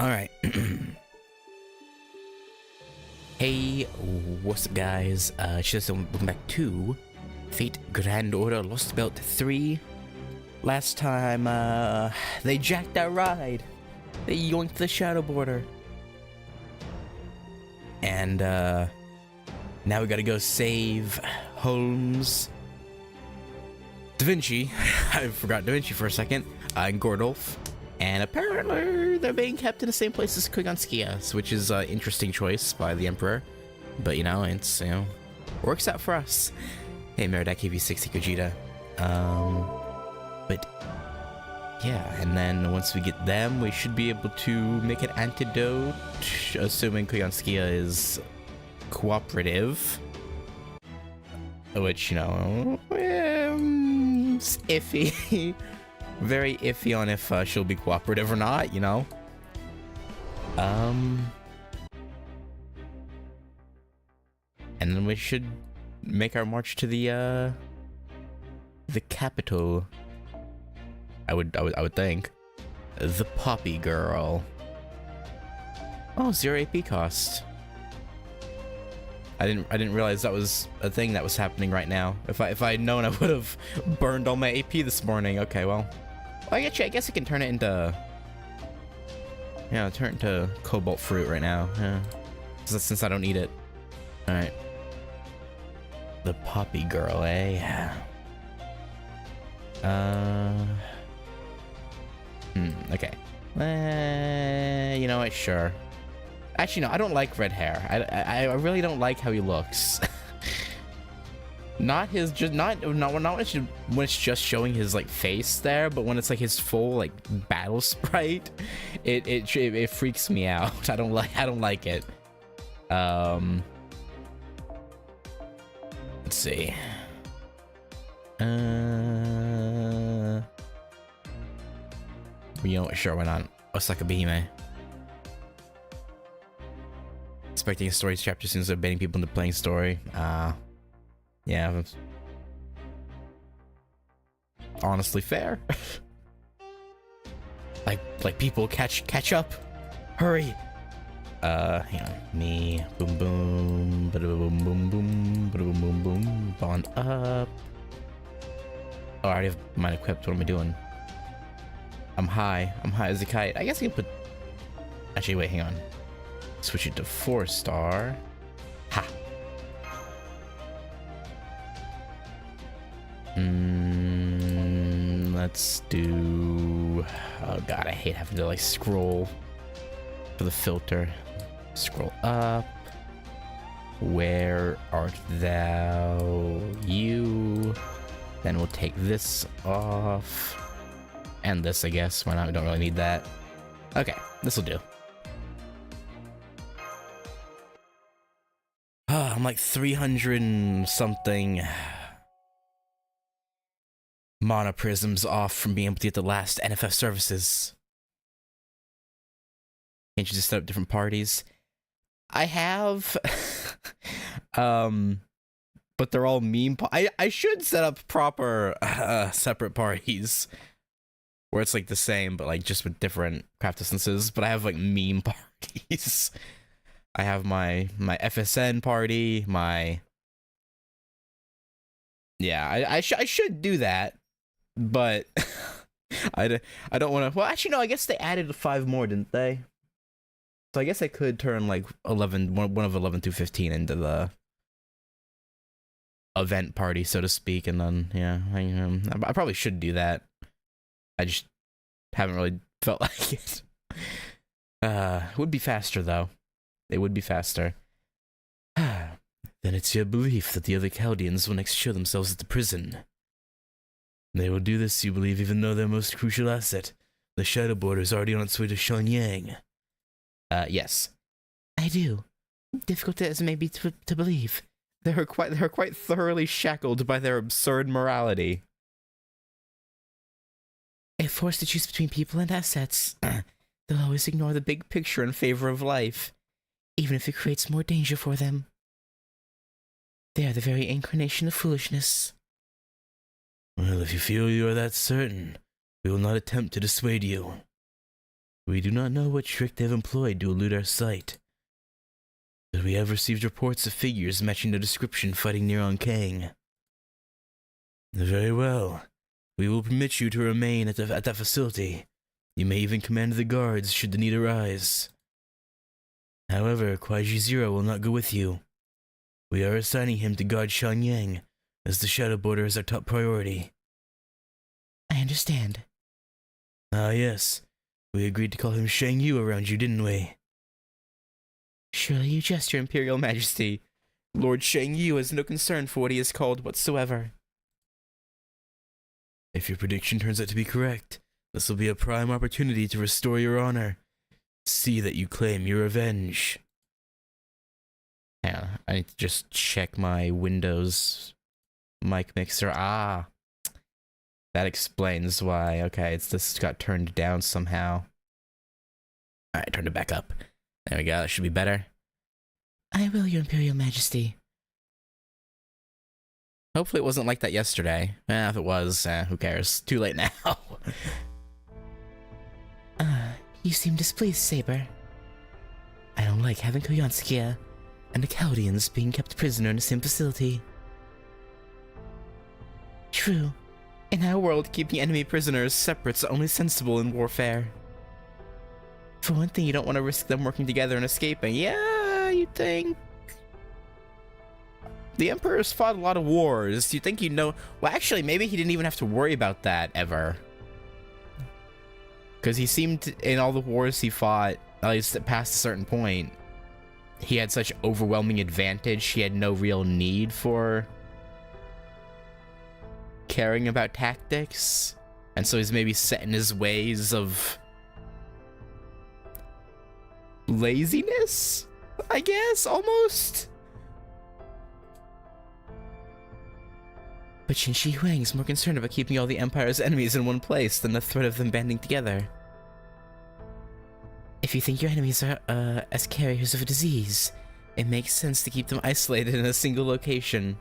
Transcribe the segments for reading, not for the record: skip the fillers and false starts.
Alright. Hey, what's up guys? Just welcome back to Fate Grand Order Lost Belt 3. Last time, they jacked our ride. They yoinked the Shadow Border. And, now we gotta go save Holmes. Da Vinci. I forgot Da Vinci for a second. And Gordolf. And apparently they're being kept in the same place as Kuganskias, which is an interesting choice by the Emperor. But, you know, it's, works out for us. Hey, Meridak KV60 Gogeta. But, yeah, and then once we get them, we should be able to make an antidote, assuming Kuganskia is cooperative. Which, it's iffy. Very iffy on if she'll be cooperative or not, you know? And then we should make our march to the capital. I would think. The Poppy Girl. Oh, 0 AP cost. I didn't realize that was a thing that was happening right now. If I had known, I would have burned all my AP this morning. Okay, well, I guess I can turn it into, turn it into cobalt fruit right now. Yeah, since I don't need it. All right. The Poppy Girl, eh? Okay. You know what? Sure. Actually, no, I don't like red hair. I really don't like how he looks. Not his, not when it's just showing his like face there, but when it's like his full like battle sprite, it freaks me out. I don't like it. Let's see. You know what? Sure, why not? Osaka Behime. Expecting a story chapter since they're baiting people into playing story. Yeah. Honestly fair. like people catch up. Hurry. Hang on. Me. Boom boom. Bada boom boom boom. Bada boom boom boom. Bond up. Oh, I already have mine equipped. What am I doing? I'm high. I'm high as a kite. I guess I can put. Actually, wait. Hang on. Switch it to 4-star. Ha. Let's do. Oh god, I hate having to like scroll for the filter. Scroll up. Where art thou? You. Then we'll take this off. And this, I guess. Why not? We don't really need that. Okay, this will do. I'm like 300 and something mana prisms off from being able to get the last NFF services. Can't you just set up different parties? I have, but they're all meme. I should set up proper separate parties where it's like the same, but like just with different craft distances. But I have like meme parties. I have my FSN party, I should do that, but I don't want to. Well, actually, no. I guess they added 5 more, didn't they? So I guess I could turn like one of 11 through 15 into the event party, so to speak, and then I probably should do that. I just haven't really felt like it. It would be faster though. It would be faster. Then it's your belief that the other Chaldeans will next show themselves at the prison. They will do this, you believe, even though their most crucial asset, the Shadow Border, is already on its way to Shenyang. Yes. I do. Difficult as it may be to believe. They are quite thoroughly shackled by their absurd morality. If forced to choose between people and assets, they'll always ignore the big picture in favor of life, even if it creates more danger for them. They are the very incarnation of foolishness. Well, if you feel you are that certain, we will not attempt to dissuade you. We do not know what trick they've employed to elude our sight, but we have received reports of figures matching the description fighting near Kang. Very well. We will permit you to remain at that facility. You may even command the guards should the need arise. However, Kwaiji Zero will not go with you. We are assigning him to guard Shenyang, as the Shadow Border is our top priority. I understand. Ah, yes. We agreed to call him Shang Yu around you, didn't we? Surely you jest, your Imperial Majesty. Lord Shang Yu has no concern for what he is called whatsoever. If your prediction turns out to be correct, this will be a prime opportunity to restore your honor. See that you claim your revenge. Yeah, I need to just check my Windows mic mixer. Ah, that explains why. Okay, this got turned down somehow. Alright, turned it back up. There we go, that should be better. I will, your Imperial Majesty. Hopefully it wasn't like that yesterday. If it was, who cares? Too late now. You seem displeased, Saber. I don't like having Koyanskia and the Chaldeans being kept prisoner in the same facility. True. In our world, keeping enemy prisoners separate is only sensible in warfare. For one thing, you don't want to risk them working together and escaping. Yeah, you'd think. The Emperor's fought a lot of wars. You think you'd know... Well, actually, maybe he didn't even have to worry about that, ever. Because he seemed, in all the wars he fought, at least past a certain point, he had such overwhelming advantage, he had no real need for caring about tactics. And so he's maybe set in his ways of laziness, I guess, almost. But Qin Shi Huang is more concerned about keeping all the Empire's enemies in one place than the threat of them banding together. If you think your enemies are, as carriers of a disease, it makes sense to keep them isolated in a single location.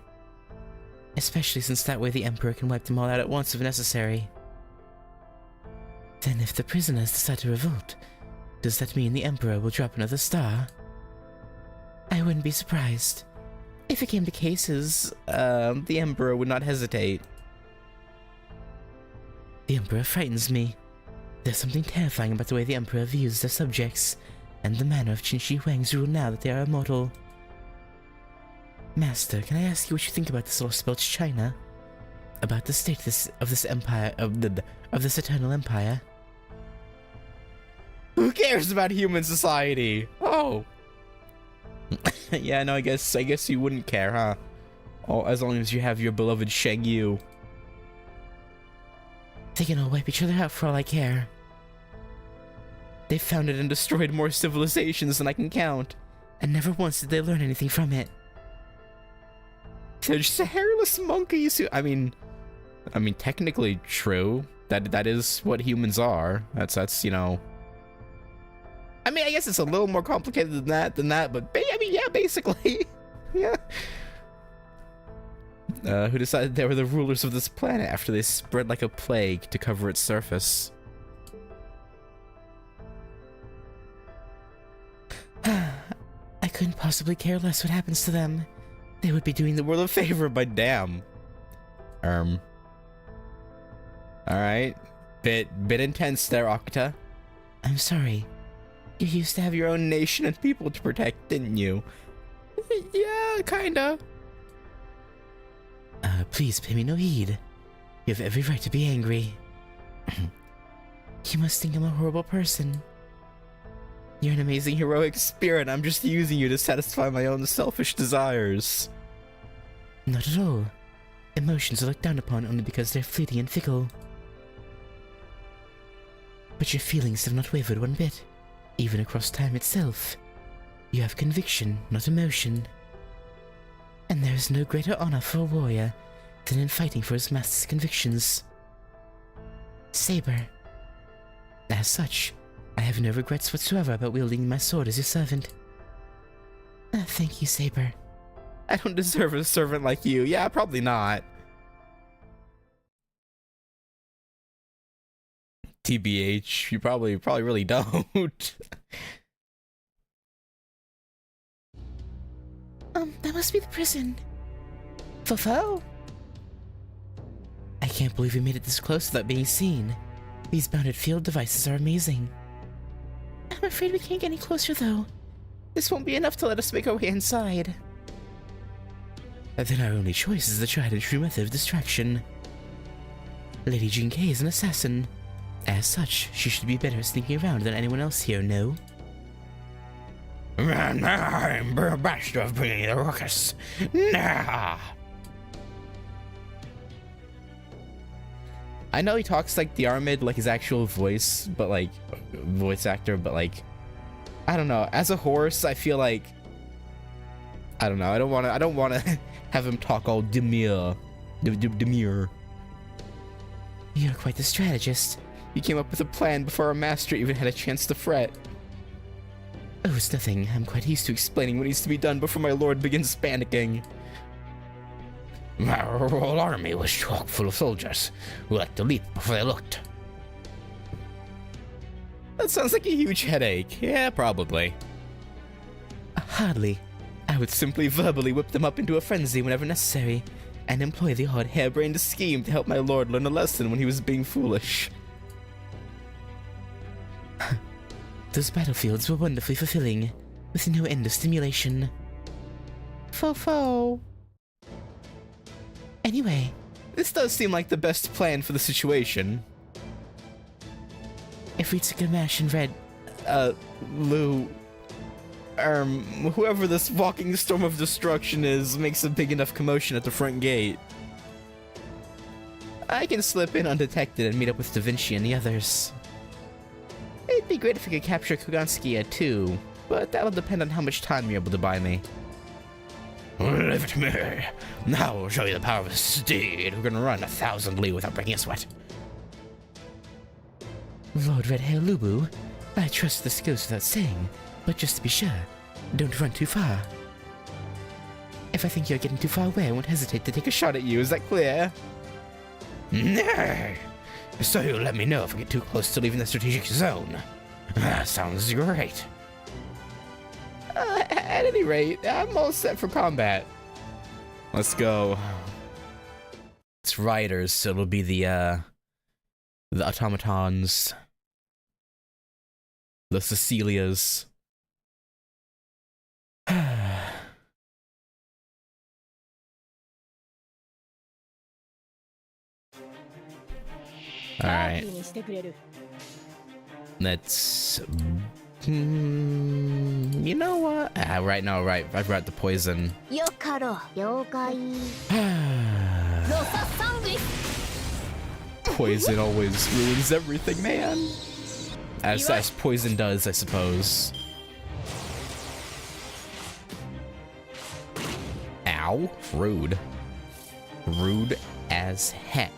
Especially since that way the Emperor can wipe them all out at once if necessary. Then if the prisoners decide to revolt, does that mean the Emperor will drop another star? I wouldn't be surprised. If it came to cases, the Emperor would not hesitate. The Emperor frightens me. There's something terrifying about the way the Emperor views their subjects, and the manner of Qin Shi Huang's rule now that they are immortal. Master, can I ask you what you think about this lost spelt China? About the state of this empire, of this eternal empire? Who cares about human society? Oh. Yeah, no, I guess you wouldn't care, huh? Oh, as long as you have your beloved Shang Yu. They can all wipe each other out for all I care. They've founded and destroyed more civilizations than I can count, and never once did they learn anything from it. They're just hairless monkeys who, I mean, technically true. That is what humans are. That's, you know. I mean, I guess it's a little more complicated than that, but I mean, yeah, basically. Yeah. Who decided they were the rulers of this planet after they spread like a plague to cover its surface. I couldn't possibly care less what happens to them. They would be doing the world a favor by damn. Alright. Bit intense there, Octa. I'm sorry. You used to have your own nation and people to protect, didn't you? Yeah, kinda. Please pay me no heed. You have every right to be angry. You must think I'm a horrible person. You're an amazing heroic spirit. I'm just using you to satisfy my own selfish desires. Not at all. Emotions are looked down upon only because they're fleeting and fickle. But your feelings have not wavered one bit, even across time itself. You have conviction, not emotion. And there is no greater honor for a warrior than in fighting for his master's convictions. Saber. As such, I have no regrets whatsoever about wielding my sword as your servant. Thank you, Saber. I don't deserve a servant like you. Yeah, probably not. TBH, you probably really don't. That must be the prison. Fofo? I can't believe we made it this close without being seen. These bounded field devices are amazing. I'm afraid we can't get any closer, though. This won't be enough to let us make our way inside. Then our only choice is the tried and true method of distraction. Lady Jean Kay is an assassin. As such, she should be better at sneaking around than anyone else here, no? I'm master of bringing the ruckus. Nah. I know he talks like the Armid, like his actual voice, but like voice actor, but like I don't know. As a horse, I feel like I don't know. I don't want to have him talk all demure. Demure. You're quite the strategist. You came up with a plan before our master even had a chance to fret. Oh, it's nothing. I'm quite used to explaining what needs to be done before my lord begins panicking. My whole army was chock full of soldiers who liked to leap before they looked. That sounds like a huge headache. Yeah, probably. Hardly. I would simply verbally whip them up into a frenzy whenever necessary, and employ the odd harebrained scheme to help my lord learn a lesson when he was being foolish. Those battlefields were wonderfully fulfilling, with no end of stimulation. Fofo. Anyway, this does seem like the best plan for the situation. If we took a mash and read, Lou, whoever this walking storm of destruction is makes a big enough commotion at the front gate, I can slip in undetected and meet up with Da Vinci and the others. It'd be great if we could capture Koganskia too, but that'll depend on how much time you're able to buy me. Leave it to me. Now we'll show you the power of a steed who can run 1,000 li without breaking a sweat. Lord Red Hair Lubu, I trust this goes without saying, but just to be sure, don't run too far. If I think you're getting too far away, I won't hesitate to take a shot at you, is that clear? Nay! So you'll let me know if I get too close to leaving the strategic zone. Sounds great. At any rate, I'm all set for combat. Let's go. It's riders, so it'll be the automatons. The Cecilias. Alright. Let's... you know what? Right now, right. I've got the poison. Poison always ruins everything, man. As poison does, I suppose. Ow. Rude. Rude as heck.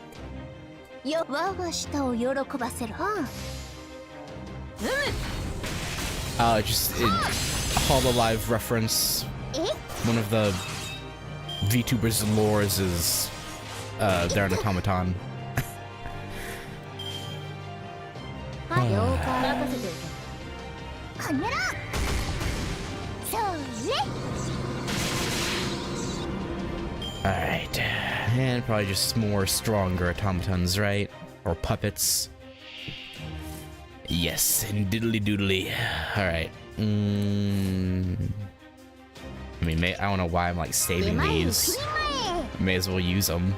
Just a Hololive reference. One of the VTubers' lores is they're an automaton. Alright, and probably just more stronger automatons, right? Or puppets. Yes, and diddly doodly. Alright. I mean, I don't know why I'm like saving these. May as well use them.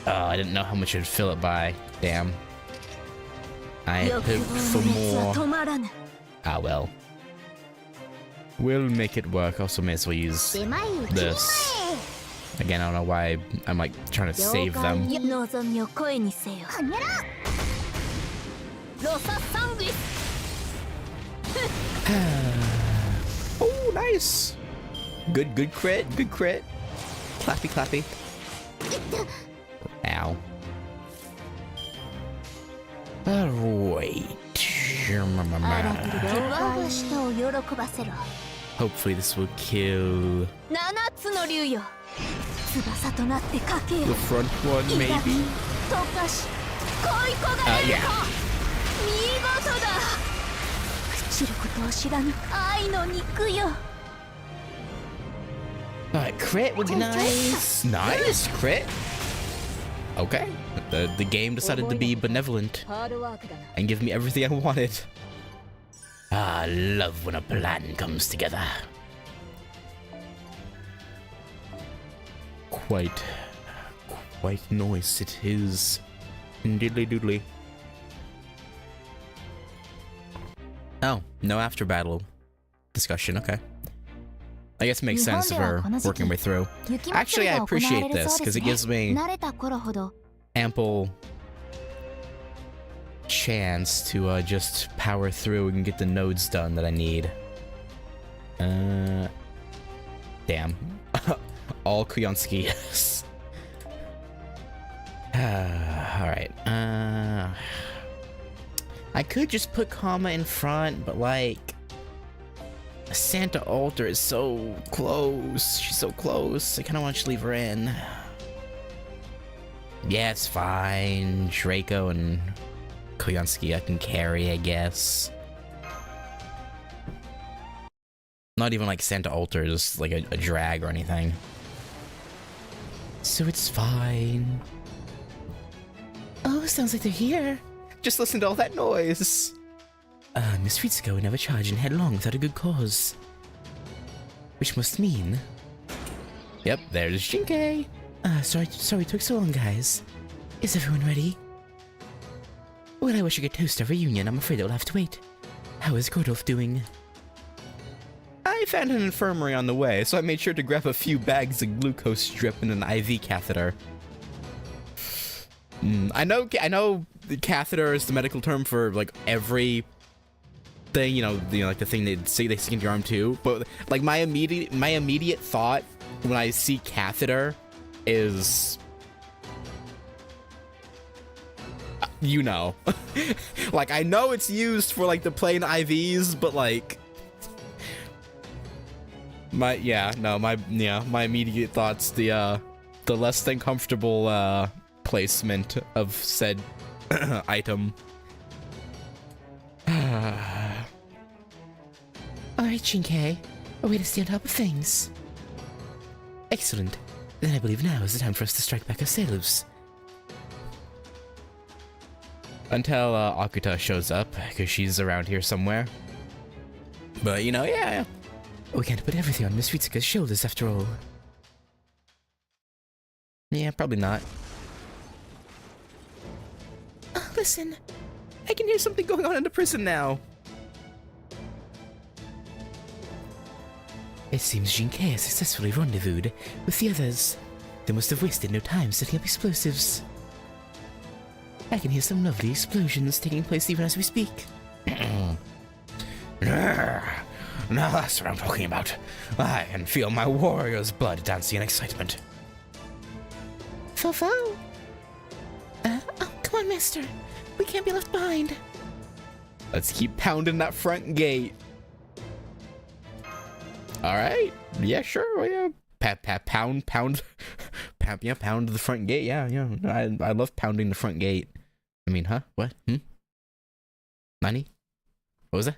Oh, I didn't know how much it'd fill it by. Damn. I hoped for more. Ah, well. We'll make it work. Also, may as well use this. Again, I don't know why I'm like trying to save them. Oh, nice. Good crit. Good crit. Clappy, clappy. Ow. Alright. Hopefully this will kill... The front one, maybe? Yeah. Alright, crit would be nice. Nice, crit. Okay. The game decided to be benevolent and give me everything I wanted. Ah, I love when a plan comes together. Quite nice it is. Diddly doodly. Oh, no after battle discussion, okay. I guess it makes sense if we're working way through. Actually, I appreciate this, because it gives me ample chance to just power through and get the nodes done that I need. Damn. All Kuyansky, yes. Alright, I could just put Kama in front, but like... Santa Altar is so close. She's so close. I kind of want to leave her in. Yeah, it's fine. Draco and Koyansky I can carry, I guess. Not even like Santa Altar, just like a drag or anything. So it's fine. Oh, sounds like they're here. Just listen to all that noise. Miss Ritsuko would never charge in headlong without a good cause. Which must mean... Yep, there's Jinkei. Sorry it took so long, guys. Is everyone ready? Well, I wish I could toast our reunion. I'm afraid it will have to wait. How is Gordolf doing? I found an infirmary on the way, so I made sure to grab a few bags of glucose drip and an IV catheter. I know the catheter is the medical term for, like, every... thing, you know, like the thing they stick into your arm too, but like my immediate thought when I see catheter is, you know, like I know it's used for like the plain IVs, but like my immediate thoughts, the less than comfortable placement of said item. Alright, Jinkei. A way to stay on top of things. Excellent. Then I believe now is the time for us to strike back ourselves. Until Akuta shows up, because she's around here somewhere. But, you know, yeah. We can't put everything on Miss Ritsuka's shoulders after all. Yeah, probably not. Listen. I can hear something going on in the prison now. It seems Jinkei has successfully rendezvoused with the others. They must have wasted no time setting up explosives. I can hear some lovely explosions taking place even as we speak. Now that's what I'm talking about. I can feel my warrior's blood dancing in excitement. Fofo? Oh, come on, mister. We can't be left behind. Let's keep pounding that front gate. All right. Yeah, sure. Well, yeah. Pound the front gate. Yeah. I love pounding the front gate. I mean, huh? What? Nani? What was that?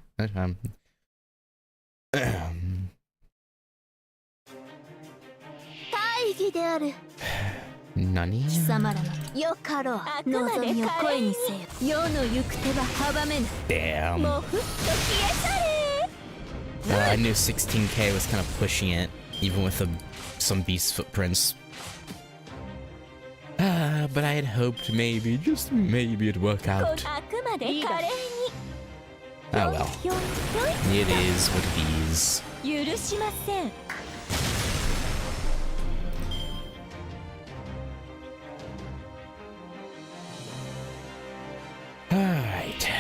Nani? Damn. I knew 16k was kind of pushing it, even with some beast footprints. But I had hoped maybe, just maybe it'd work out. Oh well. It is what it is. Alright,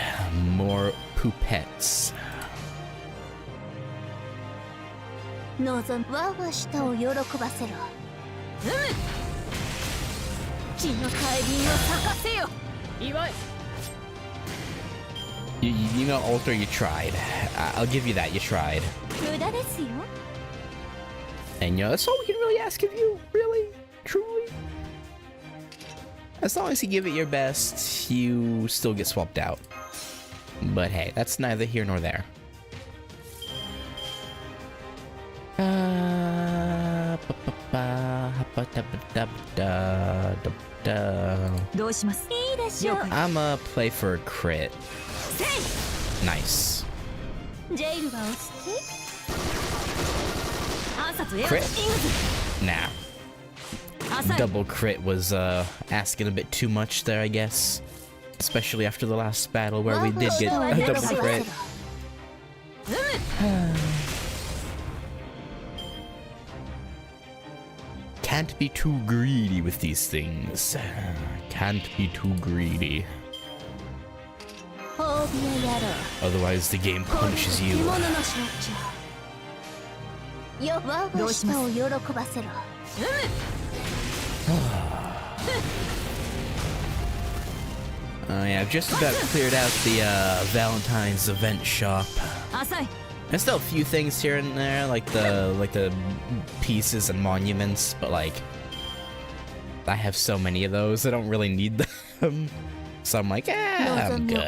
more poopettes. You know, Alter, you tried. I'll give you that, you tried. And you know, that's all we can really ask of you, really? truly. As long as you give it your best, you still get swapped out. But hey, that's neither here nor there. I'ma play for a crit. Nice. Crit? Nah. Double crit was asking a bit too much there, I guess. Especially after the last battle where we did get a double crit. Can't be too greedy with these things. Can't be too greedy. Otherwise the game punishes you. Yeah, I've just about cleared out the Valentine's event shop. There's still a few things here and there, like the pieces and monuments, but like I have so many of those, I don't really need them. So I'm like, I'm good. No,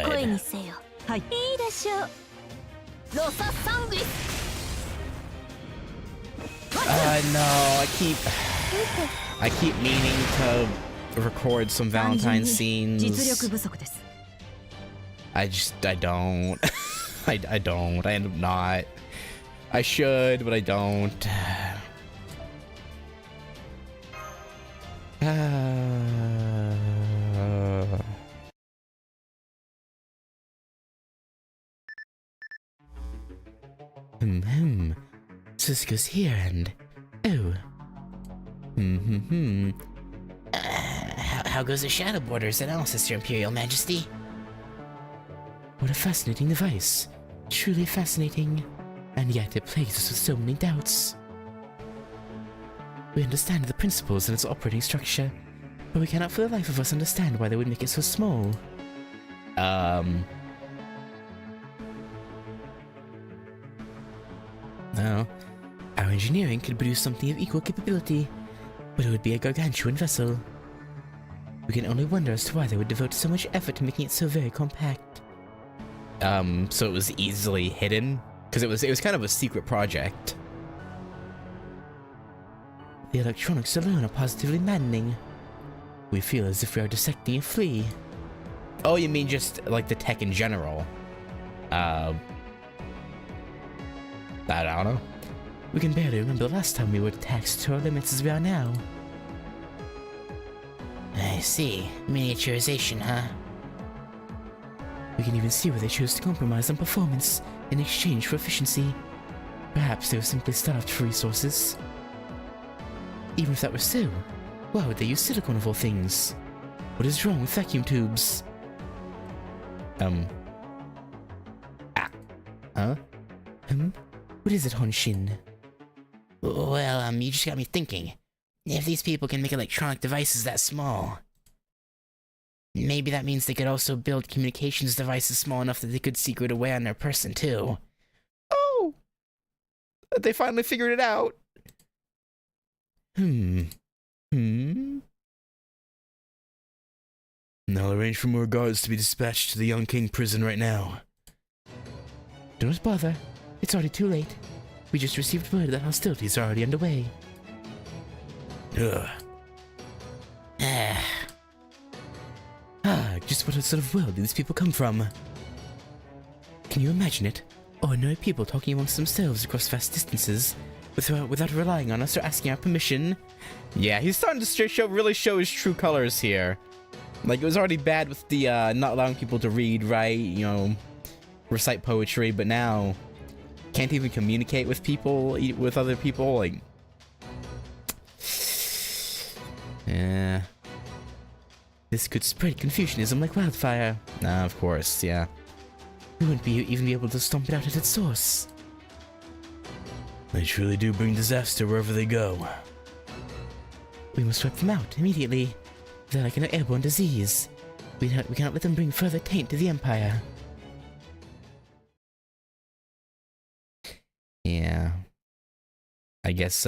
I keep meaning to record some Valentine scenes. I don't. I don't. I end up not. I should, but I don't. Suzuka's here and... Oh. How goes the Shadow Borders analysis, Your Imperial Majesty? What a fascinating device. Truly fascinating. And yet it plagues us with so many doubts. We understand the principles and its operating structure, but we cannot for the life of us understand why they would make it so small. No. Our engineering could produce something of equal capability, but it would be a gargantuan vessel. We can only wonder as to why they would devote so much effort to making it so very compact. So it was easily hidden? Because it was kind of a secret project. The electronics alone are positively maddening. We feel as if we are dissecting a flea. Oh, you mean just, like, the tech in general? I don't know. We can barely remember the last time we were taxed to our limits as we are now. I see. Miniaturization, huh? We can even see where they chose to compromise on performance in exchange for efficiency. Perhaps they were simply starved for resources. Even if that were so, why would they use silicone of all things? What is wrong with vacuum tubes? What is it, Honshin? Well, you just got me thinking. If these people can make electronic devices that small, maybe that means they could also build communications devices small enough that they could secret away on their person, too. Oh! They finally figured it out! I'll arrange for more guards to be dispatched to the Young King prison right now. Don't bother. It's already too late. We just received word that hostilities are already underway. Just what sort of world do these people come from? Can you imagine it? Ordinary people talking amongst themselves across vast distances, without relying on us or asking our permission? Yeah, he's starting to really show his true colors here. Like, it was already bad with the, not allowing people to read, write, you know, recite poetry, but now can't even communicate with people, with other people, like... Yeah. This could spread Confucianism like wildfire. Nah, of course, yeah. We wouldn't even be able to stomp it out at its source. They truly do bring disaster wherever they go. We must wipe them out immediately. They're like an airborne disease. We cannot let them bring further taint to the Empire. Yeah. I guess,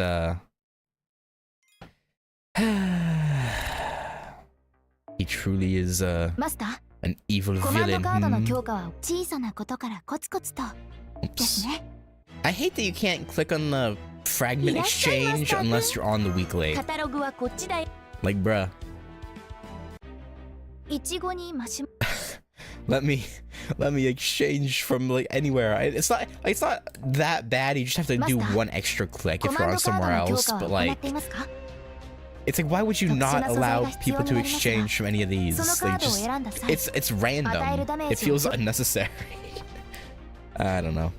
He truly is マスター、 an evil コマンド villain. カードの Hmm. 強化は小さなことからコツコツとです Oops. ね。 I hate that you can't click on the fragment exchange unless you're on the weekly. カタログはこっちだよ。 Like, bruh, いちごにマシュ let me exchange from like anywhere. It's not that bad. You just have to do Master, one extra click コ if マ you're ン on ドカー somewhere ドの強 else. 化は But 行っ like, ていますか？ it's like, why would you not allow people to exchange from any of these? そのカ Like, ードを just 選んだ際、 it's random. It feels unnecessary. I don't know.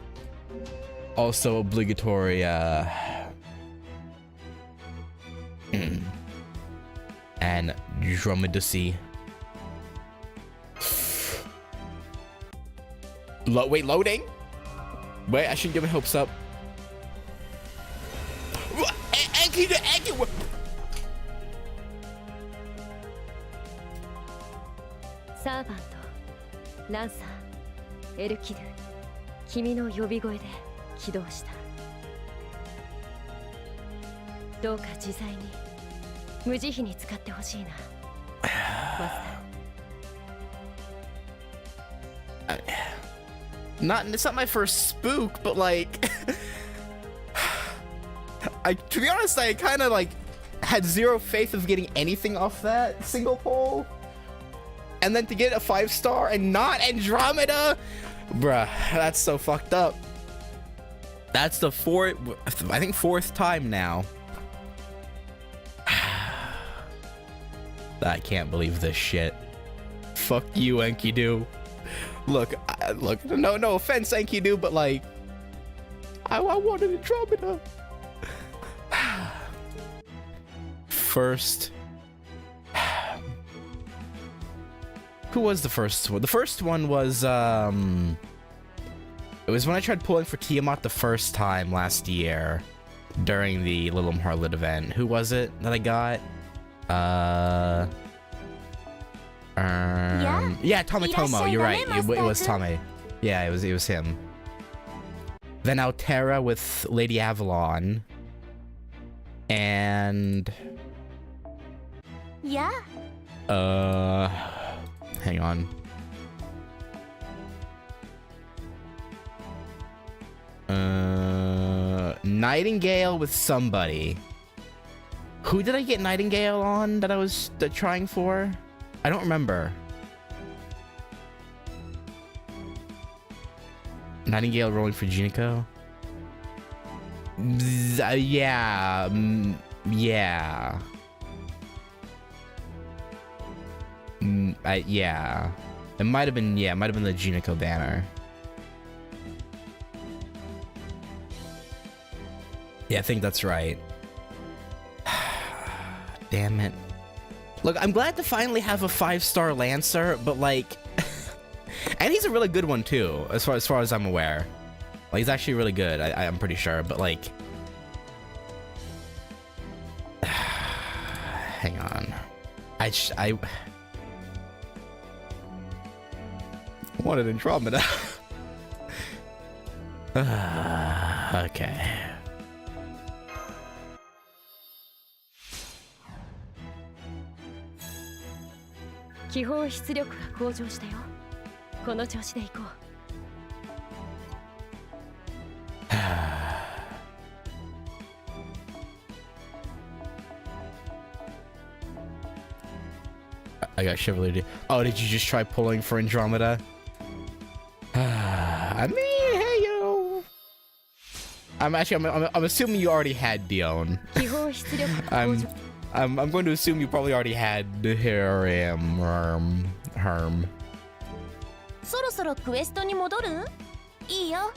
Also obligatory. And Dromedacy. Wait, loading? Wait, I shouldn't get my hopes up. Anki! サーバント、ランサー、エルキドゥ、君の呼び声で起動した。どうか自在に無慈悲に使ってほしいな、マスター。 It's not my first spook, but like, to be honest, I kind of like had zero faith of getting anything off that single poll, and then to get a 5-star and not Andromeda, bruh, that's so fucked up. That's the fourth time now. I can't believe this shit. Fuck you, Enkidu. Look, no offense, Enkidu, but like, I wanted Andromeda. First, who was the first one? The first one was it was when I tried pulling for Tiamat the first time last year during the Little Harlot event. Who was it that I got? Yeah, Tomatomo, you're right. It was Tame. Yeah, it was him. Then Altera with Lady Avalon. And いや、 hang on. Nightingale with somebody. Who did I get Nightingale on that I was trying for? I don't remember. Nightingale rolling for Junico? Yeah. Yeah. Yeah. It might have been, it might have been the Junico banner. Yeah, I think that's right. Damn it. Look, I'm glad to finally have a 5-star Lancer, but like, and he's a really good one too, as far as I'm aware. Like, he's actually really good. I'm pretty sure, but like, hang on. I wanted Andromeda. Okay. 基本出力が向上したよ。この調子でいこう。I got Chevalier. Oh, did you just try pulling for Andromeda? I mean, hey yo. I'm assuming you already had Dion. 基本出力が向上。I'm going to assume you probably already had Herm. そろそろクエストに戻る？いいよ。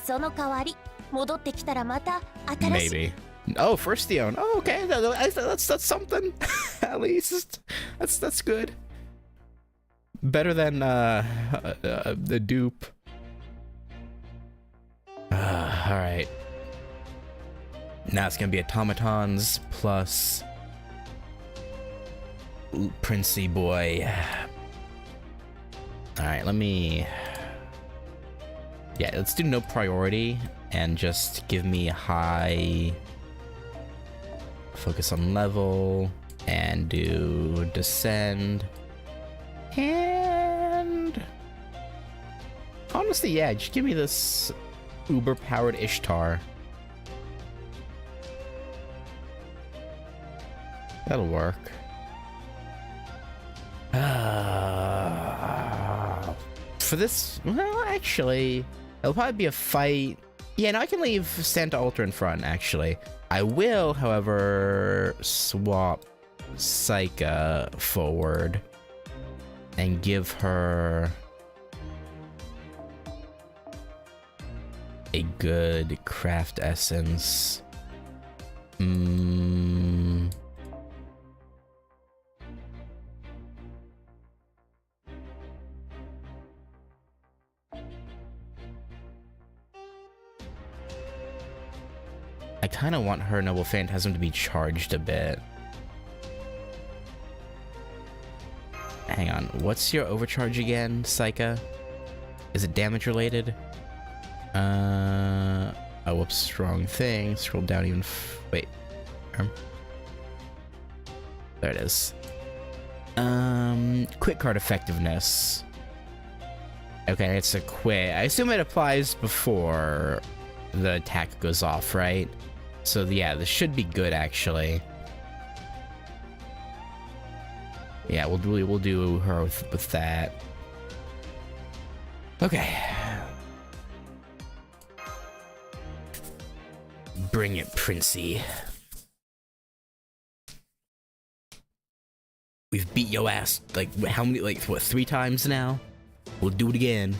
その代わり戻ってきたらまた新しい。 Maybe. Oh, first Dion. Oh, okay. That's something. At least that's good. Better than the dupe. All right. Now it's gonna be automatons plus Princey boy. All right, let me. Yeah, let's do no priority and just give me high focus on level and do descend. And honestly, yeah, just give me this uber powered Ishtar. That'll work. For this, well, actually, it'll probably be a fight. Yeah, no, I can leave Santa Ultra in front, actually. I will, however, swap Psycha forward and give her a good craft essence. I kind of want her Noble Phantasm to be charged a bit. Hang on, what's your overcharge again, Psycha? Is it damage related? Oh, whoops, wrong thing. Scroll down even wait. There it is. Quick card effectiveness. Okay, it's a quit. I assume it applies before the attack goes off, right? So yeah, this should be good actually. Yeah, we'll do her with that. Okay. Bring it, Princey. We've beat your ass like how many, like what, 3 times now? We'll do it again.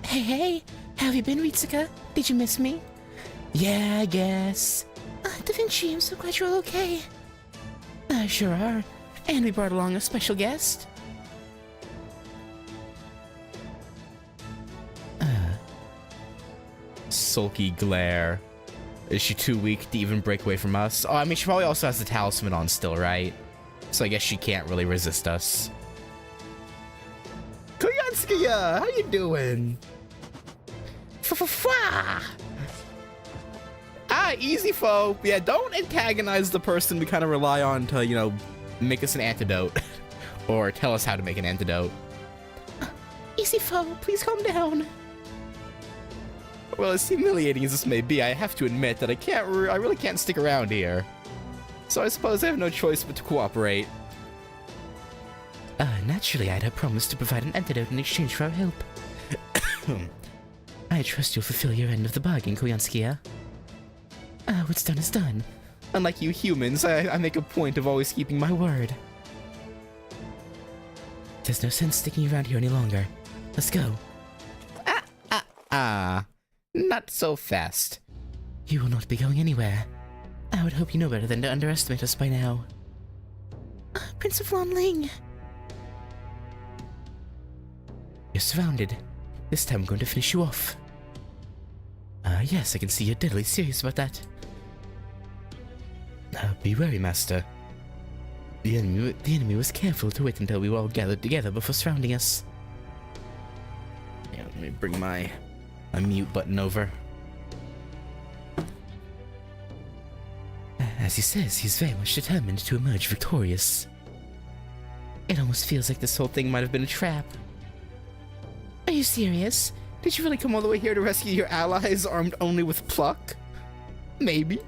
Hey, how have you been, Ritsuka? Did you miss me? Yeah, I guess. Da Vinci, I'm so glad you're all okay. Sure are. And we brought along a special guest. Sulky glare. Is she too weak to even break away from us? Oh, I mean, she probably also has the talisman on still, right? So I guess she can't really resist us. Koyanskia, how you doing? Ah, easy, foe. Yeah, don't antagonize the person we kind of rely on to, you know, make us an antidote. Or tell us how to make an antidote. Easy foe, please calm down. Well, as humiliating as this may be, I have to admit that I really can't stick around here. So I suppose I have no choice but to cooperate. Naturally, I'd have promised to provide an antidote in exchange for our help. I trust you'll fulfill your end of the bargain, Koyanskia. What's done is done. Unlike you humans, I make a point of always keeping my word. There's no sense sticking around here any longer. Let's go. Not so fast. You will not be going anywhere. I would hope you know better than to underestimate us by now. Prince of Lanling! You're surrounded. This time I'm going to finish you off. Yes, I can see you're deadly serious about that. Be wary, Master. The enemy was careful to wait until we were all gathered together before surrounding us. Yeah, let me bring my mute button over. As he says, he's very much determined to emerge victorious. It almost feels like this whole thing might have been a trap. Are you serious? Did you really come all the way here to rescue your allies armed only with pluck? Maybe.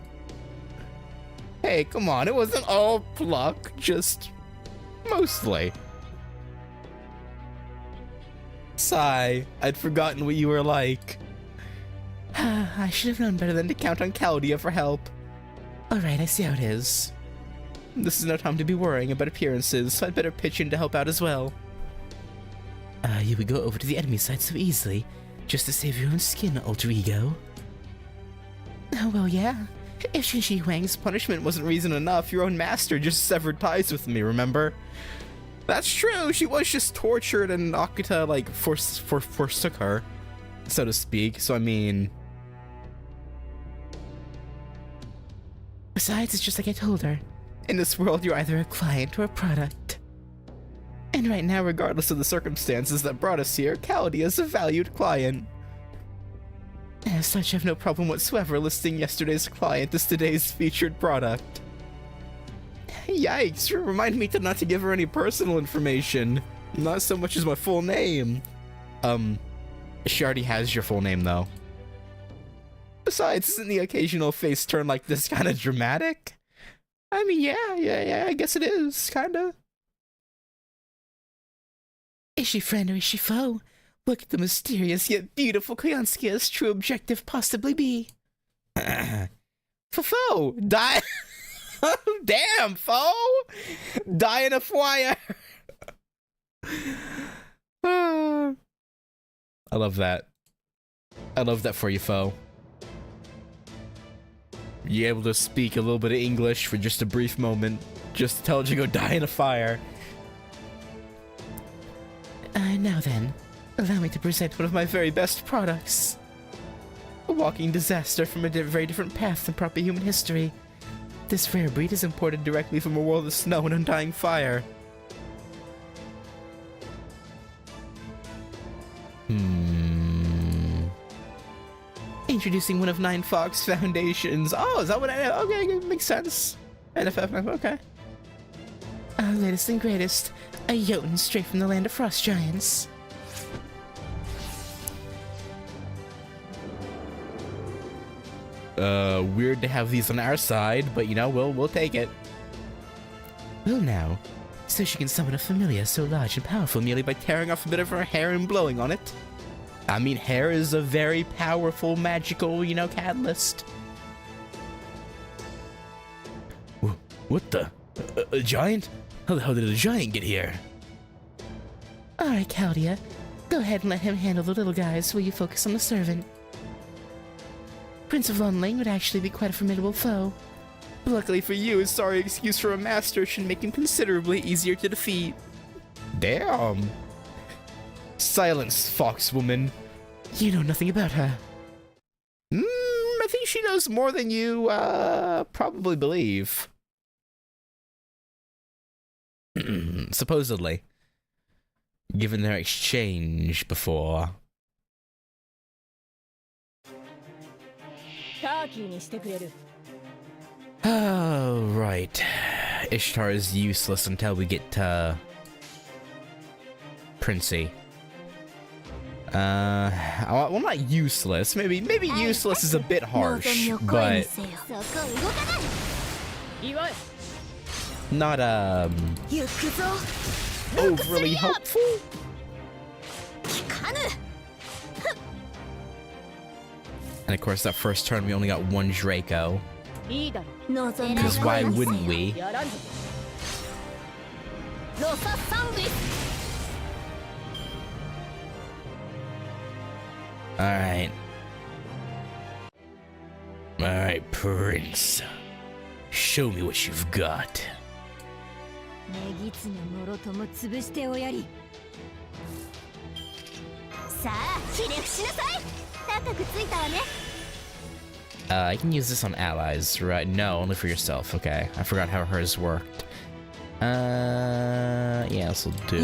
Hey, come on, it wasn't all pluck, just mostly. Sigh, I'd forgotten what you were like. I should have known better than to count on Caldia for help. Alright, I see how it is. This is no time to be worrying about appearances, so I'd better pitch in to help out as well. You would go over to the enemy side so easily, just to save your own skin, alter ego. Oh, well, yeah. If Shinji Huang's punishment wasn't reason enough, your own master just severed ties with me, remember? That's true, she was just tortured and Akuta, like, forsook her, so to speak, so I mean... Besides, it's just like I told her. In this world, you're either a client or a product. And right now, regardless of the circumstances that brought us here, Caldia is a valued client. As such, I have no problem whatsoever listing yesterday's client as today's featured product. Yikes, remind me not to give her any personal information. Not so much as my full name. She already has your full name, though. Besides, isn't the occasional face turn like this kind of dramatic? I mean, yeah, I guess it is, kinda. Is she friend or is she foe? What could the mysterious yet beautiful Koyanskia's true objective possibly be? For foe! Die! Damn, foe! Die in a fire! I love that. I love that for you, foe. You're able to speak a little bit of English for just a brief moment, just to tell you to go die in a fire. Now then, allow me to present one of my very best products. A walking disaster from a very different path than proper human history. This rare breed is imported directly from a world of snow and undying fire. Introducing one of 9 Fox Foundations. Oh, is that what I... Okay, makes sense. NFF, okay. Our latest and greatest. A Jotun straight from the land of frost giants. Weird to have these on our side, but you know, we'll take it. Well now, so she can summon a familiar so large and powerful merely by Tearing off a bit of her hair and blowing on it. I mean, hair is a very powerful, magical, you know, catalyst. What the? A giant? How the hell did a giant get here? Alright, Claudia. Go ahead and let him handle the little guys while you focus on the servant. Prince of Lonling would actually be quite a formidable foe. Luckily for you, his sorry excuse for a master should make him considerably easier to defeat. Damn. Silence, foxwoman. You know nothing about her. I think she knows more than you, probably believe. Supposedly. Given their exchange before. Oh, right. Ishtar is useless until we get Princey. Well, not useless. Maybe useless is a bit harsh, but not overly helpful. And of course, that first turn we only got one Draco. Because why wouldn't we? Alright. Alright, Prince. Show me what you've got. I can use this on allies, right? No, only for yourself. Okay, I forgot how hers worked. Yeah, this will do.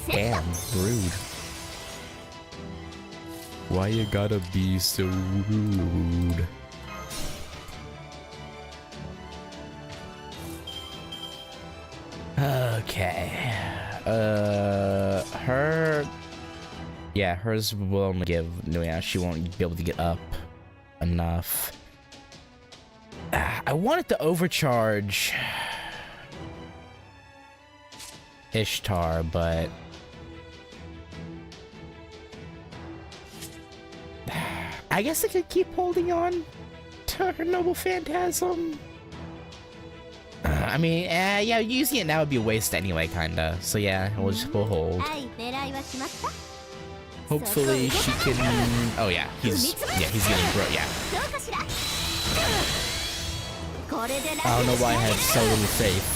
Damn, rude. Why you gotta be so rude? Okay. Her... Yeah, hers will only give... No, yeah, she won't be able to get up enough. I wanted to overcharge Ishtar, but... I guess I could keep holding on to her noble phantasm. I mean, yeah, using it now would be a waste anyway, kinda. So yeah, we'll hold. Hopefully she can... Oh yeah, he's getting bro, yeah. I don't know why I had so little faith.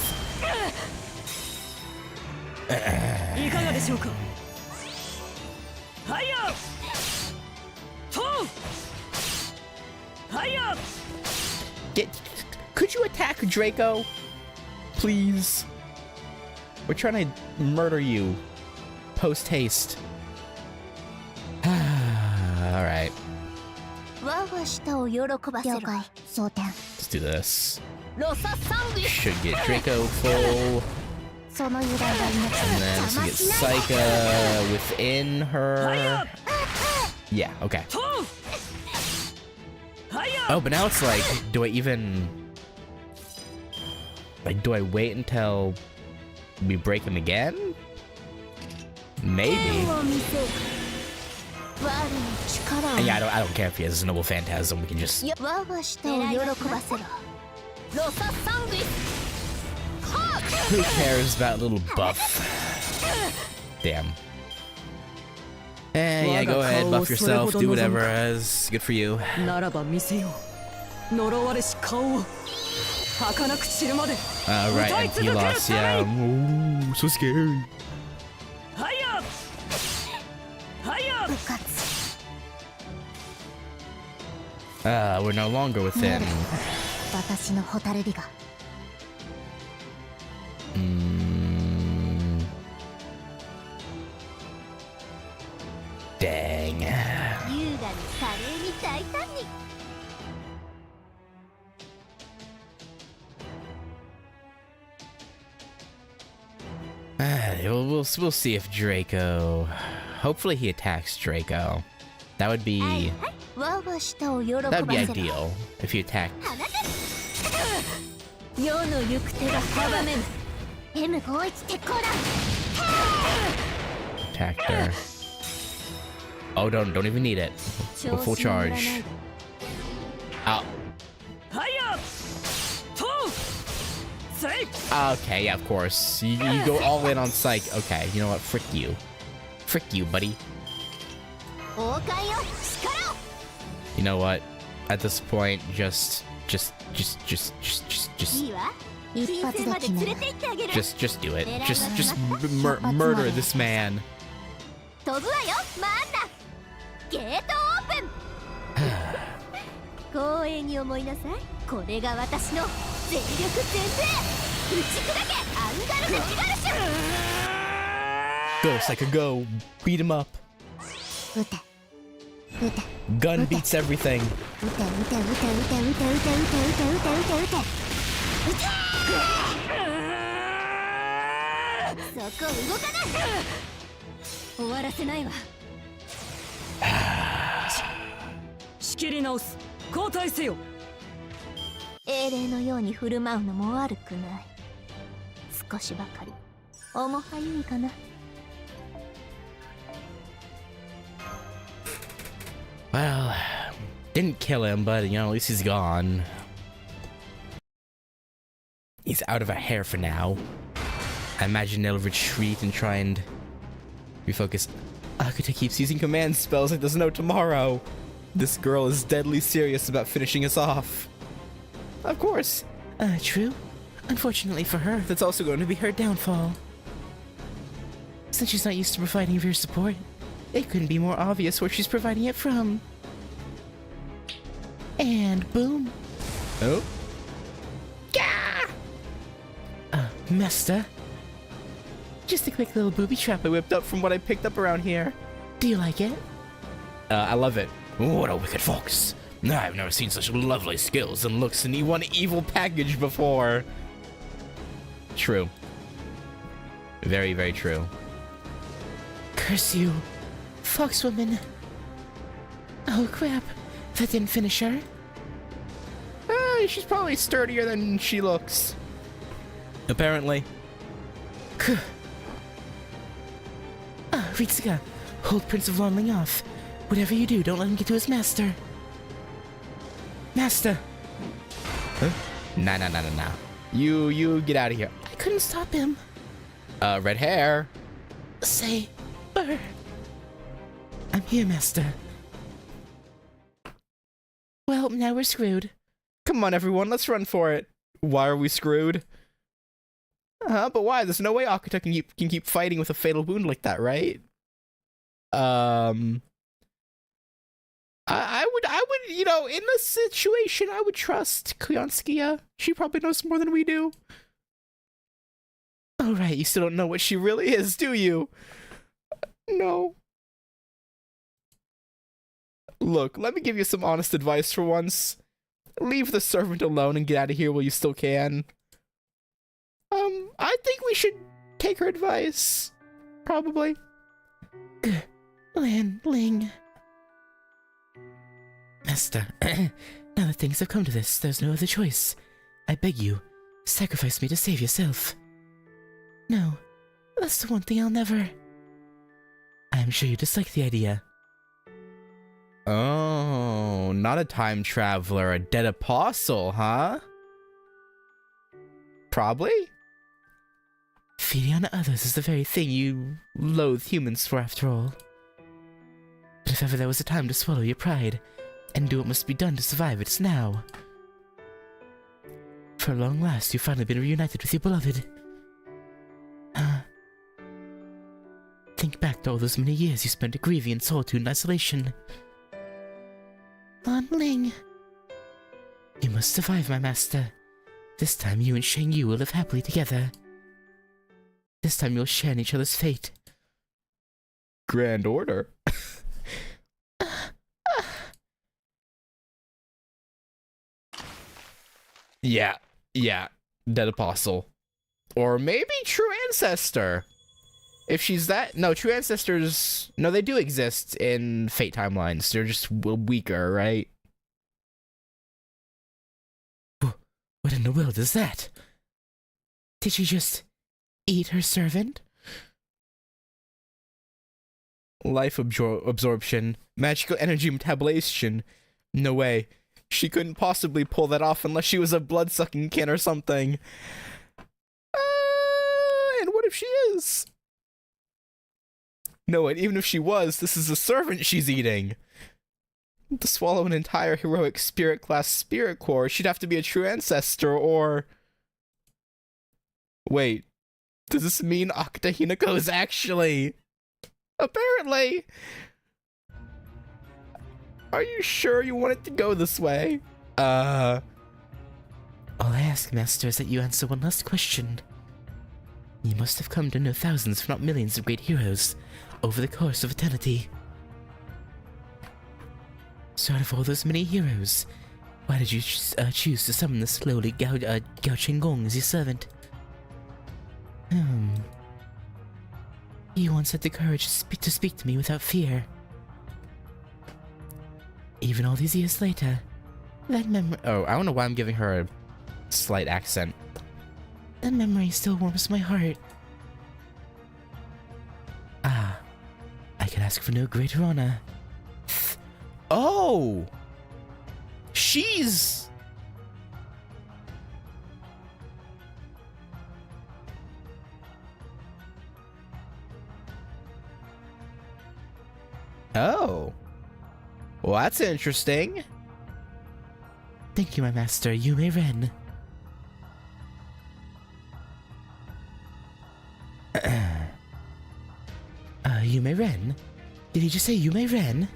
Could you attack Draco? Please. We're trying to murder you. Post haste. Alright. 我が舌を喜ばせろ。了解。装填。Let's do this. ロササングイ Should get Draco full. その油断が And then 命 let's を get 邪魔しないで Psycha within her. Yeah, okay. Oh, but now it's like, do I even... Like, do I wait until we break him again? Maybe. を見せる我の力を Yeah, I don't care if he has a noble phantasm. We can just... 我が舌を喜ばせろロササングイ Who cares about a little buff? Damn. Eh, yeah, go ahead, buff yourself, do whatever, as good for you. ならば見せよう呪われし顔を儚く散るまで Right, and he lost, yeah. Ooh, so scary. 部活 We're no longer within. 私の蛍火が Dang. 優雅に華麗に大胆に We'll see if Draco... Hopefully he attacks Draco. That would be... 我が舌を喜ばせ That would be ろ ideal if he attacked... 世の行く手が阻めぬ M51 鉄鋼だ attacked her. Oh, don't even need it. Go full charge. Oh. Okay, yeah, of course. You go all in on Psych. Okay, you know what? Frick you. Frick you, buddy. 王冠よ力を You know what? At this point, just いいわ一発で決める just do it. Just murder this man. 飛ぶわよマンダゲートオープン光栄に思いなさいこれが私の全力全勢打ち砕けアンガルドリガルシュ Go, Psycho, go. Beat him up. 撃て撃て Gun beats everything. 撃て撃て撃て撃て撃て撃て撃て撃て撃て撃て撃て撃てそこ動かない終わらせないわ仕切り直す交代せよ英霊のように振る舞うのも悪くない少しばかり面はゆいかな Well, didn't kill him, but you know, at least he's gone. He's out of a hair for now. I imagine they'll retreat and try and refocus. Akuta keeps using command spells like there's no tomorrow. This girl is deadly serious about finishing us off. Of course. True. Unfortunately for her, that's also going to be her downfall. Since she's not used to providing rear support, it couldn't be more obvious where she's providing it from. And boom. Oh? Gah! Master. Just a quick little booby trap I whipped up from what I picked up around here. Do you like it? I love it. What a wicked fox. I've never seen such lovely skills and looks in one evil package before. True. Very, very true. Curse you, foxwoman. Oh crap, that didn't finish her. She's probably sturdier than she looks. Apparently. Ritsuga, hold Prince of Lonling off. Whatever you do, don't let him get to his master. Master! Huh? Nah. You get out of here. I couldn't stop him. Red hair. Say, Burr. I'm here, Master. Well, now we're screwed. Come on, everyone, let's run for it. Why are we screwed? But why? There's no way Akuta can keep fighting with a fatal wound like that, right? I I would, you know, in this situation, I would trust Kuyonskia. She probably knows more than we do. Oh, right, you still don't know what she really is, do you? No. Look, let me give you some honest advice for once. Leave the servant alone and get out of here while you still can. I think we should take her advice. Probably. Ling. Master, now that things have come to this, there's no other choice. I beg you, sacrifice me to save yourself. No, that's the one thing I'll never... I am sure you dislike the idea. Oh, not a time traveler, a dead apostle, huh? Probably? Feeding on others is the very thing you loathe humans for, after all. But if ever there was a time to swallow your pride and do what must be done to survive, it's now. For long last, you've finally been reunited with your beloved. Think back to all those many years you spent grieving in solitude and isolation. Lan Ling. You must survive, my master. This time you and Shang Yu will live happily together. This time you'll share in each other's fate. Grand order. Yeah, dead apostle. Or maybe true ancestor. If she's that... No, true ancestors... No, they do exist in Fate timelines. They're just weaker, right? What in the world is that? Did she just eat her servant? Life absorption. Magical energy metabolization. No way. She couldn't possibly pull that off unless she was a blood-sucking kin or something. And what if she is? No, and even if she was, this is a servant she's eating. To swallow an entire heroic spirit class spirit core, she'd have to be a true ancestor, or... Wait, does this mean Akata Hinako is actually... Apparently! Are you sure you want it to go this way? All I ask, Master, is that you answer one last question. You must have come to know thousands, if not millions, of great heroes over the course of eternity. So out of all those many heroes, why did you choose to summon this lowly Gao Chenggong as your servant? You once had the courage to speak to me without fear. Even all these years later, that memory... Oh, I don't know why I'm giving her a slight accent. That memory still warms my heart. I could ask for no greater honor. Oh! She's... Oh. Well, that's interesting. Thank you, my master, Yume Ren. Yume Ren? Did he just say Yume Ren?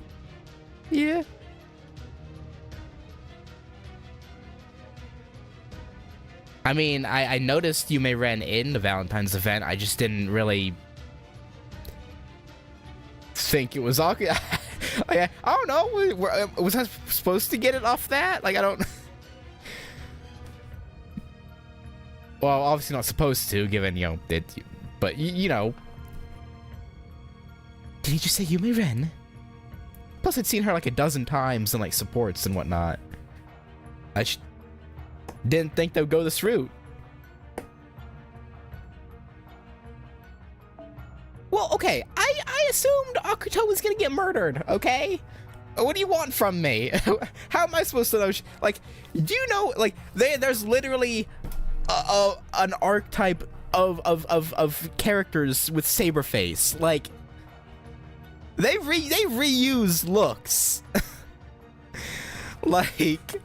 Yeah. I mean, I noticed Yume Ren in the Valentine's event. I just didn't really think it was awkward. I don't know. Was I supposed to get it off that? Like, I don't... Well, obviously not supposed to, given, you know, it... But, you know... Did he just say Yume Ren? Plus, I'd seen her like a dozen times in, like, supports and whatnot. I didn't think they would go this route. Well, okay, I assumed Akuto was gonna get murdered, okay? What do you want from me? How am I supposed to know? Like, do you know, like, there's literally an archetype of characters with saber face. Like, they reuse looks. Like,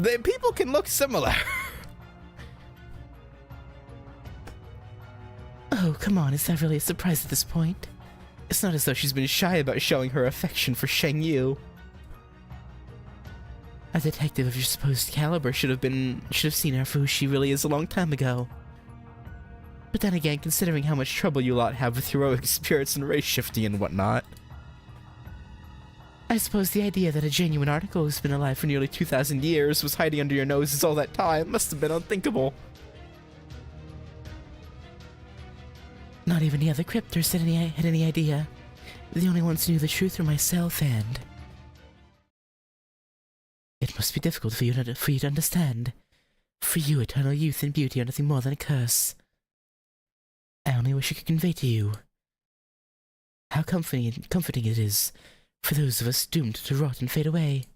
people can look similar. Oh, come on, is that really a surprise at this point? It's not as though she's been shy about showing her affection for Shang Yu. A detective of your supposed caliber should have seen her for who she really is a long time ago. But then again, considering how much trouble you lot have with heroic spirits and race shifting and whatnot, I suppose the idea that a genuine article who's been alive for nearly 2,000 years was hiding under your noses all that time must have been unthinkable. Not even the other cryptors had any idea. The only ones who knew the truth were myself and... It must be difficult for you to understand. For you, eternal youth and beauty are nothing more than a curse. I only wish I could convey to you how comforting it is for those of us doomed to rot and fade away.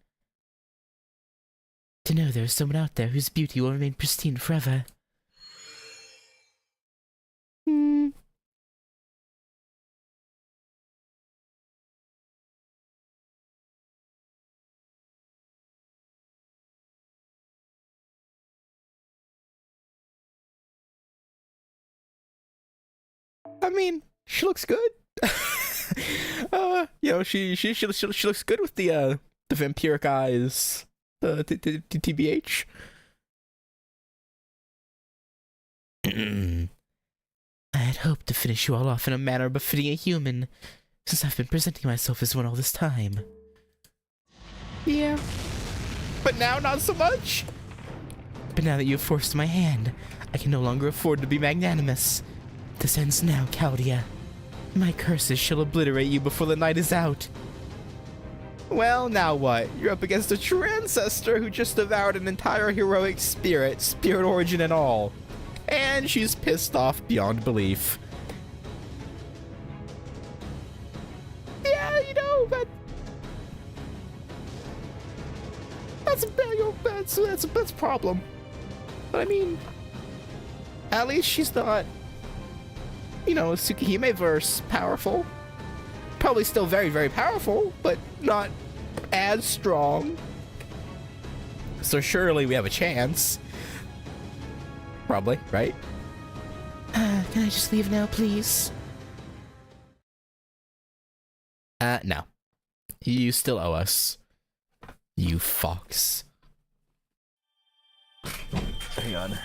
To know there is someone out there whose beauty will remain pristine forever. I mean, she looks good. You know, she looks good with the vampiric eyes. TBH. I had hoped to finish you all off in a manner befitting a human, since I've been presenting myself as one all this time. Yeah. But now, not so much. But now that you have forced my hand, I can no longer afford to be magnanimous. This ends now, Claudia. My curses shall obliterate you before the night is out. Well, now what? You're up against a true ancestor who just devoured an entire heroic spirit origin and all. And she's pissed off beyond belief. Yeah, you know, that's a problem. But I mean, at least she's not, you know, Tsukihime-verse powerful. Probably still very, very powerful, but not as strong. So surely we have a chance. Probably, right? Can I just leave now, please? No. You still owe us. You fox. Hang on.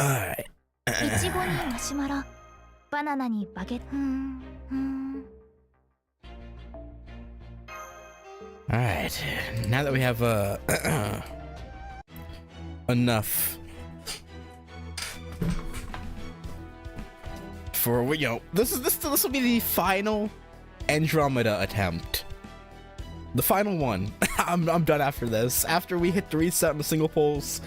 Alright. いちごにマシュマロ、バナナにバゲット。Alright. Now that we have enough for, you know, this will be the final Andromeda attempt. The final one. I'm done after this. After we hit the reset on the single pulse,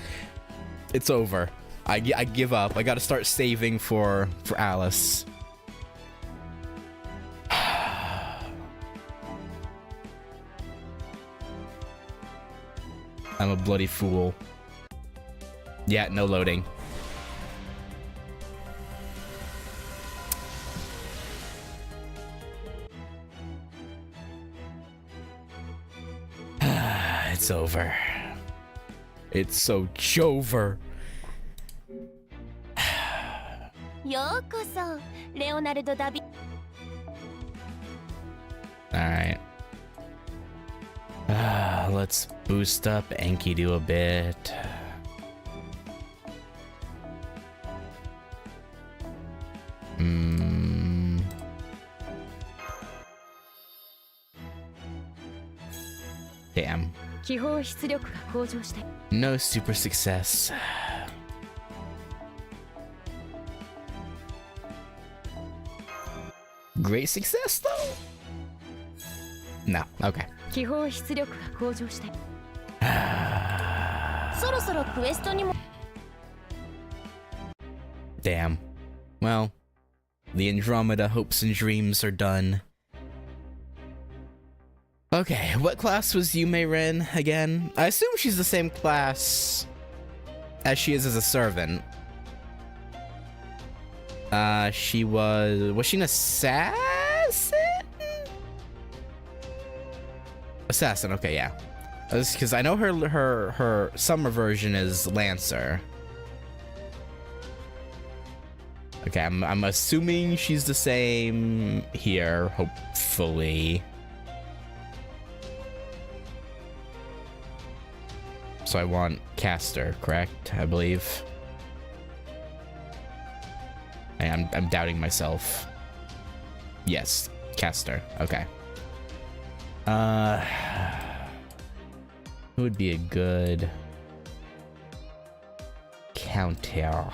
it's over. I give up. I gotta start saving for Alice. I'm a bloody fool. Yeah, no loading. It's over. It's so Jover. ようこそ、レオナルド・ダビ。Alright. Let's boost up Enkidu a bit. Damn. 気泡出力が向上して No super success. Great success though? No, okay. 気泡出力が向上してそろそろクエストにも。Damn. Well, the Andromeda hopes and dreams are done. Okay, what class was Yume Ren again? I assume she's the same class as she is as a servant. Was she an assassin? Assassin, okay, yeah. Because I know her summer version is Lancer. Okay, I'm assuming she's the same here, hopefully. So I want Caster, correct? I believe. I'm doubting myself. Yes, Caster. Okay. Who would be a good counter?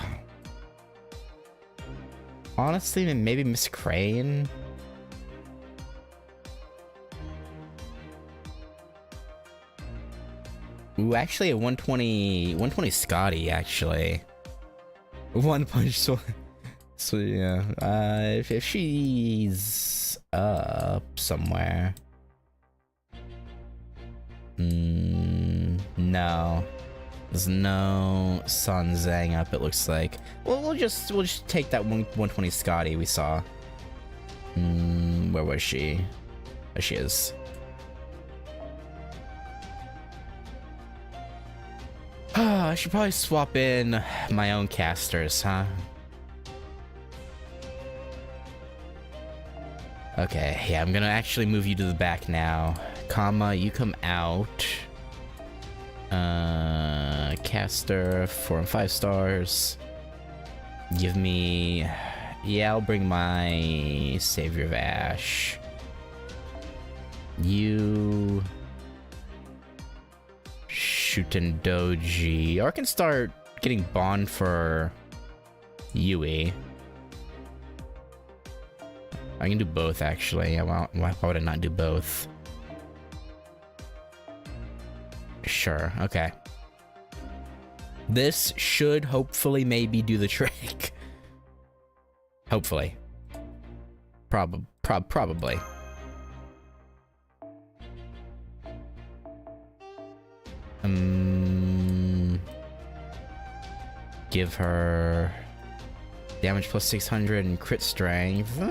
Honestly, maybe Miss Crane. Ooh, actually a 120 Scotty, actually. One punch, so yeah. If she's up somewhere. No. There's no Sun Zhang up, it looks like. Well, we'll just take that 120 Scotty we saw. Where was she? There she is. I should probably swap in my own casters, huh? Okay, yeah, I'm gonna actually move you to the back now. Comma, you come out. Caster, 4 and 5 stars. Give me... Yeah, I'll bring my Savior of Ash. You... Shootin' Doji. Or I can start getting Bond for Yui. I can do both, actually. Why would I not do both? Sure, okay. This should hopefully maybe do the trick. Hopefully. Probably. Give her damage plus 600 and crit strength.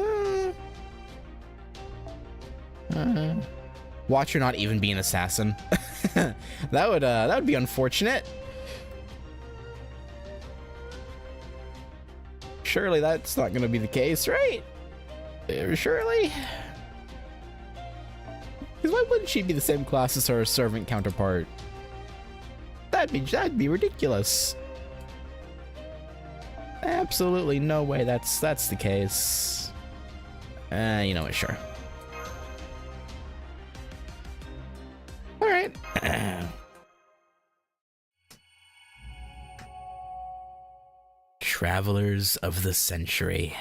Watch her not even be an assassin. that would be unfortunate. Surely that's not gonna be the case, right? Surely. Because why wouldn't she be the same class as her servant counterpart? That'd be ridiculous. Absolutely no way that's the case. You know what, sure. Alright. Travelers of the Century.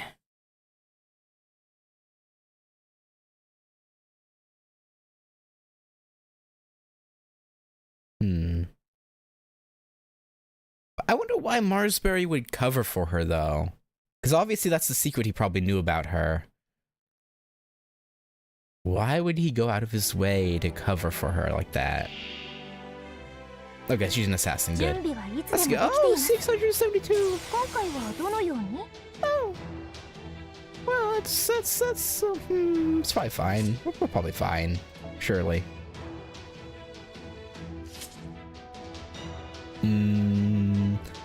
I wonder why Marsbury would cover for her, though. Because obviously that's the secret he probably knew about her. Why would he go out of his way to cover for her like that? Okay, she's an assassin. Good. Let's go. Oh, 672. Oh. Well, it's probably fine. We're probably fine. Surely.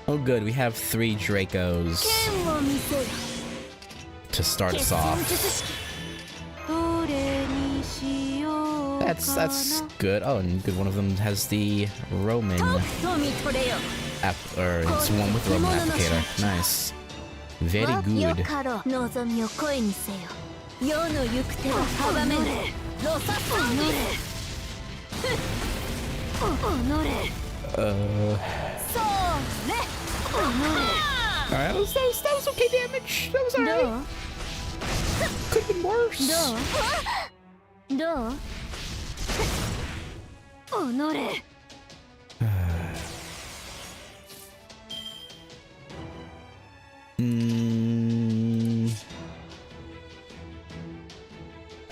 Oh, good. We have 3 Dracos to start us off. That's good. Oh, and good. One of them has the Roman or it's one with the Roman applicator. Nice. Very good. Alright, that was okay damage. That was alright. Could've been worse.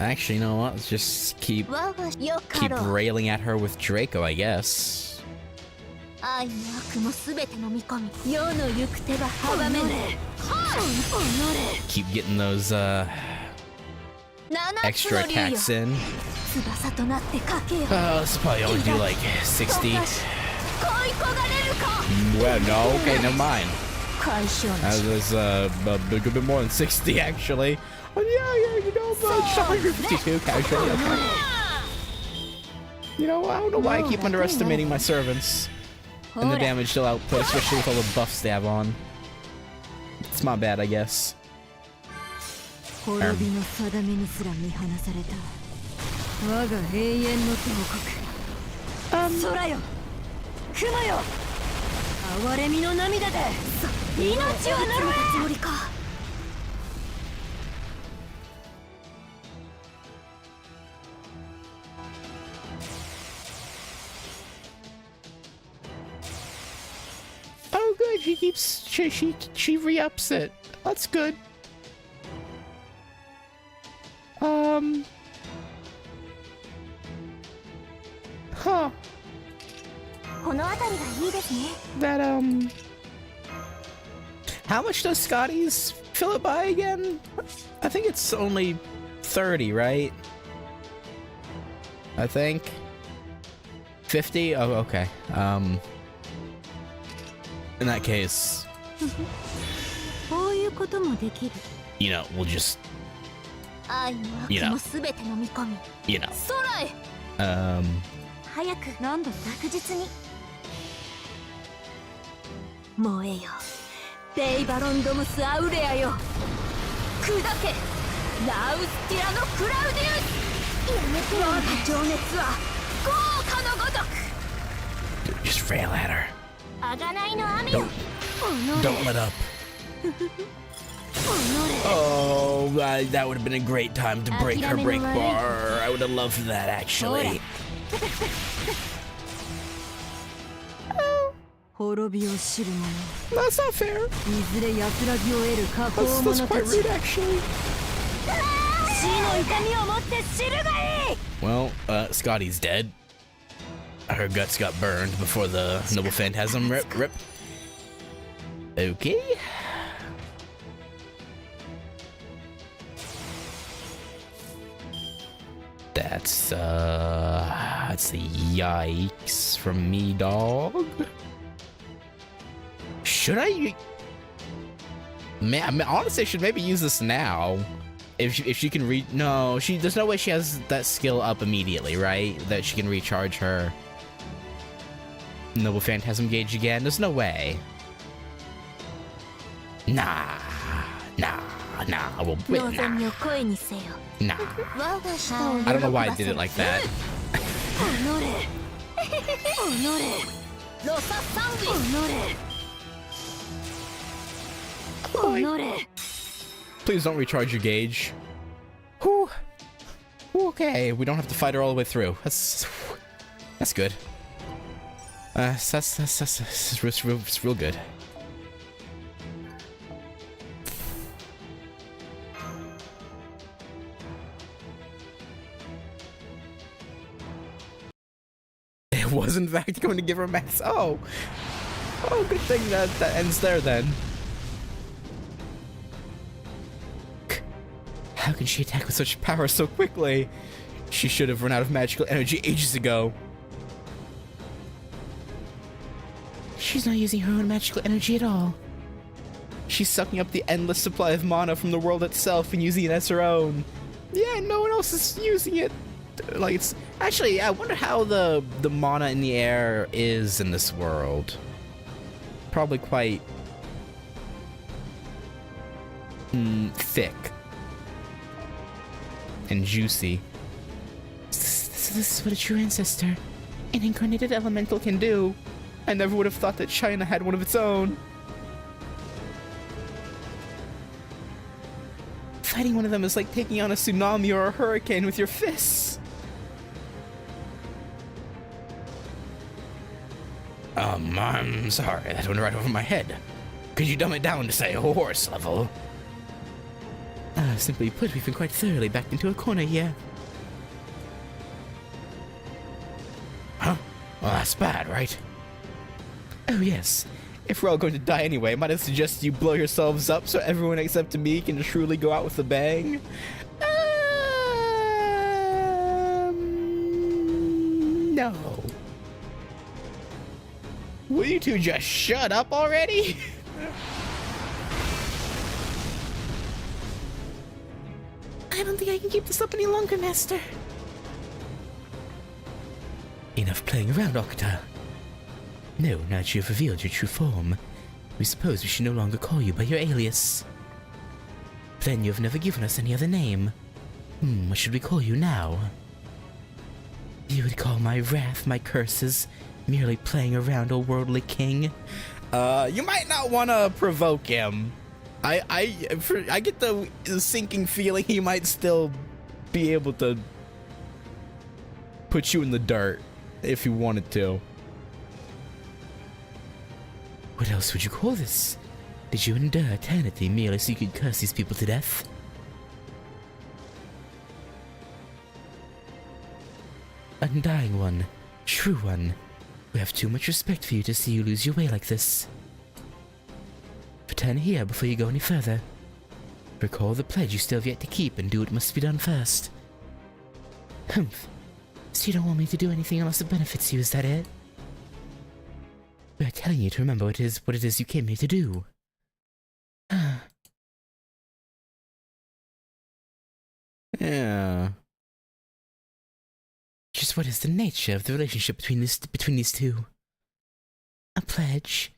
Actually, you know what? Let's just keep railing at her with Draco, I guess. Keep getting those extra attacks in. 翼となってかけよ Let's probably only do like 60. 恋焦がれるか Well, no, okay, never mind. 解消 That was a good bit more than 60 actually. Oh yeah, you know, just 152 casually. Okay. You know, I don't know why I keep underestimating my servants and the damage they'll output, especially with all the buffs they have on. It's my bad, I guess. 滅びの定めにすら見放された我が永遠の帝国空よ雲よ哀れみの涙で命を狙えつもりか Oh, good. She keeps she re-ups it. That's good. Huh. この辺りがいいですね That how much does Scotty's fill it by again? I think it's only 30, right? I think 50. Oh, okay. In that case, こういうこともできる you know, we'll just 愛も悪もすべて飲み込み you know 空へ早くなんだ確実に燃えよベイバロンドムスアウレアよ砕けラウスティラのクラウディウスやめてよ我が情熱は豪華のごとく just rail at her. 贖いの網よ Don't let up. Oh, that would have been a great time to break her break bar. I would have loved that actually. 滅びを知る者 That's not fair. いずれ安らぎを得る下方 That's 者た quite ち rude actually. 死の痛みをもって知るがいい Well, Scotty's dead. Her guts got burned before the Noble Phantasm rip. Okay. That's the yikes from me, dog. Should I? Man, I mean, honestly, I should maybe use this now. If she can no, there's no way she has that skill up immediately, right? That she can recharge her Noble Phantasm gauge again. There's no way. Nah. We'll wait, nah. 望みを声にせよ Nah. 我が舌を I don't know why I did it like that. 己れロササンディ己れ Please don't recharge your gauge. Whew. Okay, we don't have to fight her all the way through. That's good. It's real good. It was in fact going to give her max. Oh, good thing that ends there then. How can she attack with such power so quickly? She should have run out of magical energy ages ago. She's not using her own magical energy at all. She's sucking up the endless supply of mana from the world itself and using it as her own. Yeah, no one else is using it. Like, it's actually, I wonder how the mana in the air is in this world. Probably quite thick and juicy. So this is what a true ancestor, an incarnated elemental, can do. I never would have thought that China had one of its own. Fighting one of them is like taking on a tsunami or a hurricane with your fists. I'm sorry, that went right over my head. Could you dumb it down to, say, horse level? Simply put, we've been quite thoroughly backed into a corner here. Huh? Well, that's bad, right? Oh yes. If we're all going to die anyway, might I suggest you blow yourselves up so everyone except me can truly go out with a bang? No. Will you two just shut up already? I don't think I can keep this up any longer, Master. Enough playing around, Okta. No, now that you have revealed your true form, we suppose we should no longer call you by your alias. Then you have never given us any other name. What should we call you now? You would call my wrath, my curses, merely playing around, O worldly king? You might not want to provoke him. I get the sinking feeling he might still be able to put you in the dirt if he wanted to. What else would you call this? Did you endure eternity merely so you could curse these people to death? Undying one, true one, we have too much respect for you to see you lose your way like this. Return here before you go any further. Recall the pledge you still have yet to keep and do what must be done first. Humph. So you don't want me to do anything unless it benefits you, is that it? We are telling you to remember what it is you came here to do. Yeah. Just what is the nature of the relationship between these two? A pledge?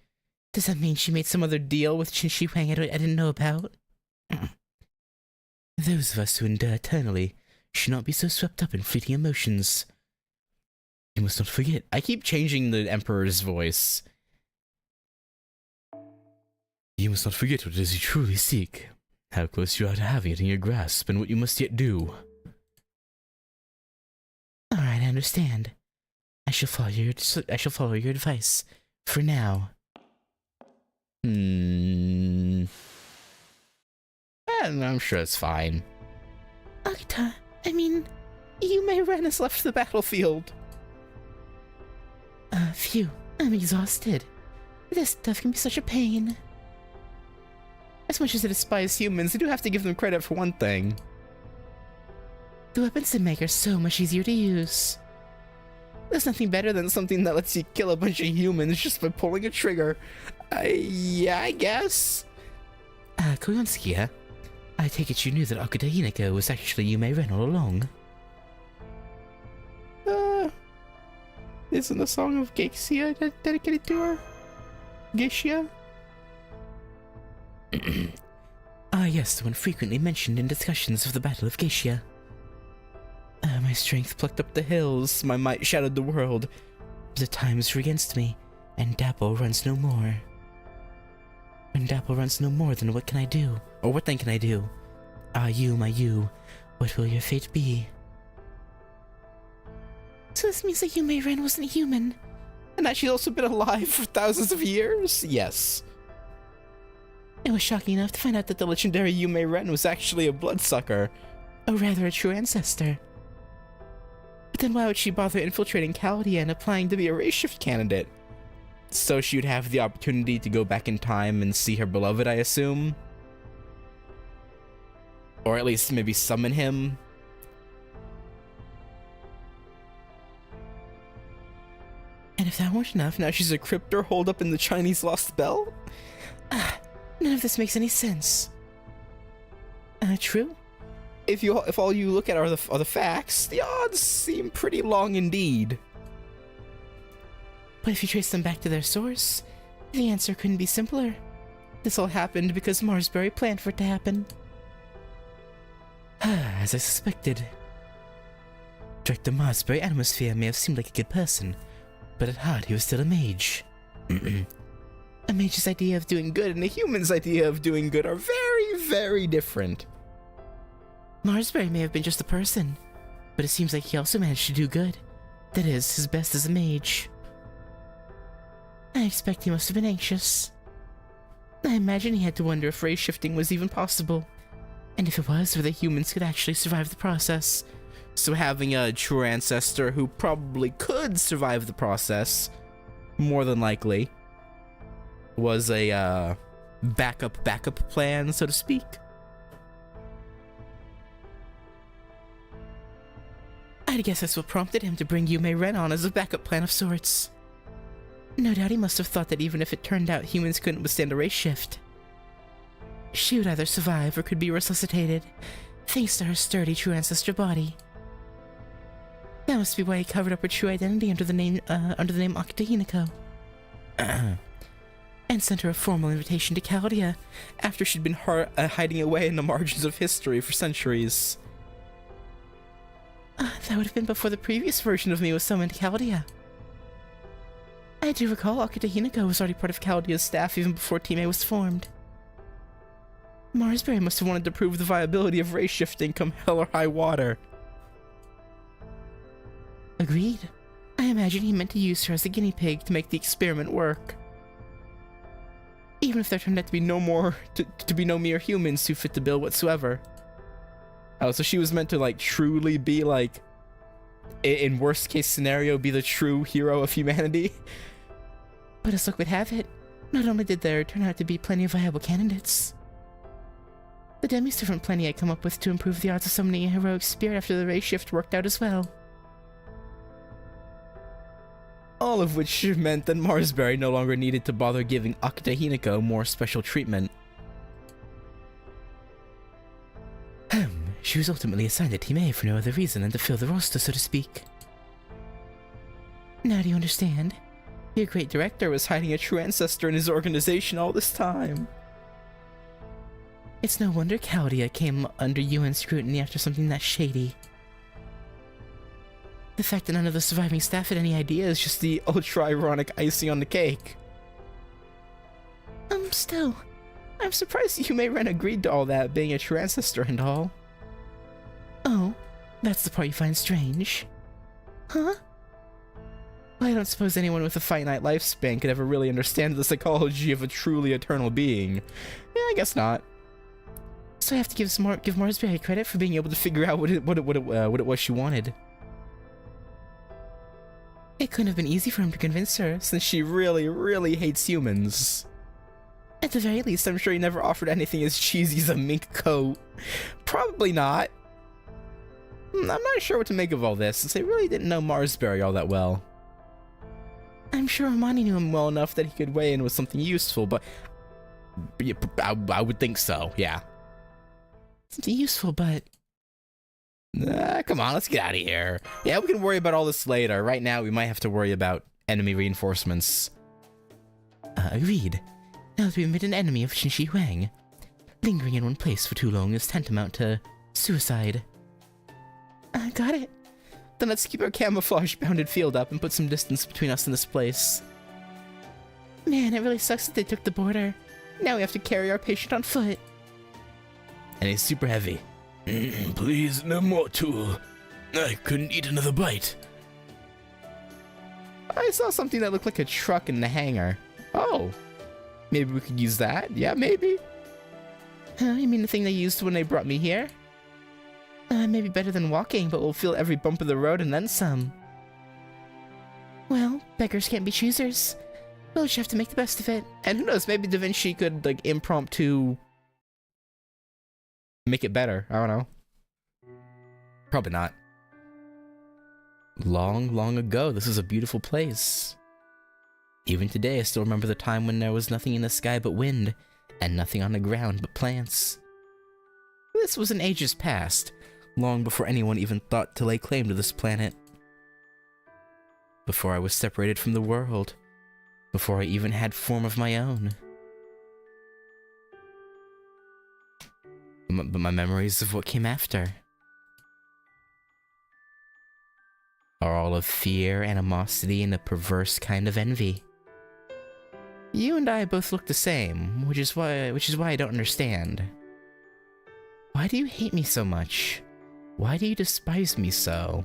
Does that mean she made some other deal with Qin Shi Huang I didn't know about? Those of us who endure eternally should not be so swept up in fleeting emotions. You must not forget. I keep changing the Emperor's voice. You must not forget what it is you truly seek, how close you are to having it in your grasp, and what you must yet do. Alright, I understand. I shall follow your advice. For now. I'm sure it's fine. Okta, I mean, Yume Ren has left the battlefield. Phew, I'm exhausted. This stuff can be such a pain. As much as I despise humans, I do have to give them credit for one thing. The weapons they make are so much easier to use. There's nothing better than something that lets you kill a bunch of humans just by pulling a trigger. Yeah, I guess. Koyonsuke, I take it you knew that Okuda Hinako was actually Yume Ren all along. Isn't a song of GACHA dedicated to her? GACHA? Yes, the one frequently mentioned in discussions of the Battle of GACHA. My strength plucked up the hills, my might shattered the world. The times were against me, and Dapple runs no more. When Dapple runs no more, then what can I do? Or what then can I do? Ah, you, my you, what will your fate be? So this means that Yume Ren wasn't human. And that she's also been alive for thousands of years? Yes. It was shocking enough to find out that the legendary Yume Ren was actually a bloodsucker. Or rather a true ancestor. But then why would she bother infiltrating Chaldia and applying to be a race shift candidate? So she would have the opportunity to go back in time and see her beloved, I assume? Or at least maybe summon him? And if that weren't enough, now she's a cryptor holed up in the Chinese Lost Bell? None of this makes any sense. True? If all you look at are the facts, the odds seem pretty long indeed. But if you trace them back to their source, the answer couldn't be simpler. This all happened because Marsbury planned for it to happen. As I suspected. Director Marsbury Atmosphere may have seemed like a good person, but at heart he was still a mage. A mage's idea of doing good and a human's idea of doing good are very, very different. Marsbury may have been just a person, but it seems like he also managed to do good. That is, his best as a mage. I expect he must have been anxious. I imagine he had to wonder if race shifting was even possible, and if it was, whether humans could actually survive the process. So having a true ancestor who probably could survive the process, more than likely, was a backup plan, so to speak. I'd guess that's what prompted him to bring Yume Ren on as a backup plan of sorts. No doubt he must have thought that even if it turned out humans couldn't withstand a race shift, she would either survive or could be resuscitated, thanks to her sturdy true ancestor body. That must be why he covered up her true identity under the name Akita Hinako. And sent her a formal invitation to Chaldea after she'd been hiding away in the margins of history for centuries. That would have been before the previous version of me was summoned to Chaldea. I do recall Akita Hinako was already part of Chaldea's staff even before Team A was formed. Marsberry must have wanted to prove the viability of race shifting come hell or high water. Agreed. I imagine he meant to use her as a guinea pig to make the experiment work. Even if there turned out to be no mere humans who fit the bill whatsoever. Oh, so she was meant to, like, truly be, like, in worst case scenario, be the true hero of humanity? But as luck would have it, not only did there turn out to be plenty of viable candidates, the demi-servant plenty I'd come up with to improve the odds of summoning a heroic spirit after the race shift worked out as well. All of which meant that Marsberry no longer needed to bother giving Akita Hinako more special treatment. She was ultimately assigned to Team A for no other reason than to fill the roster, so to speak. Now do you understand? Your great director was hiding a true ancestor in his organization all this time. It's no wonder Chaldea came under UN scrutiny after something that shady. The fact that none of the surviving staff had any idea is just the ultra-ironic icing on the cake. Still, I'm surprised Yume Ren agreed to all that, being a true ancestor and all. Oh, that's the part you find strange. Huh? Well, I don't suppose anyone with a finite lifespan could ever really understand the psychology of a truly eternal being. Yeah, I guess not. So I have to give Marsberry credit for being able to figure out what it was she wanted. It couldn't have been easy for him to convince her, since she really, really hates humans. At the very least, I'm sure he never offered anything as cheesy as a mink coat. Probably not. I'm not sure what to make of all this, since I really didn't know Marsberry all that well. I'm sure Amani knew him well enough that he could weigh in with something useful, but yeah, I would think so, yeah. Something useful, but... come on, let's get out of here. Yeah, we can worry about all this later. Right now, we might have to worry about enemy reinforcements. Agreed. Now that we've made an enemy of Shinshi Huang, lingering in one place for too long is tantamount to suicide. Got it. Then let's keep our camouflage-bounded field up and put some distance between us and this place. Man, it really sucks that they took the border. Now we have to carry our patient on foot. And he's super heavy. Please, no more tool. I couldn't eat another bite. I saw something that looked like a truck in the hangar. Oh. Maybe we could use that? Yeah, maybe. You mean the thing they used when they brought me here? Maybe better than walking, but we'll feel every bump of the road and then some. Well, beggars can't be choosers. We'll just have to make the best of it. And who knows, maybe Da Vinci could, like, impromptu make it better. I don't know. Probably not. Long, long ago, this is a beautiful place. Even today, I still remember the time when there was nothing in the sky but wind, and nothing on the ground but plants. This was in ages past, long before anyone even thought to lay claim to this planet. Before I was separated from the world. Before I even had form of my own. But my memories of what came after are all of fear, animosity, and a perverse kind of envy. You and I both look the same, which is why I don't understand. Why do you hate me so much? Why do you despise me so?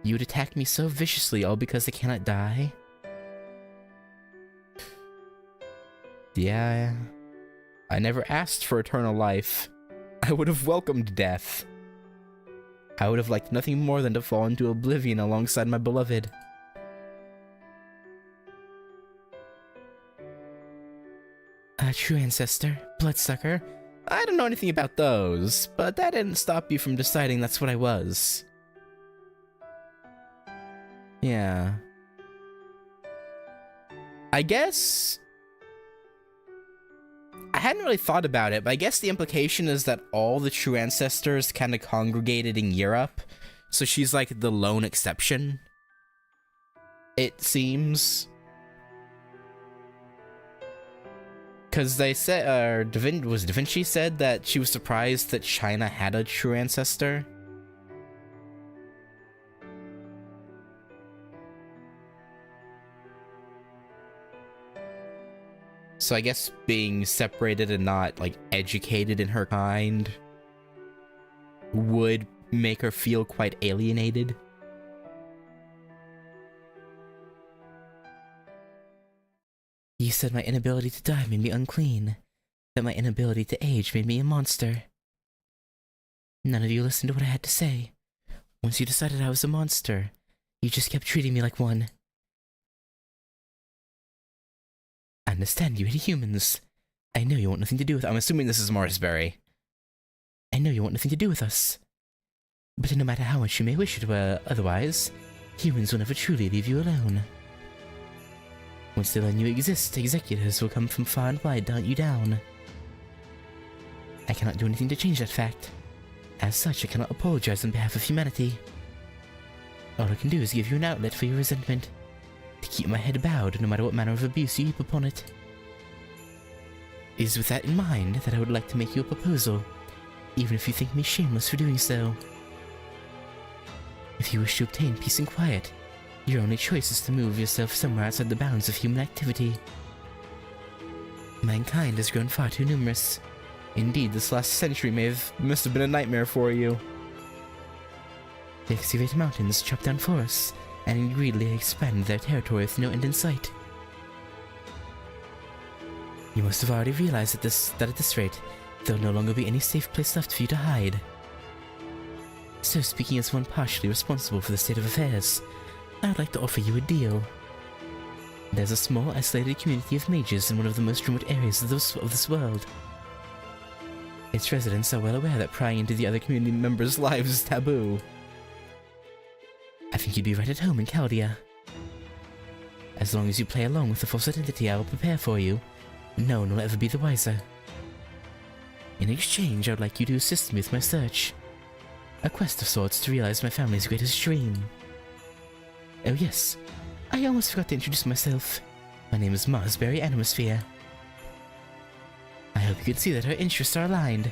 You would attack me so viciously all because I cannot die? Yeah, I never asked for eternal life. I would have welcomed death. I would have liked nothing more than to fall into oblivion alongside my beloved. A true ancestor, bloodsucker. I don't know anything about those, but that didn't stop you from deciding that's what I was. Yeah. I guess... I hadn't really thought about it, but I guess the implication is that all the true ancestors kind of congregated in Europe, so she's like the lone exception, it seems. Because they said, Da Vinci said that she was surprised that China had a true ancestor. So I guess being separated and not, like, educated in her kind would make her feel quite alienated. You said my inability to die made me unclean, that my inability to age made me a monster. None of you listened to what I had to say. Once you decided I was a monster, you just kept treating me like one. I understand you hate humans. I know you want nothing to do with... I'm assuming this is Marsberry. I know you want nothing to do with us. But no matter how much you may wish it were otherwise, humans will never truly leave you alone. Once they learn you exist, executors will come from far and wide to hunt you down. I cannot do anything to change that fact. As such, I cannot apologize on behalf of humanity. All I can do is give you an outlet for your resentment, to keep my head bowed no matter what manner of abuse you heap upon it. It is with that in mind that I would like to make you a proposal, even if you think me shameless for doing so. If you wish to obtain peace and quiet, your only choice is to move yourself somewhere outside the bounds of human activity. Mankind has grown far too numerous. Indeed, this last century must have been a nightmare for you. They excavate mountains, chop down forests, and greedily expand their territory with no end in sight. You must have already realized that at this rate, there will no longer be any safe place left for you to hide. So, speaking as one partially responsible for the state of affairs, I would like to offer you a deal. There's a small, isolated community of mages in one of the most remote areas of this world. Its residents are well aware that prying into the other community members' lives is taboo. I think you'd be right at home in Chaldea. As long as you play along with the false identity I will prepare for you, no one will ever be the wiser. In exchange, I would like you to assist me with my search. A quest of sorts to realize my family's greatest dream. Oh yes, I almost forgot to introduce myself. My name is Marsberry Animosphere. I hope you can see that our interests are aligned.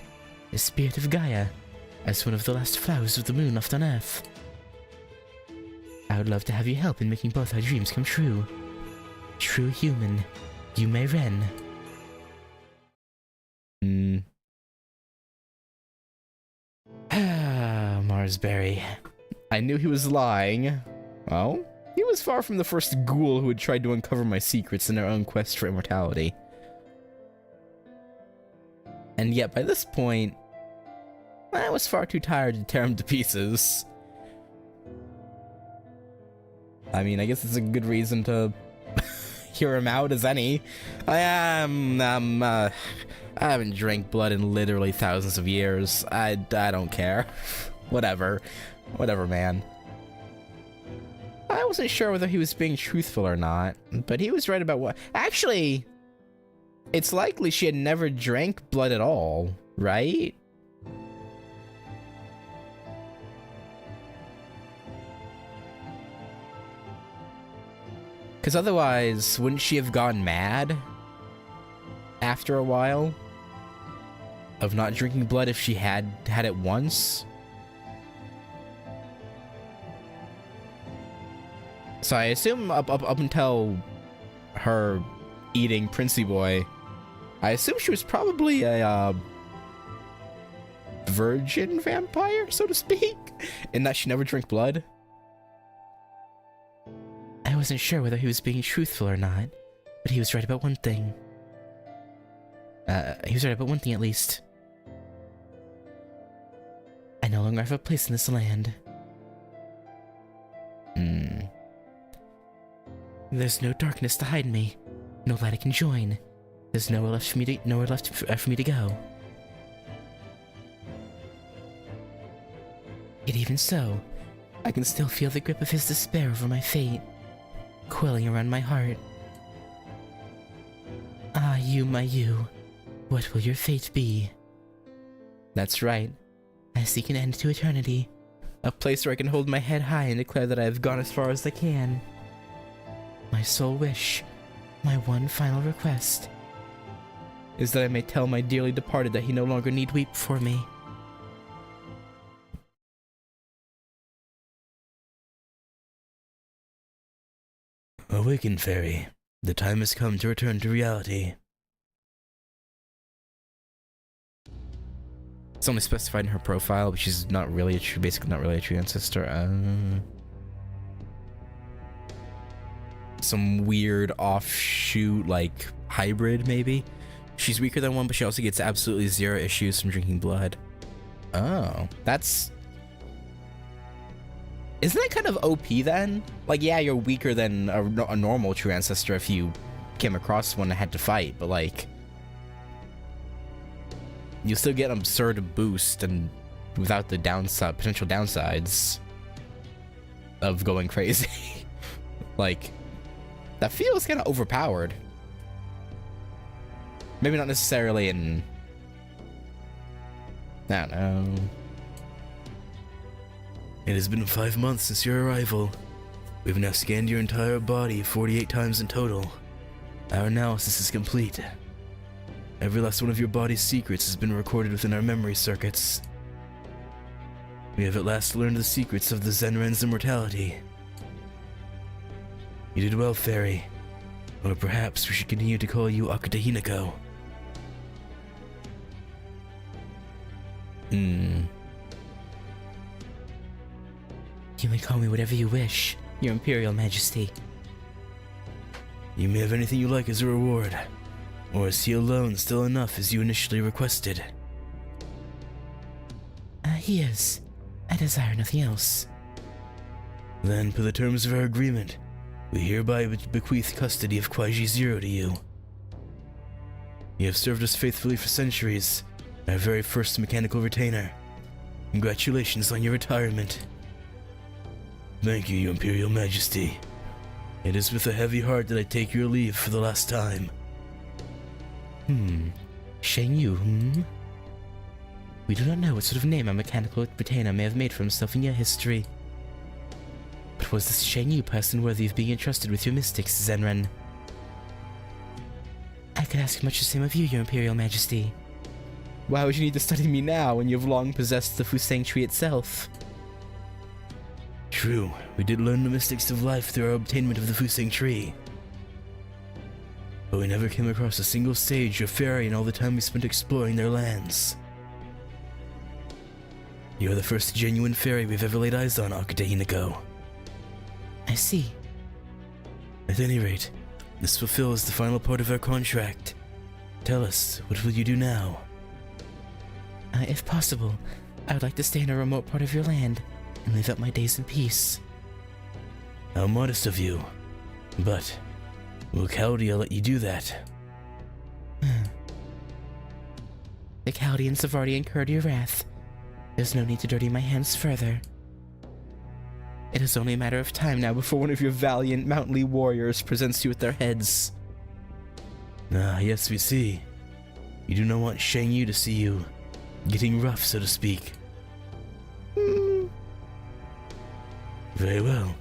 The spirit of Gaia, as one of the last flowers of the moon left on Earth. I would love to have your help in making both our dreams come true. True human, Yume Ren. Marsberry. I knew he was lying. Well, he was far from the first ghoul who had tried to uncover my secrets in their own quest for immortality. And yet, by this point, I was far too tired to tear him to pieces. I mean, I guess it's a good reason to hear him out as any. I haven't drank blood in literally thousands of years. I don't care. Whatever, man. I wasn't sure whether he was being truthful or not, but he was right about what... Actually, it's likely she had never drank blood at all, right? Because otherwise, wouldn't she have gone mad after a while of not drinking blood if she had had it once? So I assume up until her eating Princey Boy, I assume she was probably a virgin vampire, so to speak, in that she never drank blood. I wasn't sure whether he was being truthful or not, but he was right about one thing. He was right about one thing at least. I no longer have a place in this land. There's no darkness to hide me, no light I can join. There's nowhere left for me to go. Yet even so, I can still feel the grip of his despair over my fate, quelling around my heart. Ah, you, my you, what will your fate be? That's right. I seek an end to eternity, a place where I can hold my head high and declare that I have gone as far as I can. My sole wish, my one final request, is that I may tell my dearly departed that he no longer need weep for me. Awaken, fairy. The time has come to return to reality. It's only specified in her profile, but she's not really a true, basically not really a true ancestor. Some weird offshoot, like, hybrid, maybe? She's weaker than one, but she also gets absolutely 0 issues from drinking blood. Oh, that's... Isn't that kind of OP then? Like, yeah, you're weaker than a normal true ancestor if you came across one and had to fight, but like... You still get an absurd boost and without the potential downsides of going crazy. Like, that feels kind of overpowered. Maybe not necessarily in... I don't know. It has been 5 months since your arrival. We've now scanned your entire body 48 times in total. Our analysis is complete. Every last one of your body's secrets has been recorded within our memory circuits. We have at last learned the secrets of the Zenren's immortality. You did well, fairy. Or perhaps we should continue to call you Akata Hinako. You may call me whatever you wish, Your Imperial Majesty. You may have anything you like as a reward. Or is he alone still enough as you initially requested? He is. I desire nothing else. Then, per the terms of our agreement, we hereby bequeath custody of Kwaiji Zero to you. You have served us faithfully for centuries, our very first mechanical retainer. Congratulations on your retirement. Thank you, Your Imperial Majesty. It is with a heavy heart that I take your leave for the last time. Shang Yu, We do not know what sort of name a mechanical retainer may have made for himself in your history. But was this Shang Yu person worthy of being entrusted with your mystics, Zenren? I could ask much the same of you, Your Imperial Majesty. Why would you need to study me now when you have long possessed the Fusang tree itself? True, we did learn the mystics of life through our obtainment of the Fusang tree. But we never came across a single sage or fairy in all the time we spent exploring their lands. You are the first genuine fairy we've ever laid eyes on, Akata Hinako. I see. At any rate, this fulfills the final part of our contract. Tell us, what will you do now? If possible, I would like to stay in a remote part of your land and live out my days in peace. How modest of you. But, will Chaldea let you do that? The Chaldeans have already incurred your wrath. There's no need to dirty my hands further. It is only a matter of time now before one of your valiant mountainly warriors presents you with their heads. Ah, yes, we see. You do not want Shang Yu to see you getting rough, so to speak. Very well.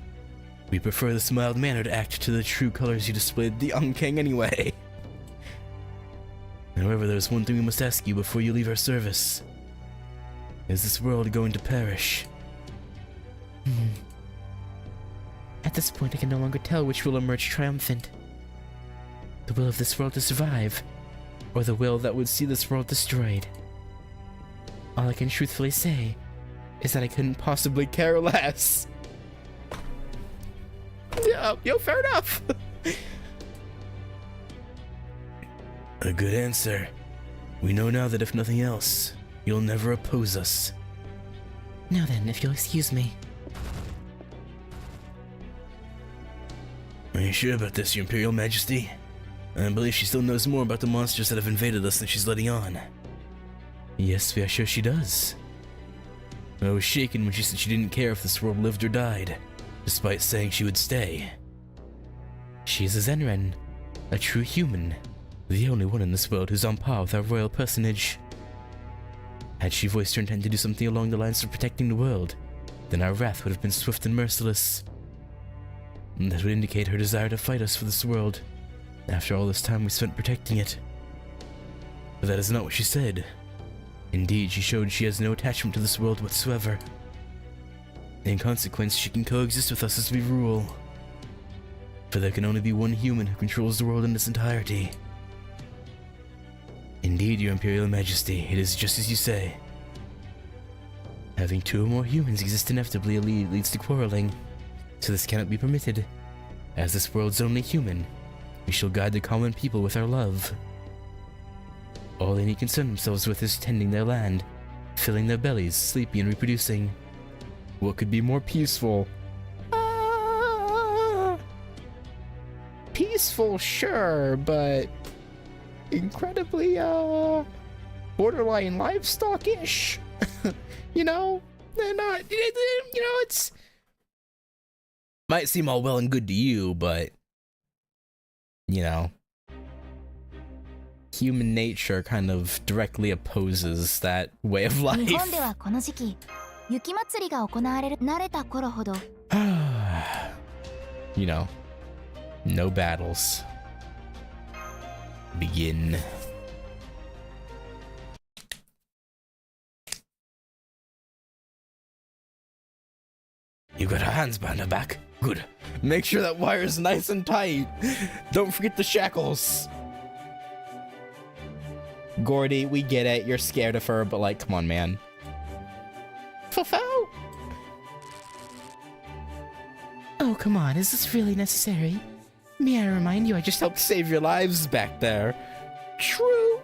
We prefer this mild-mannered act to the true colors you displayed at the Young King anyway. However, there's one thing we must ask you before you leave our service. Is this world going to perish? At this point, I can no longer tell which will emerge triumphant. The will of this world to survive, or the will that would see this world destroyed. All I can truthfully say is that I couldn't possibly care less. Yo, fair enough. A good answer. We know now that if nothing else, you'll never oppose us. Now then, if you'll excuse me. Are you sure about this, Your Imperial Majesty? I believe she still knows more about the monsters that have invaded us than she's letting on. Yes, we are sure she does. I was shaken when she said she didn't care if this world lived or died, despite saying she would stay. She is a Zenren, a true human, the only one in this world who's on par with our royal personage. Had she voiced her intent to do something along the lines of protecting the world, then our wrath would have been swift and merciless. And that would indicate her desire to fight us for this world, after all this time we spent protecting it. But that is not what she said. Indeed, she showed she has no attachment to this world whatsoever. In consequence, she can coexist with us as we rule. For there can only be one human who controls the world in its entirety. Indeed, Your Imperial Majesty, it is just as you say. Having two or more humans exist inevitably leads to quarreling, so this cannot be permitted. As this world's only human, we shall guide the common people with our love. All they need concern themselves with is tending their land, filling their bellies, sleeping and reproducing. What could be more peaceful? Peaceful, sure, but incredibly, borderline livestock-ish. You know? They're not, it's... Might seem all well and good to you, but, human nature kind of directly opposes that way of life. 日本ではこの時期、雪祭りが行われる慣れた頃ほど No battles. Begin. You got her hands behind her back? Good. Make sure that wire's nice and tight. Don't forget the shackles. Gordy, we get it. You're scared of her, but come on, man. Fofo! Oh, come on, is this really necessary? May I remind you I just Helped save your lives back there. True.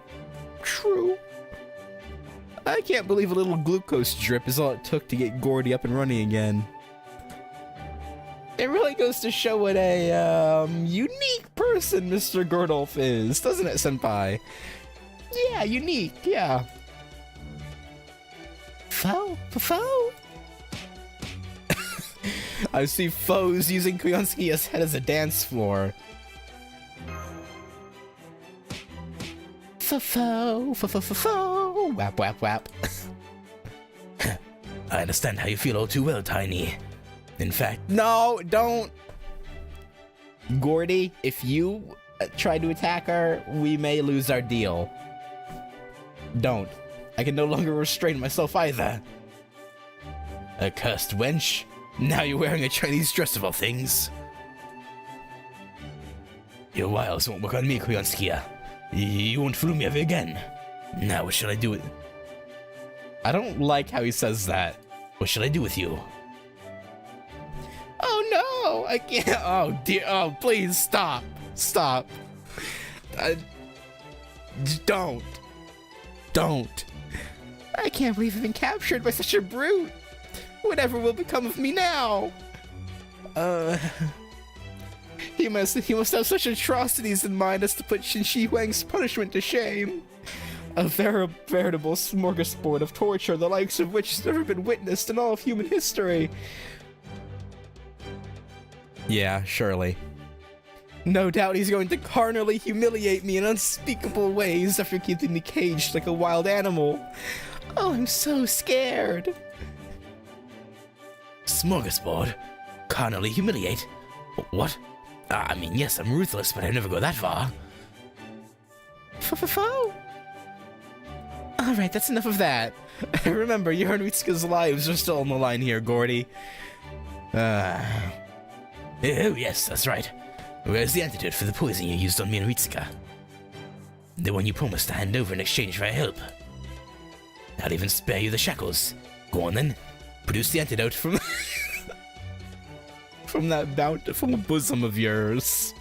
I can't believe a little glucose drip is all it took to get Gordy up and running again. It really goes to show what a unique person Mr. Gordolf is, doesn't it, Senpai? Yeah, unique, yeah. Foe? I see foes using Koyonski's head as a dance floor. Foe. Whap, whap, whap. I understand how you feel all too well, Tiny. In fact, No, don't. Gordy, if you try to attack her, we may lose our deal. Don't. I can no longer restrain myself either. accursed wench, now you're wearing a Chinese dress of all things. Your wiles won't work on me, Koyonskia. You won't fool me ever again. Now what shall I do with... I don't like how he says that. What shall I do with you? Oh no! I can't. Oh dear. Oh, please stop. Stop. Don't. Don't. I can't believe I've been captured by such a brute. Whatever will become of me now? He must have such atrocities in mind as to put Shin Shi Huang's punishment to shame. A veritable smorgasbord of torture, the likes of which has never been witnessed in all of human history. Yeah, surely. No doubt he's going to carnally humiliate me in unspeakable ways after keeping me caged like a wild animal. Oh, I'm so scared. Smorgasbord? Carnally humiliate? What? I mean, yes, I'm ruthless, but I never go that far. Alright, that's enough of that. Remember, your and Ritsuka's lives are still on the line here, Gordy. Oh, yes, that's right. Where's the antidote for the poison you used on me and Ritsuka? The one you promised to hand over in exchange for our help. I'll even spare you the shackles. Go on then, produce the antidote from... from that bountiful bosom of yours.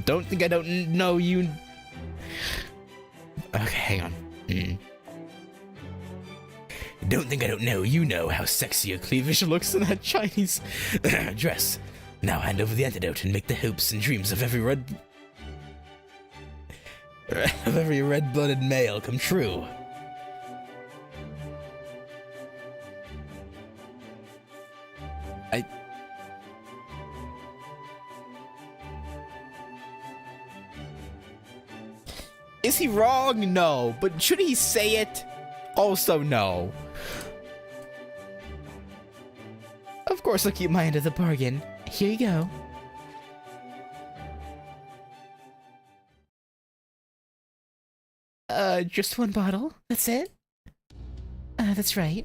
Don't think I don't know you... Okay, hang on. Don't think I don't know you know how sexy your cleavage looks in that Chinese dress. Now hand over the antidote and make the hopes and dreams of every red-blooded male come true. Is he wrong? No. But should he say it? Also, no. Of course I'll keep my end of the bargain. Here you go. Just one bottle? That's it? That's right.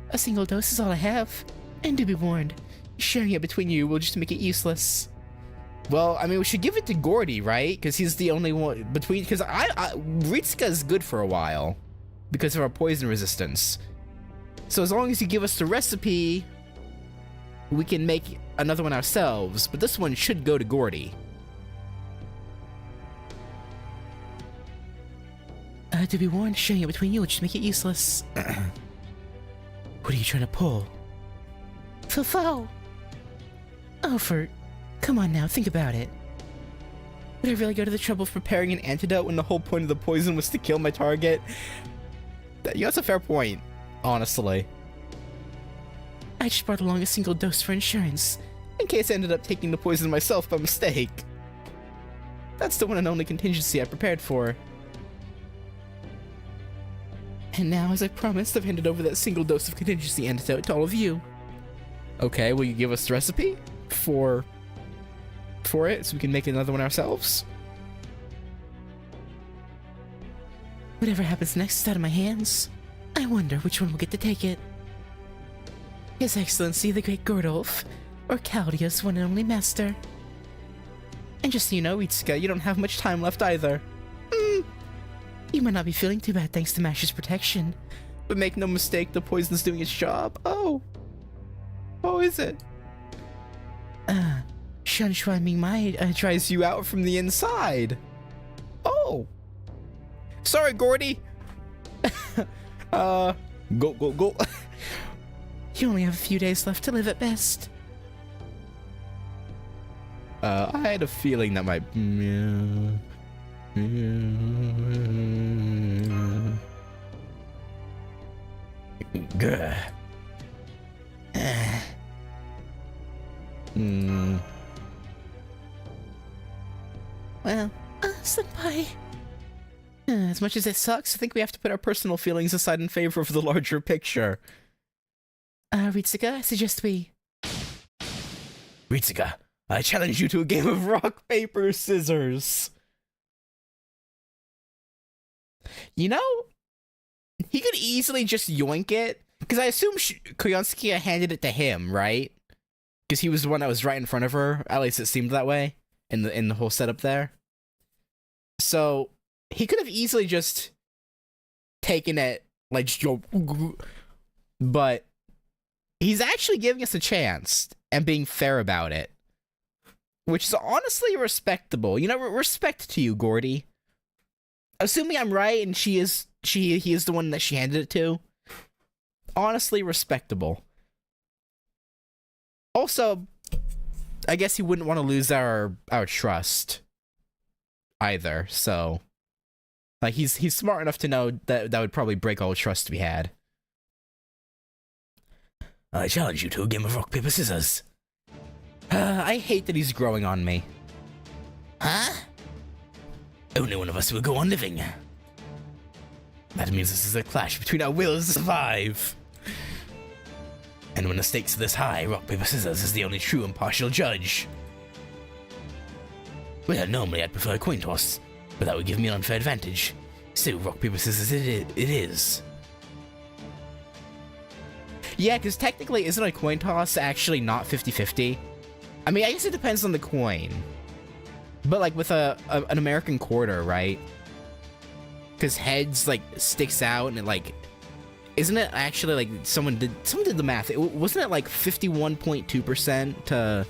A single dose is all I have. And do be warned, sharing it between you will just make it useless. Well, I mean, we should give it to Gordy, right? Because he's the only one between. Because Ritsuka's good for a while because of our poison resistance. So as long as you give us the recipe, we can make another one ourselves. But this one should go to Gordy. To be warned, sharing it between you will just make it useless. What are you trying to pull? Fo. Oh, come on now, think about it. Would I really go to the trouble of preparing an antidote when the whole point of the poison was to kill my target? That's a fair point, honestly. I just brought along a single dose for insurance, in case I ended up taking the poison myself by mistake. That's the one and only contingency I prepared for. And now, as I promised, I've handed over that single dose of contingency antidote to all of you. Okay, will you give us the recipe for it so we can make another one ourselves? Whatever happens next is out of my hands. I wonder which one will get to take it. His Excellency the Great Gordolf, or Chaldea's one and only master. And just so you know, Itsuka, you don't have much time left either. You might not be feeling too bad thanks to Mash's protection. But make no mistake, the poison's doing its job. Oh, is it? Shan Shuai Ming Mai Tries you out from the inside. Oh. Sorry, Gordy. Go. You only have a few days left to live at best. I had a feeling that might... Gah. Well, senpai. As much as it sucks, I think we have to put our personal feelings aside in favor of the larger picture. Ritsuka, I suggest we... Ritsuka, I challenge you to a game of rock, paper, scissors. You know, he could easily just yoink it, because I assume Koyonsuke handed it to him, right? Because he was the one that was right in front of her. At least it seemed that way in the whole setup there. So he could have easily just taken it, like, but he's actually giving us a chance and being fair about it, which is honestly respectable. You know, respect to you, Gordy. Assuming I'm right and he is the one that she handed it to. Honestly respectable. Also, I guess he wouldn't want to lose our trust either, so like he's smart enough to know that would probably break all trust we had. I challenge you to a game of rock, paper, scissors. I hate that he's growing on me. Huh? Only one of us will go on living. That means this is a clash between our wills to survive. And when the stakes are this high, rock, paper, scissors is the only true impartial judge. Well, normally I'd prefer a coin toss, but that would give me an unfair advantage. So rock, paper, scissors it is. Yeah, because technically, isn't a coin toss actually not 50-50? I mean, I guess it depends on the coin. But like with an American quarter, right? Because heads like sticks out and it like, isn't it actually like someone did the math? Wasn't it like 51.2% to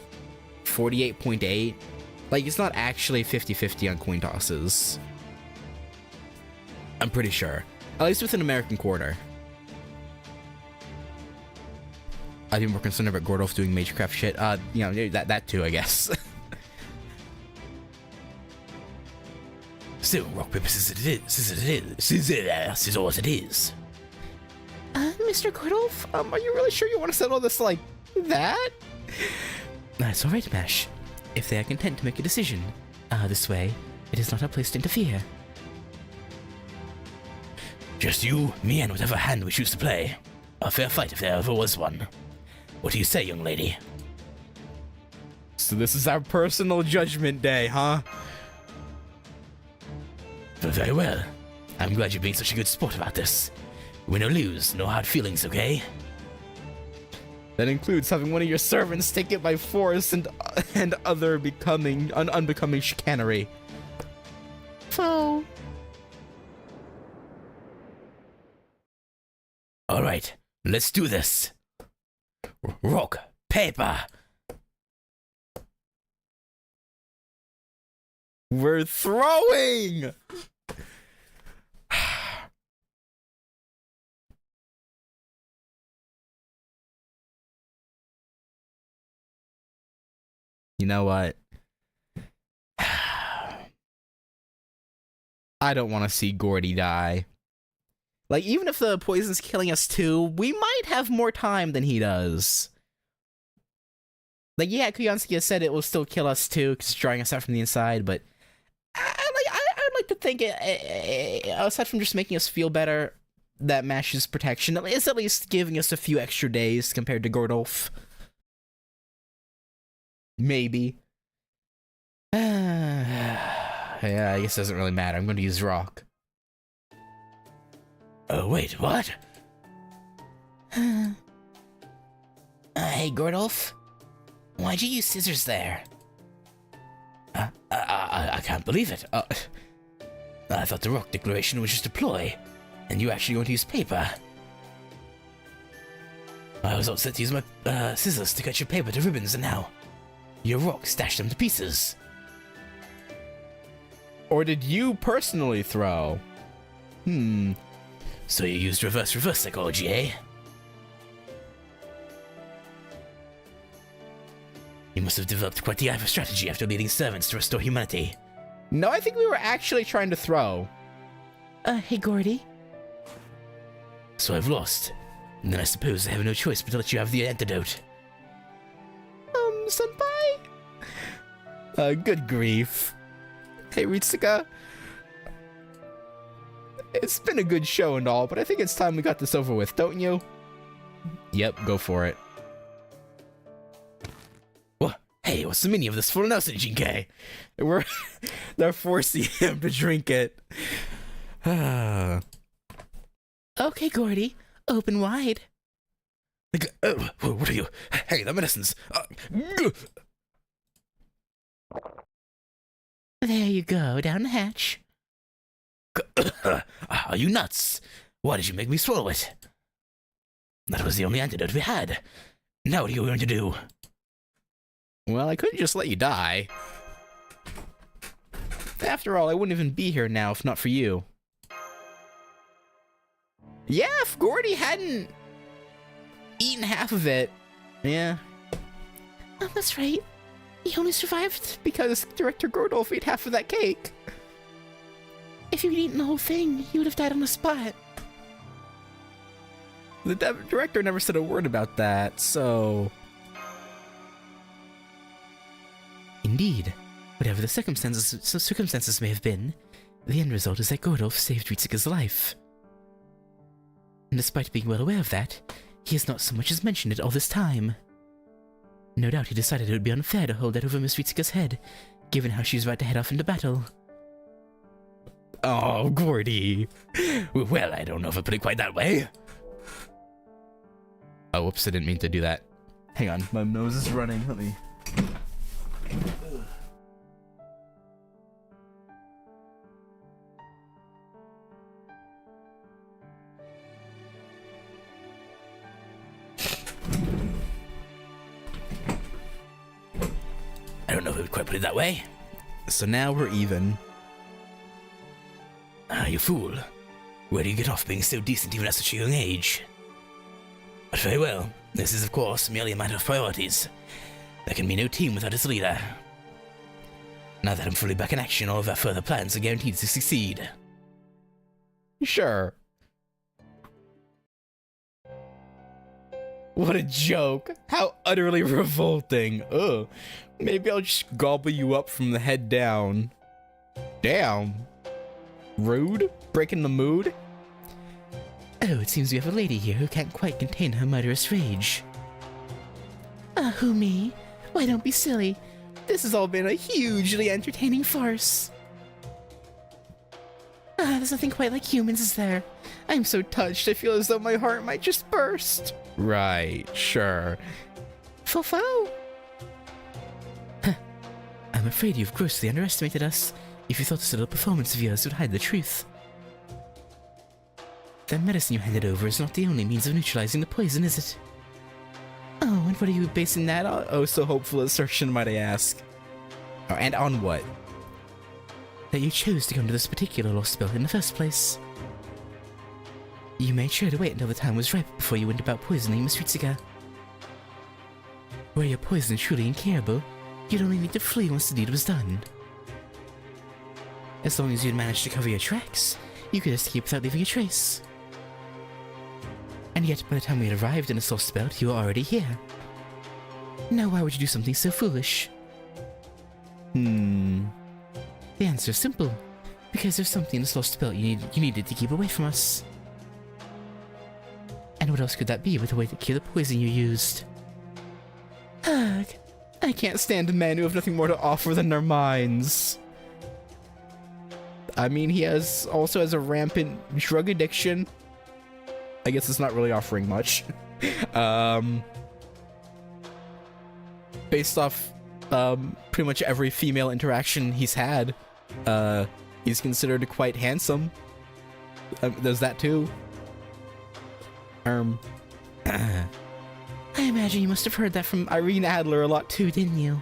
48.8? Like it's not actually 50-50 on coin tosses. I'm pretty sure, at least with an American quarter. I'd be more concerned about Gordolf doing Magecraft shit. You know, that too, I guess. Still, rock, paper, scissors it is. Scissors it is. Mr. Gordolf, Are you really sure you want to settle this like that? That's all right, Mash. If they are content to make a decision, this way, it is not our place to interfere. Just you, me, and whatever hand we choose to play. A fair fight if there ever was one. What do you say, young lady? So this is our personal judgment day, huh? Very well. I'm glad you're being such a good sport about this. Win or lose, no hard feelings, okay? That includes having one of your servants take it by force and other unbecoming chicanery. Foe. Alright, let's do this. Rock, paper. We're throwing! You know what? I don't want to see Gordy die. Like, even if the poison's killing us too, we might have more time than he does. Like, yeah, Kuyansky has said it will still kill us too, because it's drying us out from the inside, but I'd like to think, aside from just making us feel better, that Mash's protection is at least giving us a few extra days compared to Gordolf. Maybe. Yeah, I guess it doesn't really matter. I'm going to use rock. Oh, wait, what? Hey, Gordolf. Why'd you use scissors there? I can't believe it. I thought the rock declaration was just a ploy, and you actually going to use paper. I was all set to use my scissors to cut your paper to ribbons, and now your rock stashed them to pieces. Or did you personally throw? So you used reverse psychology, eh? You must have developed quite the eye for strategy after leading servants to restore humanity. No, I think we were actually trying to throw. Hey, Gordy. So I've lost. And then I suppose I have no choice but to let you have the antidote. Senpai? Good grief. Hey, Ritsuka. It's been a good show and all, but I think it's time we got this over with, don't you? Yep, go for it. What? Hey, what's the meaning of this full Nelson, Jinkei? They're forcing him to drink it. Okay, Gordy. Open wide. What are you? Hey, the medicines. There you go, down the hatch. Are you nuts? Why did you make me swallow it? That was the only antidote we had. Now what are you going to do? Well, I couldn't just let you die. After all, I wouldn't even be here now if not for you. Yeah, if Gordy hadn't eaten half of it, yeah. Oh, that's right. He only survived. Because Director Gordolf ate half of that cake. If you'd eaten the whole thing, he would have died on the spot. The director never said a word about that, so... Indeed. Whatever the circumstances may have been, the end result is that Gordolf saved Ritsuka's life. And despite being well aware of that, he has not so much as mentioned it all this time. No doubt he decided it would be unfair to hold that over Miss Ritsuka's head, given how she was about to head off into battle. Oh, Gordy. Well, I don't know if I put it quite that way. Oh, whoops, I didn't mean to do that. Hang on, my nose is running. Let me... I don't know if I would quite put it that way. So now we're even. You fool. Where do you get off being so decent even at such a young age? But very well. This is, of course, merely a matter of priorities. There can be no team without its leader. Now that I'm fully back in action, all of our further plans are guaranteed to succeed. Sure. What a joke. How utterly revolting. Ugh. Maybe I'll just gobble you up from the head down. Damn. Rude? Breaking the mood? Oh, it seems we have a lady here who can't quite contain her murderous rage. Who, me? Why, don't be silly. This has all been a hugely entertaining farce. There's nothing quite like humans, is there? I'm so touched, I feel as though my heart might just burst. Right, sure. Fo-fo. I'm afraid you've grossly underestimated us, if you thought this little performance of yours would hide the truth. The medicine you handed over is not the only means of neutralizing the poison, is it? Oh, and what are you basing that on? Oh, so hopeful assertion, might I ask. Oh, and on what? That you chose to come to this particular lost spell in the first place. You made sure to wait until the time was ripe before you went about poisoning Miss Ritsuka. Were your poison truly incurable, you'd only need to flee once the deed was done. As long as you'd managed to cover your tracks, you could escape without leaving a trace. And yet, by the time we had arrived in the lost spell, you were already here. Now why would you do something so foolish? The answer is simple. Because there's something in this lost spell you needed to keep away from us. And what else could that be but a way to cure the poison you used? Ugh, I can't stand men who have nothing more to offer than their minds. I mean, he also has a rampant drug addiction. I guess it's not really offering much. Based off pretty much every female interaction he's had, he's considered quite handsome. There's that too. I imagine you must have heard that from Irene Adler a lot too, didn't you?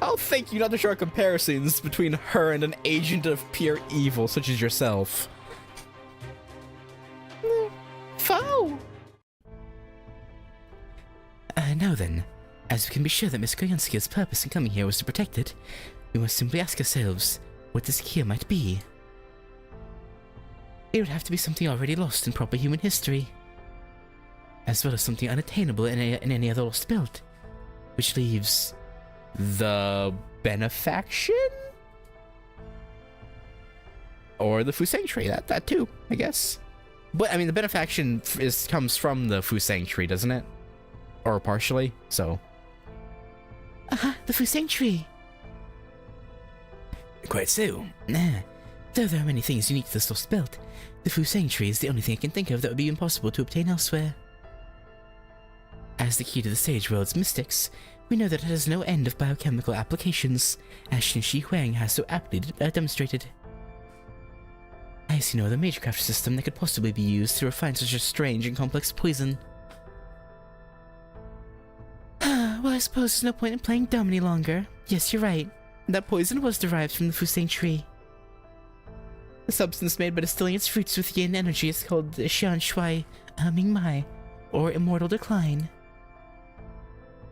Oh, thank you not to draw comparisons between her and an agent of pure evil such as yourself. Foe! Now then, as we can be sure that Miss Koyansky's purpose in coming here was to protect it, we must simply ask ourselves what this cure might be. It would have to be something already lost in proper human history, as well as something unattainable in any other lost belt, which leaves the benefaction? Or the Fu Sanctuary, that too, I guess. But I mean, the benefaction comes from the Fu Sanctuary, doesn't it? Or partially, so. The Fu Sanctuary. Quite so. Though there are many things unique to this lost belt, the Fu Sanctuary is the only thing I can think of that would be impossible to obtain elsewhere. As the key to the Sage World's mystics, we know that it has no end of biochemical applications, as Shinshi Huang has so aptly demonstrated. I see no other magecraft system that could possibly be used to refine such a strange and complex poison. Well, I suppose there's no point in playing dumb any longer. Yes, you're right. That poison was derived from the Fu Sanctuary. The substance made by distilling its fruits with yin energy is called Xian Shui Ming Mai, or Immortal Decline.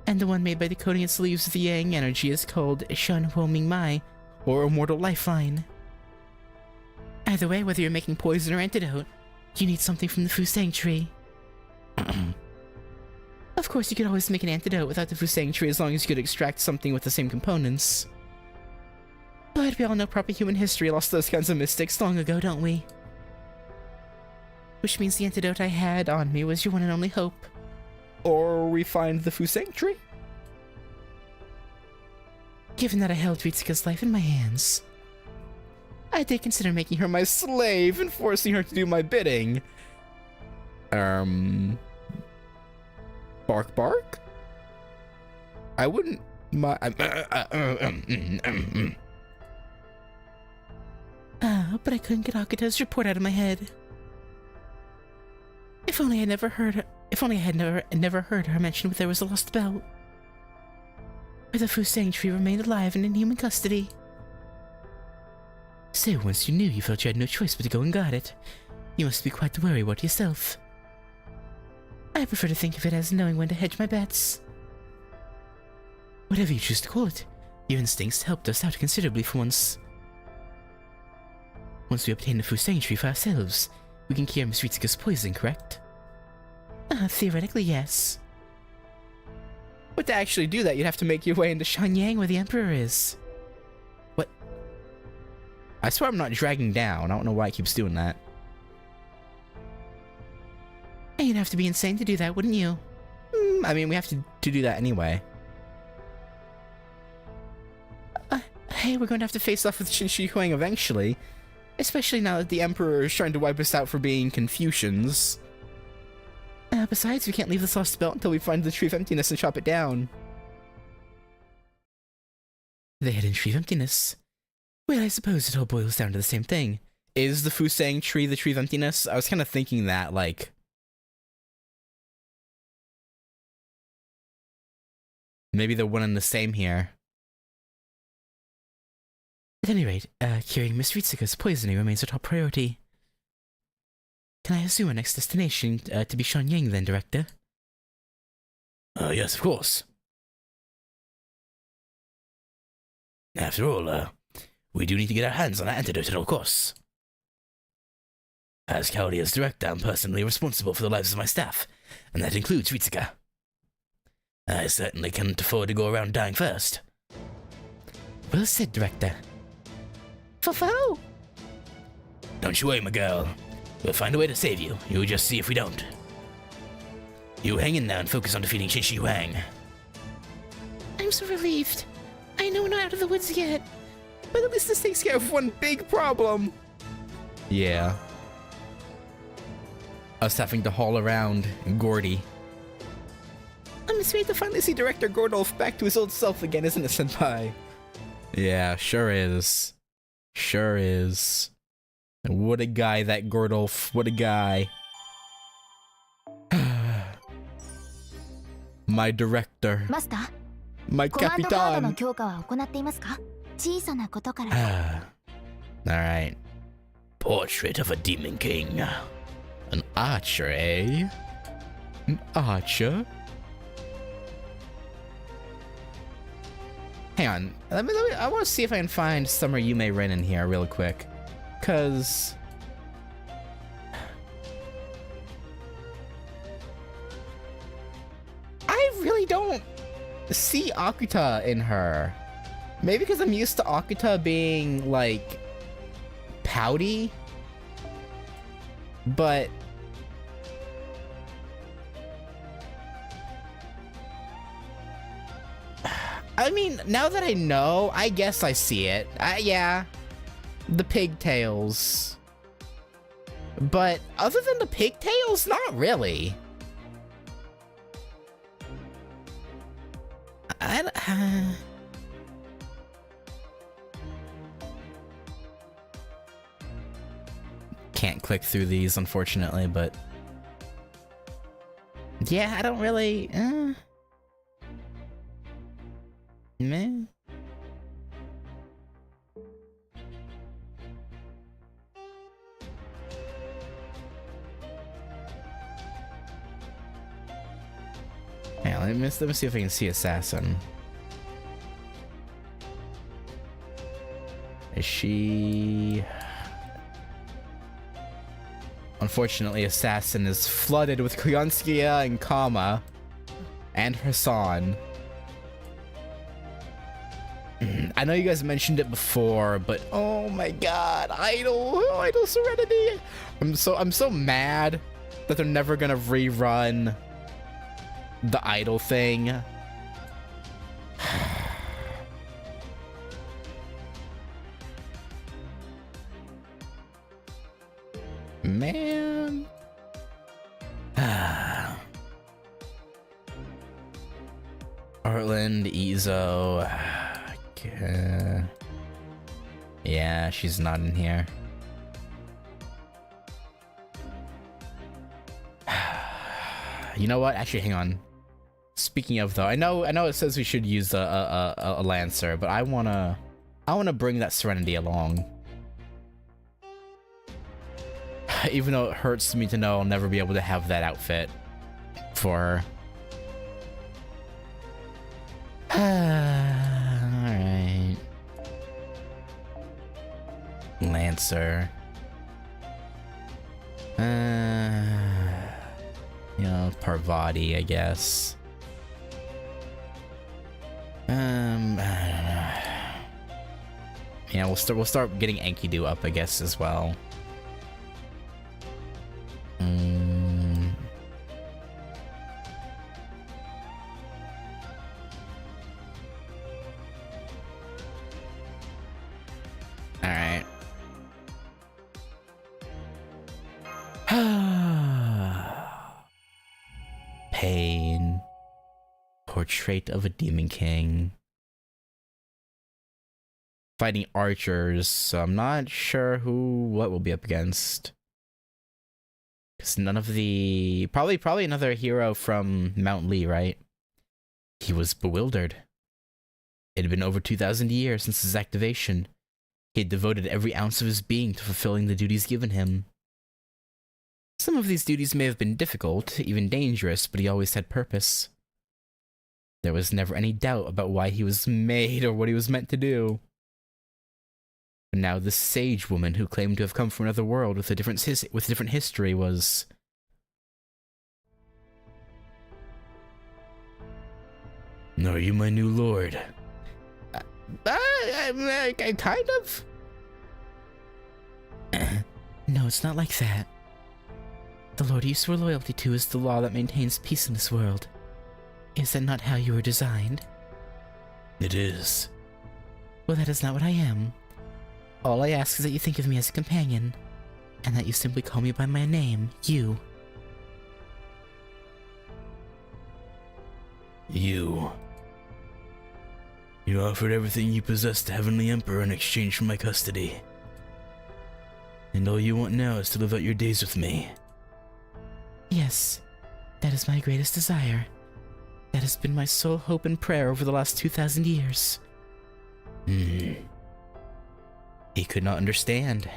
And the one made by decoding its leaves with yang energy is called Shan Huo Ming Mai, or Immortal Lifeline. Either way, whether you're making poison or antidote, you need something from the Fu Sanctuary. Of course, you could always make an antidote without the Fu Sanctuary as long as you could extract something with the same components. But we all know proper human history lost those kinds of mystics long ago, don't we? Which means the antidote I had on me was your one and only hope. Or we find the Fu Sanctuary? Given that I held Ritsuka's life in my hands, I did consider making her my slave and forcing her to do my bidding. Bark bark? I wouldn't but I couldn't get Akuta's report out of my head. If only I had never heard her mention that there was a lost belt. Or the Fu Sanctuary remained alive and in human custody. So once you knew, you felt you had no choice but to go and guard it. You must be quite worried about yourself. I prefer to think of it as knowing when to hedge my bets. Whatever you choose to call it, your instincts helped us out considerably for once. Once we obtain the Fu Sanctuary for ourselves, we can cure Miss Ritsuka's poison, correct? Theoretically, yes. But to actually do that, you'd have to make your way into Shanyang, where the Emperor is. What? I swear I'm not dragging down. I don't know why it keeps doing that. You'd have to be insane to do that, wouldn't you? I mean, we have to do that anyway. Hey, we're going to have to face off with Qin Shi Huang eventually. Especially now that the Emperor is trying to wipe us out for being Confucians. Besides, we can't leave this lost belt until we find the Tree of Emptiness and chop it down. The hidden Tree of Emptiness. Well, I suppose it all boils down to the same thing. Is the Fusang tree the Tree of Emptiness? I was kind of thinking that, like... maybe they're one and the same here. At any rate, curing Miss Ritsuka's poisoning remains our top priority. Can I assume our next destination to be Shenyang then, Director? Yes, of course. After all, we do need to get our hands on an antidote, of course. As Caudia's director, I'm personally responsible for the lives of my staff, and that includes Ritsuka. I certainly can't afford to go around dying first. Well said, Director. Fo-fo! Don't you worry, my girl. We'll find a way to save you. You'll just see if we don't. You hang in now and focus on defeating Qin Shi Huang. I'm so relieved. I know we're not out of the woods yet, but at least this takes care of one big problem. Yeah. Us having to haul around Gordy. I'm afraid to finally see Director Gordolf back to his old self again, isn't it, Senpai? Yeah, sure is. Sure is. What a guy, that Gordolf. What a guy. My director. マスター、 My コマンドカードの Capitan. 強化は行っていますか？小さなことから。 Alright. Portrait of a Demon King. An archer, eh? An archer? Hang on. I want to see if I can find Summer Yume Rin in here real quick. Cause... I really don't see Akuta in her. Maybe because I'm used to Akuta being, like, pouty? But... I mean, now that I know, I guess I see it. Yeah. The pigtails. But other than the pigtails, not really. Can't click through these, unfortunately, but... yeah, I don't really... meh. Yeah, let me see if I can see Assassin. Is she... Unfortunately, Assassin is flooded with Klyonskia and Kama. And Hassan. I know you guys mentioned it before, but oh my god, Idol Serenity! I'm so mad that they're never gonna rerun the Idol thing. Man. Heartland, Izo. Yeah, she's not in here. You know what? Actually, hang on. Speaking of though, I know it says we should use a Lancer, but I wanna bring that Serenity along. Even though it hurts me to know I'll never be able to have that outfit for her. Alright. Lancer. You know, Parvati, I guess. I don't know. Yeah, we'll start getting Enkidu up, I guess, as well. Pain. Portrait of a Demon King. Fighting archers, so I'm not sure what we'll be up against. Because none of the... Probably another hero from Mount Lee, right? He was bewildered. It had been over 2,000 years since his activation. He had devoted every ounce of his being to fulfilling the duties given him. Some of these duties may have been difficult, even dangerous, but he always had purpose. There was never any doubt about why he was made or what he was meant to do. But now this sage woman who claimed to have come from another world with a different history was... Are you my new lord? Kind of? No, it's not like that. The lord you swore loyalty to is the law that maintains peace in this world. Is that not how you were designed? It is. Well, that is not what I am. All I ask is that you think of me as a companion, and that you simply call me by my name, you. You. You offered everything you possess to Heavenly Emperor in exchange for my custody. And all you want now is to live out your days with me. Yes, that is my greatest desire. That has been my sole hope and prayer over the last 2,000 years. He could not understand.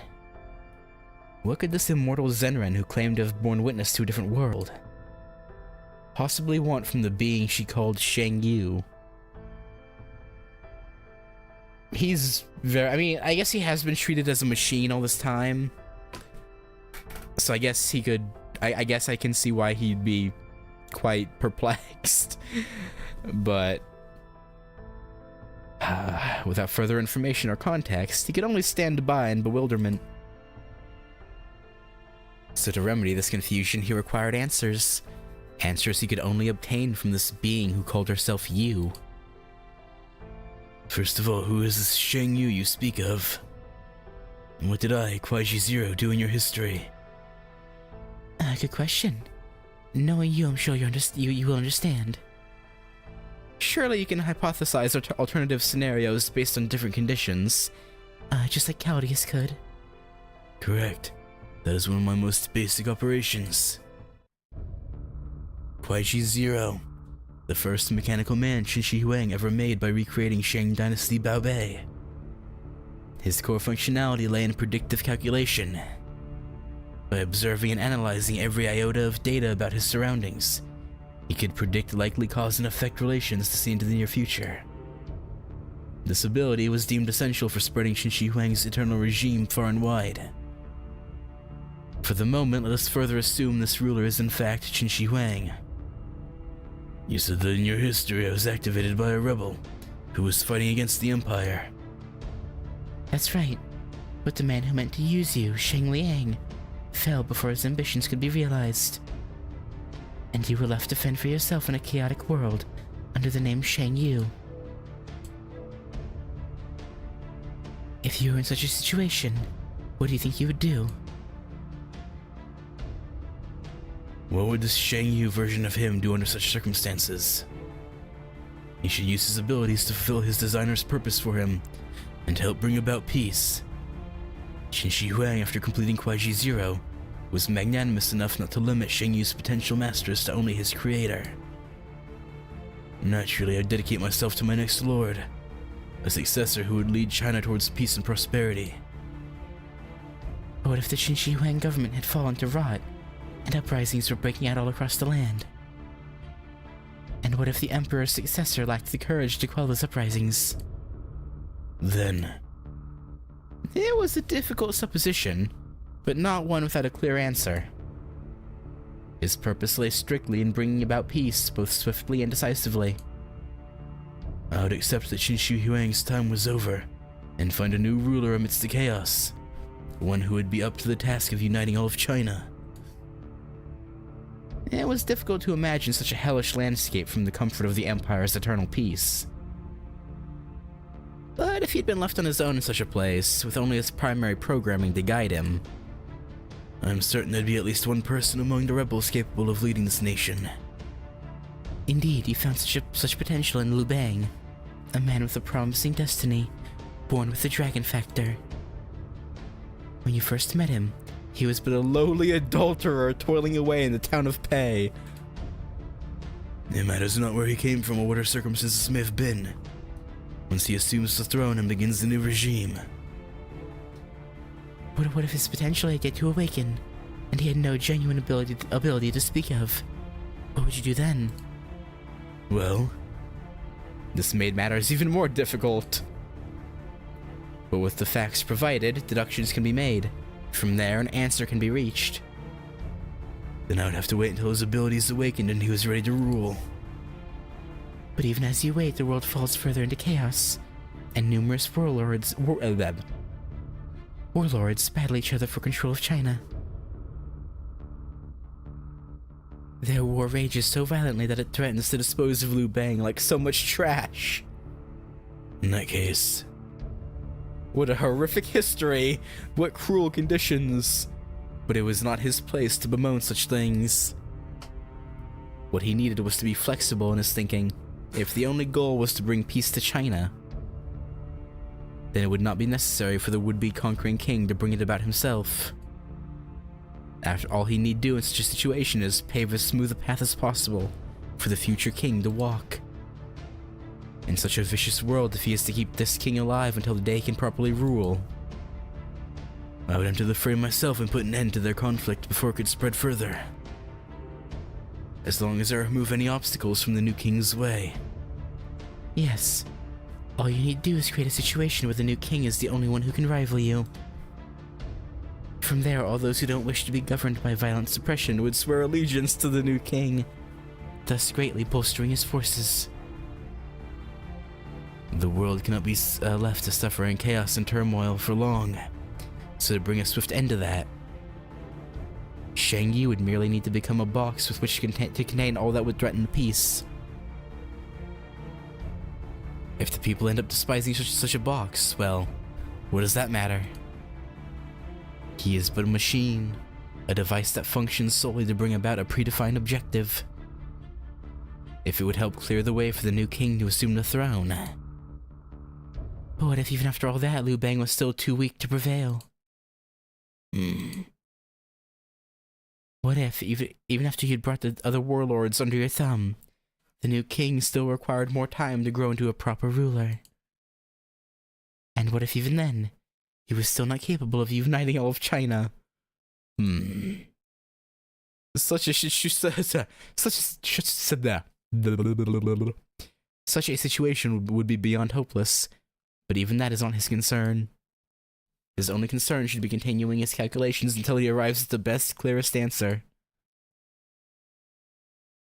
What could this immortal Zenren who claimed to have borne witness to a different world possibly want from the being she called Shang Yu? He's I guess he has been treated as a machine all this time. So I guess he could, I guess I can see why he'd be quite perplexed. But without further information or context, he could only stand by in bewilderment. So to remedy this confusion, he required answers. Answers he could only obtain from this being who called herself Yu. First of all, who is this Shang Yu you speak of? And what did I, Kwaiji Zero, do in your history? Good question. Knowing you, I'm sure you will understand. Surely you can hypothesize alternative scenarios based on different conditions. Just like Caldius could. Correct. That is one of my most basic operations. Kwaiji Zero. The first mechanical man Qin Shi Huang ever made by recreating Shang Dynasty Baobei. His core functionality lay in predictive calculation. By observing and analyzing every iota of data about his surroundings, he could predict likely cause and effect relations to see into the near future. This ability was deemed essential for spreading Qin Shi Huang's eternal regime far and wide. For the moment, let us further assume this ruler is in fact Qin Shi Huang. You said that in your history I was activated by a rebel who was fighting against the Empire. That's right. But the man who meant to use you, Shang Liang, fell before his ambitions could be realized. And you were left to fend for yourself in a chaotic world under the name Shang Yu. If you were in such a situation, what do you think you would do? What would this Shang Yu version of him do under such circumstances? He should use his abilities to fulfill his designer's purpose for him, and to help bring about peace. Qin Shi Huang, after completing Kwaiji Zero, was magnanimous enough not to limit Shang Yu's potential masters to only his creator. Naturally, I'd dedicate myself to my next lord, a successor who would lead China towards peace and prosperity. But what if the Qin Shi Huang government had fallen to rot, and uprisings were breaking out all across the land? And what if the Emperor's successor lacked the courage to quell those uprisings? Then... It was a difficult supposition, but not one without a clear answer. His purpose lay strictly in bringing about peace, both swiftly and decisively. I would accept that Qin Shi Huang's time was over, and find a new ruler amidst the chaos, one who would be up to the task of uniting all of China. It was difficult to imagine such a hellish landscape from the comfort of the Empire's eternal peace. But if he'd been left on his own in such a place, with only his primary programming to guide him, I'm certain there'd be at least one person among the rebels capable of leading this nation. Indeed, you found such potential in Liu Bang, a man with a promising destiny, born with the dragon factor. When you first met him, He was but a lowly adulterer toiling away in the town of Pei. It matters not where he came from or what our circumstances may have been. Once he assumes the throne and begins the new regime. what if his potential had yet to awaken, and he had no genuine ability to speak of? What would you do then? Well, This made matters even more difficult. But with the facts provided, deductions can be made. From there, an answer can be reached. then I would have to wait until his abilities awakened and he was ready to rule. But even as you wait, the world falls further into chaos, and numerous warlords battle each other for control of China. Their war rages so violently that it threatens to dispose of Liu Bang like so much trash. In that case, What a horrific history! What cruel conditions! But it was not his place to bemoan such things. What he needed was to be flexible in his thinking. If the only goal was to bring peace to China, then it would not be necessary for the would-be conquering king to bring it about himself. After all he need do in such a situation is pave as smooth a path as possible for the future king to walk. In such a vicious world, if he is to keep this king alive until the day he can properly rule, I would enter the fray myself and put an end to their conflict before it could spread further. As long as I remove any obstacles from the new king's way. Yes. All you need to do is create a situation where the new king is the only one who can rival you. From there, all those who don't wish to be governed by violent suppression would swear allegiance to the new king, thus greatly bolstering his forces. The world cannot be left to suffer in chaos and turmoil for long. So to bring a swift end to that, Shang Yi would merely need to become a box with which to contain all that would threaten the peace. If the people end up despising such a box, well, what does that matter? He is but a machine, a device that functions solely to bring about a predefined objective. If it would help clear the way for the new king to assume the throne. But what if even after all that, Liu Bang was still too weak to prevail? What if, even after you'd brought the other warlords under your thumb, the new king still required more time to grow into a proper ruler? And what if even then, he was still not capable of uniting all of China? Such a situation would be beyond hopeless, but even that is not his concern. His only concern should be continuing his calculations until he arrives at the best, clearest answer.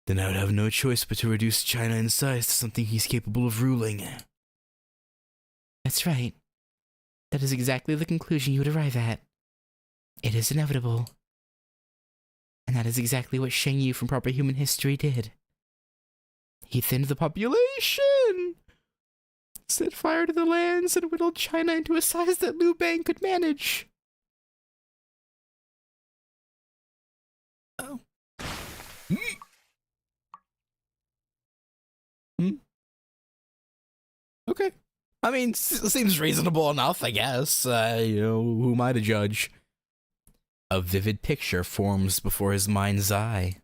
then I would have no choice but to reduce China in size to something he's capable of ruling. That's right. That is exactly the conclusion you would arrive at. It is inevitable. And that is exactly what Shang Yu from Proper Human History did. He thinned the population, set fire to the lands, and whittled China into a size that Liu Bang could manage. Oh. Okay. I mean, seems reasonable enough, I guess. Who am I to judge? A vivid picture forms before his mind's eye.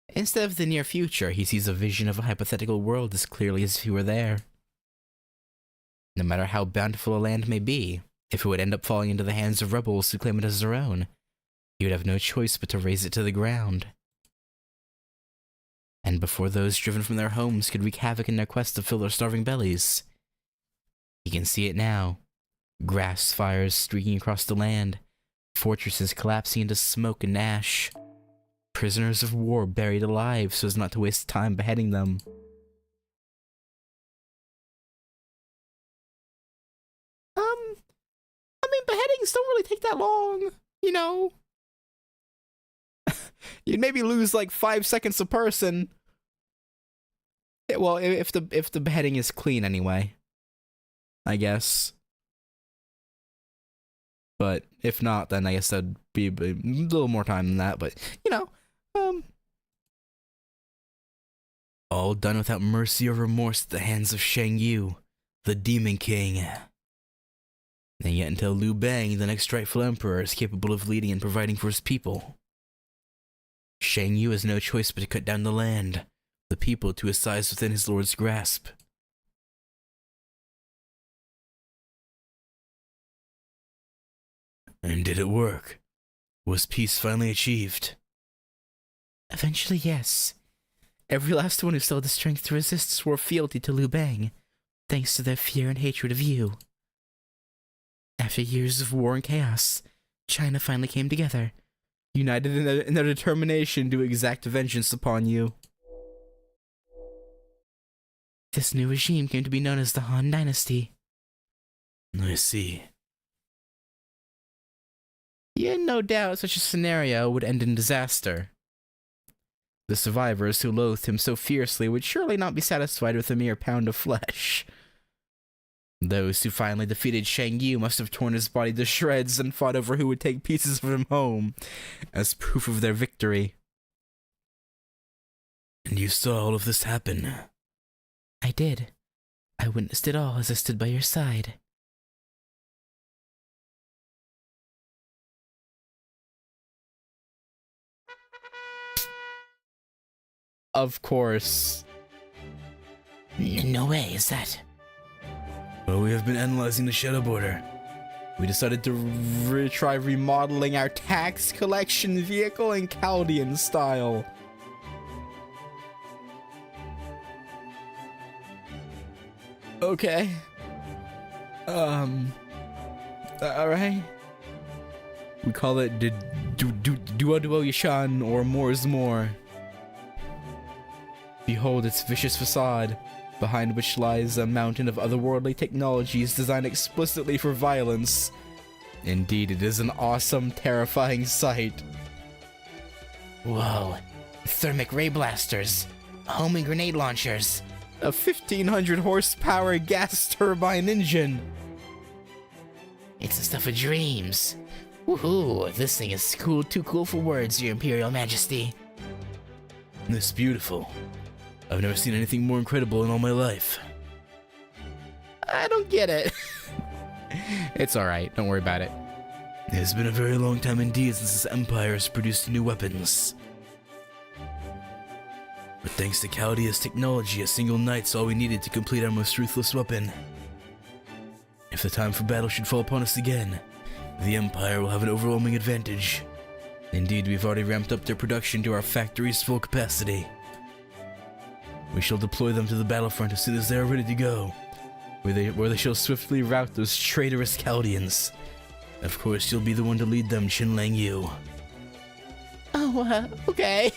Instead of the near future, he sees a vision of a hypothetical world as clearly as if he were there. No matter how bountiful a land may be, if it would end up falling into the hands of rebels who claim it as their own, he would have no choice but to raze it to the ground. And before those driven from their homes could wreak havoc in their quest to fill their starving bellies, he can see it now. Grass fires streaking across the land, fortresses collapsing into smoke and ash, prisoners of war buried alive so as not to waste time beheading them. I mean, beheadings don't really take that long, you know? You'd maybe lose like 5 seconds a person. Well, if the beheading is clean anyway, I guess. But if not, then I guess that'd be a little more time than that. But, you know, all done without mercy or remorse at the hands of Shang Yu, the Demon King. And yet until Liu Bang, the next rightful emperor, is capable of leading and providing for his people, Shang Yu has no choice but to cut down the land, the people to his size within his lord's grasp. And did it work? Was peace finally achieved? Eventually, yes. Every last one who still had the strength to resist swore fealty to Liu Bang, thanks to their fear and hatred of you. After years of war and chaos, China finally came together, united in their determination to exact vengeance upon you. This new regime came to be known as the Han Dynasty. I see. He had no doubt such a scenario would end in disaster. The survivors who loathed him so fiercely would surely not be satisfied with a mere pound of flesh. Those who finally defeated Shang Yu must have torn his body to shreds and fought over who would take pieces of him home, as proof of their victory. And you saw all of this happen? I did. I witnessed it all as I stood by your side. Of course. No way, is that? Well, we have been analyzing the shadow border. We decided to try remodeling our tax collection vehicle in Chaldean style. Okay. Alright. We call it Duo Yashan, or More is More. Behold its vicious facade, behind which lies a mountain of otherworldly technologies designed explicitly for violence. Indeed, it is an awesome, terrifying sight. Whoa. Thermic ray blasters. Homing grenade launchers. A 1500 horsepower gas turbine engine. It's the stuff of dreams. Woohoo, this thing is cool, too cool for words, Your Imperial Majesty. It's beautiful. I've never seen anything more incredible in all my life. I don't get it. It's alright, don't worry about it. It has been a very long time indeed since this empire has produced new weapons. But thanks to Chaldea's technology, a single night's all we needed to complete our most ruthless weapon. If the time for battle should fall upon us again, the Empire will have an overwhelming advantage. Indeed, we've already ramped up their production to our factory's full capacity. We shall deploy them to the battlefront as soon as they are ready to go, where they shall swiftly rout those traitorous Chaldeans. Of course, you'll be the one to lead them, Qin Yu. Oh, Okay.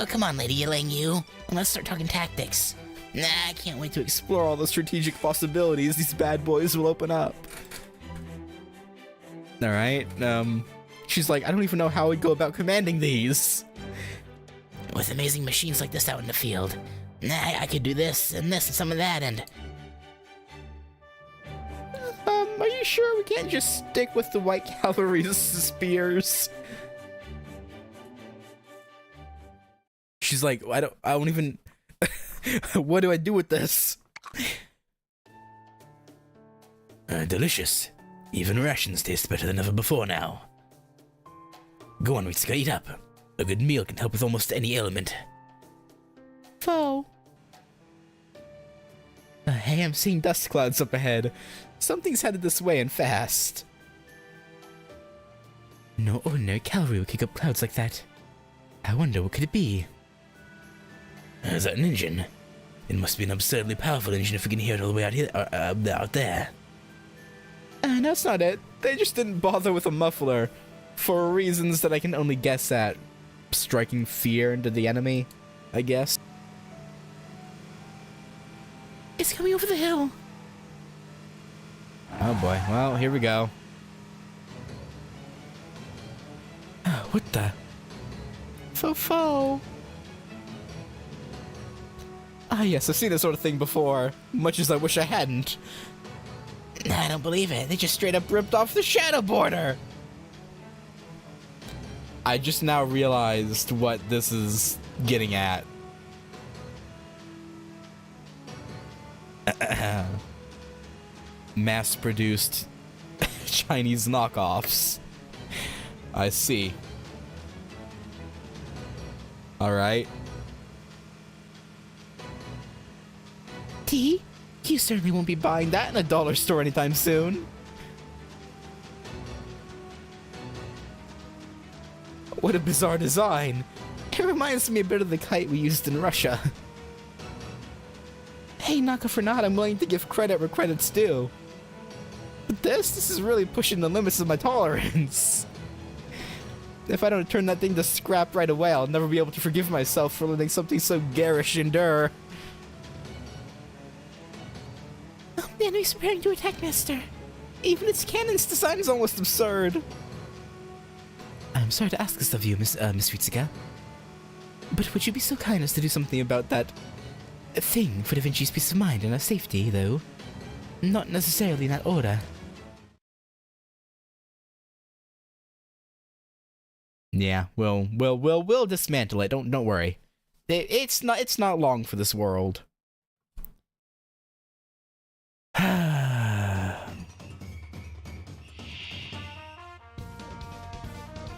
Come on, Lady Yu. Let's start talking tactics. Nah, I can't wait to explore all the strategic possibilities these bad boys will open up. Alright, she's like, I don't even know how I'd go about commanding these. With amazing machines like this out in the field, I could do this and some of that and... Are you sure we can't just stick with the white cavalry's spears? She's like, I don't even... What do I do with this? Delicious. Even rations taste better than ever before now. Go on, Ritsuka, eat up. A good meal can help with almost any ailment. Foe. Hey, I'm seeing dust clouds up ahead. Something's headed this way and fast. No ordinary cavalry would kick up clouds like that. I wonder what could it be? Is that an engine? It must be an absurdly powerful engine if we can hear it all the way out here, out there. No, that's not it. They just didn't bother with a muffler, for reasons that I can only guess at. Striking fear into the enemy, I guess. It's coming over the hill. Oh boy, well, here we go. What the? Fo-fo. Ah yes, I've seen this sort of thing before, much as I wish I hadn't. I don't believe it. They just straight up ripped off the shadow border. I just now realized what this is getting at. Mass-produced Chinese knockoffs. I see. Alright. T, you certainly won't be buying that in a dollar store anytime soon. What a bizarre design. It reminds me a bit of the kite we used in Russia. Hey, Naka for not, I'm willing to give credit where credit's due. But this is really pushing the limits of my tolerance. If I don't turn that thing to scrap right away, I'll never be able to forgive myself for letting something so garish endure. Oh, the enemy's preparing to attack, Master. Even its cannon's design is almost absurd. I'm sorry to ask this of you, Miss Ritsuka. But would you be so kind as to do something about that thing for Da Vinci's peace of mind and our safety, though? Not necessarily in that order. Yeah, we'll dismantle it. Don't worry. It's not long for this world.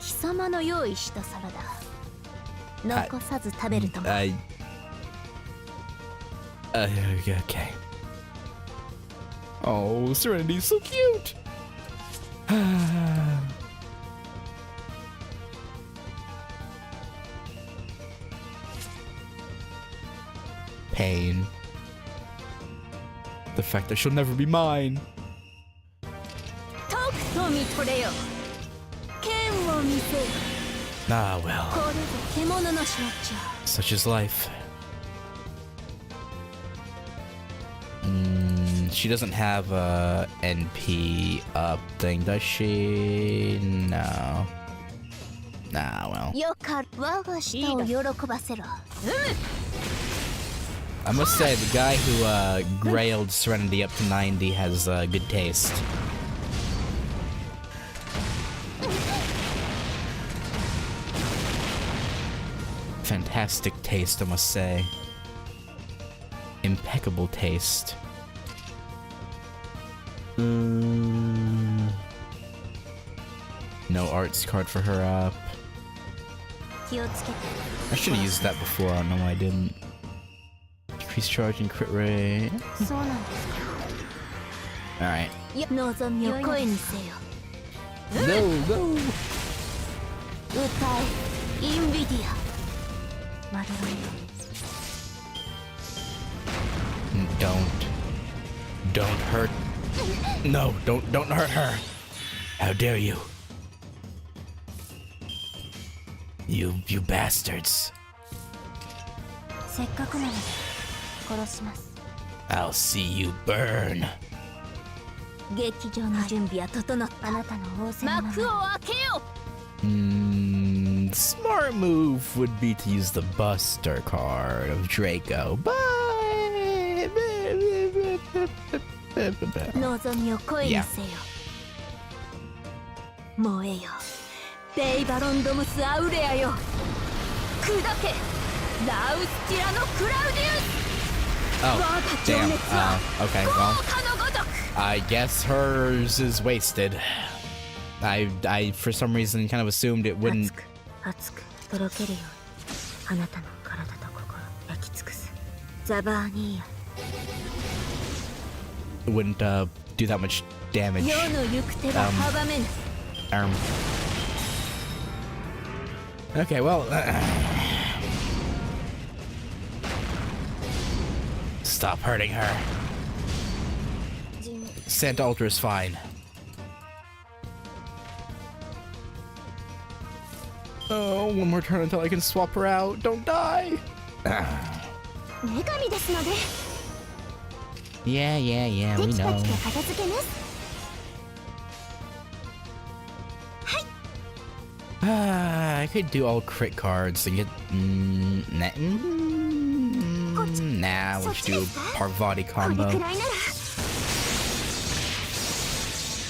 貴様の用意したサラダ残さず食べるとも Okay. Oh, Serenity's so cute. Pain. The fact that she'll never be mine. とくと見とれよ剣を見せよ Ah, well. これぞ獣の象徴 Such is life. She doesn't have a NP up thing, does she? No. Nah, well. よか我が舌を喜ばせろ I must say, the guy who grailed Serenity up to 90 has good taste. Fantastic taste, I must say. Impeccable taste. No arts card for her up. 気をつけて I should have used that before, I don't know why I didn't. Increase charge and crit rate. そうなんですか Alright. 望みを声にせよ Go, go! 歌えインビディアマドロン Don't hurt. No, don't hurt her. How dare you? You bastards. せっかくなので殺します I'll see you burn. 劇場の準備は整ったあなたの仰せのまま幕を開けよ Smart move would be to use the Buster card of Draco, but 望みを声にせよ、燃えよベイバロンドムス・アウレアよ砕けラウスティラノ・クラウディウス Oh, damn. Okay, well, 豪華のごとく I guess hers is wasted. I for some reason kind of assumed it wouldn't 熱くとろけるようにあなたの体と心焼き尽くすザバーニーヤ wouldn't do that much damage. 世の行く手は阻めぬ Okay, well, stop hurting her. Santa Ultra is fine. Oh, one more turn until I can swap her out. Don't die. 女神ですので Yeah, we テキパ know. キと片付けます I could do all crit cards and get. Nah, we'll just do a Parvati これ combo. くらいなら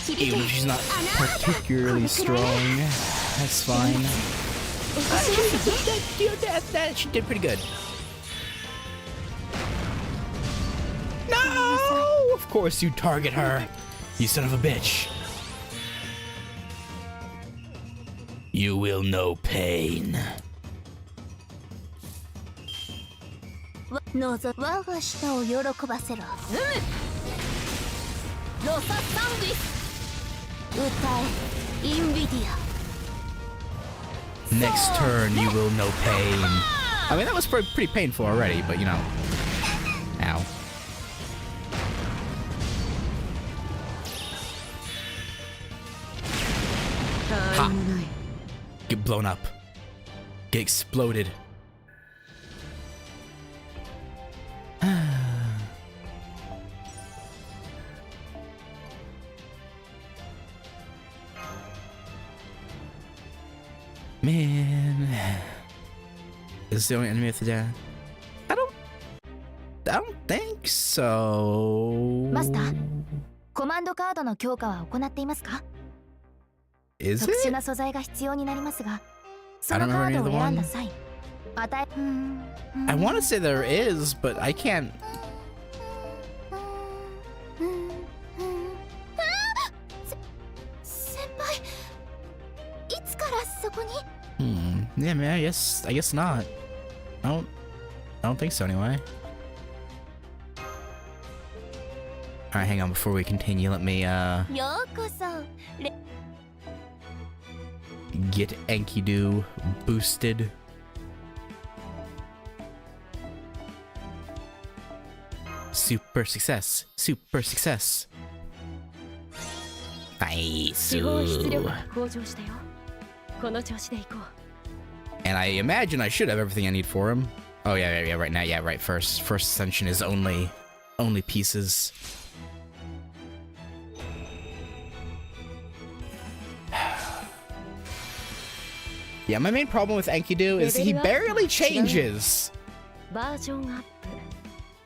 Even if she's not particularly strong, that's fine. She did pretty good. No! Of course you target her, you son of a bitch. You will know pain. のぞ我が舌を喜ばせろ。ロササングリス歌えインビディア。 Next turn, you will know pain. I mean, that was pretty painful already, but you know. Ow. Ha! Get blown up. Get exploded. Man, is this the only enemy of the day? I don't think so. マスター、コマンドカードの強化は行っていますか？ Is 特殊 it? な素材が必要になりますが、そ I の don't カ remember ード any を other 選んだ one. 際、与え I want to say there is, but I can't. 先輩、いつからそこに？ Yeah, man. I guess not. I don't think so anyway. All right, hang on. Before we continue, let me ようこそ。 get Enkidu boosted. Super success. Super success. Nice. 司法出力が向上したよ。この調子でいこう。 And I imagine I should have everything I need for him. Oh yeah, right now, yeah, right. First ascension is only pieces. Yeah, my main problem with Enkidu is he barely changes. バージョンアッ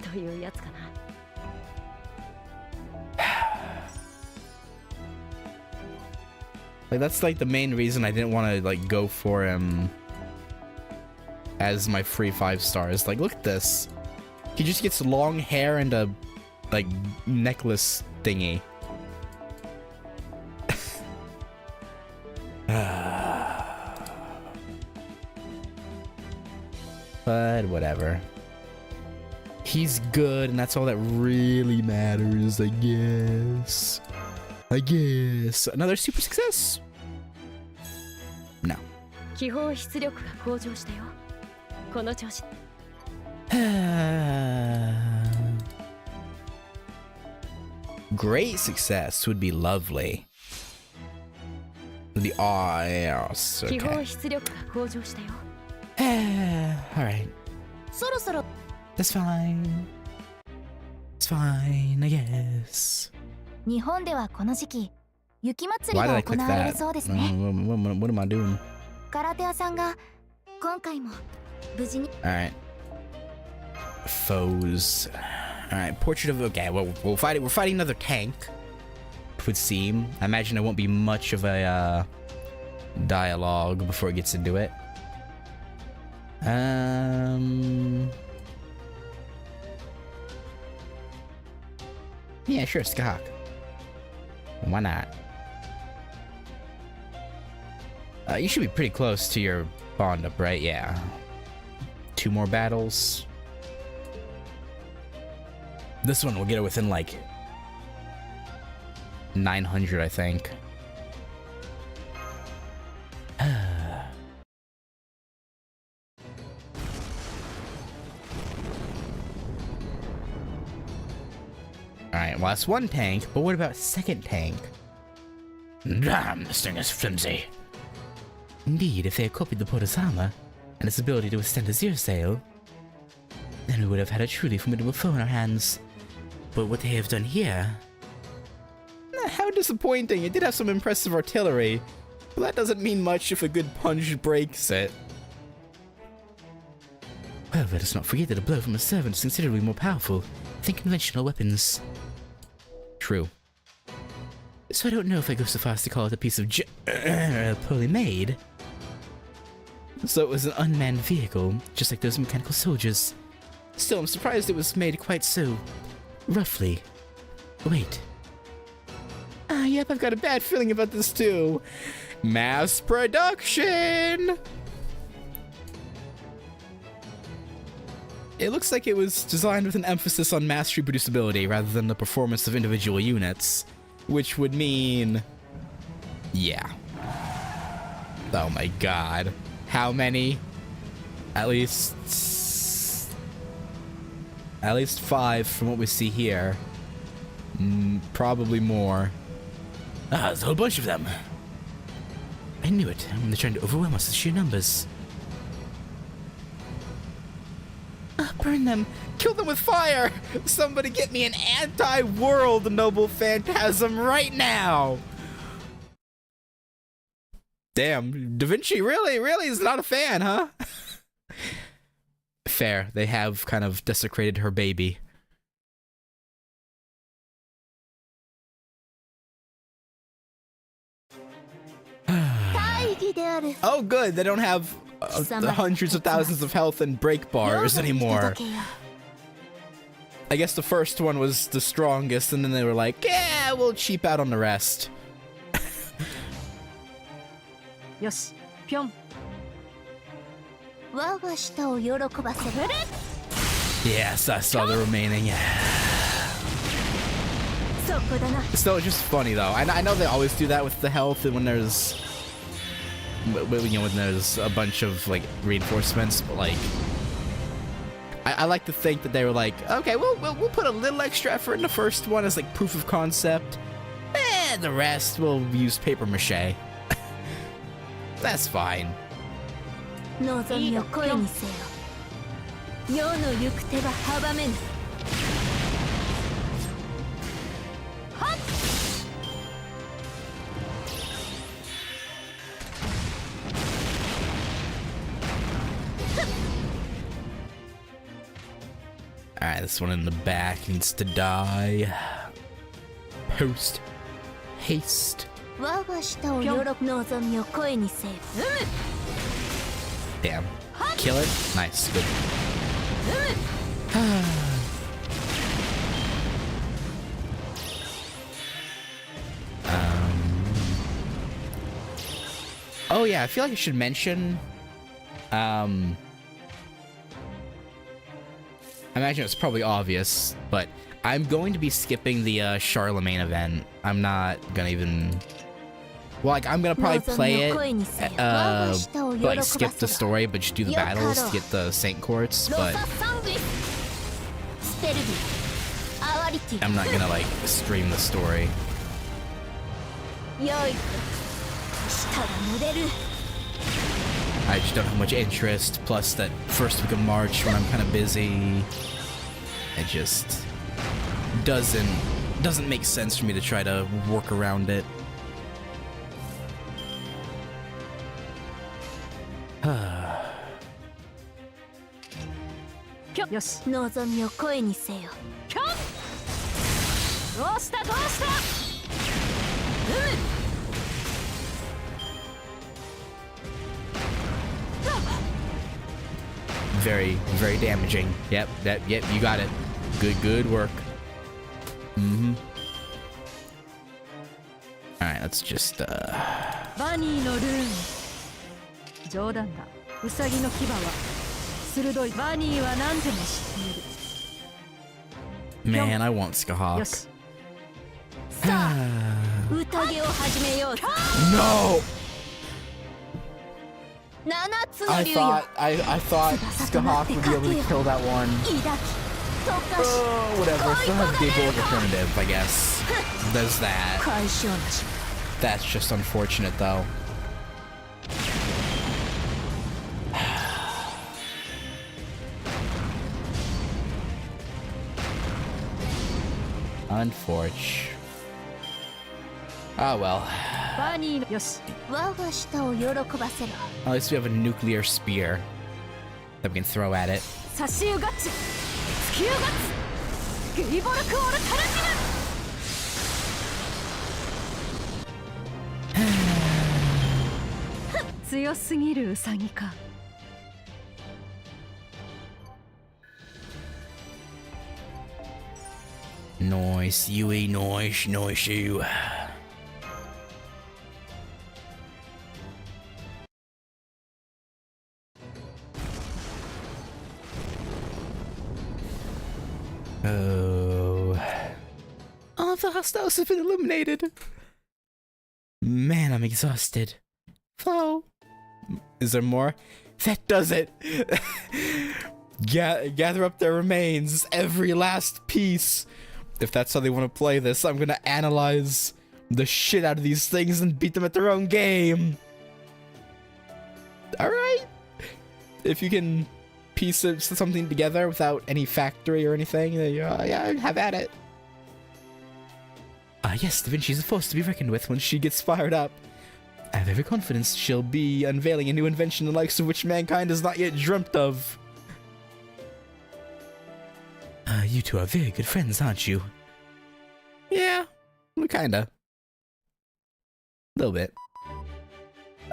プというやつかな。 Like that's like the main reason I didn't want to like go for him as my free 5 stars. Like look at this. He just gets long hair and a like necklace thingy. But whatever. He's good, and that's all that really matters, I guess. Another super success? No. 気泡出力が向上したよ。この調子。 Great success would be lovely. Would be yes, 気泡 okay. 出力が向上したよ。 Alright. そろそろ That's fine. It's fine, I guess. 日本ではこの時期雪祭り Why did が I 行 click われる that? そうです What ね。 am I doing? 空手屋さんが今回も無事に Alright. Foes. Alright, portrait of okay, well we're fighting another tank. It would seem. I imagine there won't be much of a dialogue before it gets into it. Yeah, sure, Skahawk. Why not? You should be pretty close to your bond up, right? Yeah. 2 more battles. This one will get it within like 900, I think. Alright, well that's one tank, but what about second tank? Damn, this thing is flimsy. Indeed, if they had copied the porter's armor and its ability to withstand a zero sail, then we would have had a truly formidable foe in our hands. But what they have done here... How disappointing. It did have some impressive artillery, but that doesn't mean much if a good punch breaks it. Well, let us not forget that a blow from a servant is considerably more powerful than conventional weapons. True. so I don't know if I go so far as to call it a piece of poorly made. So it was an unmanned vehicle, just like those mechanical soldiers. Still, I'm surprised it was made quite so roughly. Wait. Yep, I've got a bad feeling about this too. Mass production! It looks like it was designed with an emphasis on mass reproducibility rather than the performance of individual units, which would mean... yeah. Oh my god. How many? At least 5 from what we see here. Probably more. There's a whole bunch of them. I knew it. They're trying to overwhelm us with sheer numbers. Burn them! Kill them with fire! Somebody get me an anti-world noble phantasm right now! Damn, Da Vinci really is not a fan, huh? Fair, they have kind of desecrated her baby. Oh good, they don't have the hundreds of thousands of health and break bars anymore. I guess the first one was the strongest, and then they were like, yeah, we'll cheap out on the rest. Yes, Pyong. Yes, I saw the remaining. Still, just funny though. I know they always do that with the health, and when there's when there's a bunch of like reinforcements, but like I like to think that they were like, okay, we'll put a little extra effort in the first one as like proof of concept, and the rest we'll use paper mache. That's fine. Alright, this one in the back needs to die. Post haste. Damn. Kill it? Nice, good. Oh yeah, I feel like I should mention I imagine it's probably obvious, but I'm going to be skipping the Charlemagne event. I'm not gonna even... well, like, I'm gonna probably play it, like, skip the story, but just do the battles to get the Saint Courts, but... I'm not gonna, like, stream the story. I just don't have much interest, plus that first week of March when I'm kind of busy, it just doesn't make sense for me to try to work around it. Very, very damaging. Yep, yep, you got it. Good work. Mm-hmm. Alright, let's just, man, I want Skahawk. No! I thought Skahawk would be able to kill that one. Oh, whatever. Still have Gable alternative, I guess. There's that. That's just unfortunate, though. Unfortunate. Oh well. At least we have a nuclear spear that we can throw at it. 強すぎるウサギか。Nice, Yui, nice, nice, you. Oh. All of the hostiles have been eliminated. Man, I'm exhausted. Flo. Is there more? That does it. Gather up their remains, every last piece. If that's how they want to play this, I'm gonna analyze the shit out of these things and beat them at their own game. Alright. If you can piece something together without any factory or anything, yeah, have at it. Yes, Da Vinci's a force to be reckoned with when she gets fired up. I have every confidence she'll be unveiling a new invention the likes of which mankind has not yet dreamt of. You two are very good friends, aren't you? Yeah, kinda. A little bit.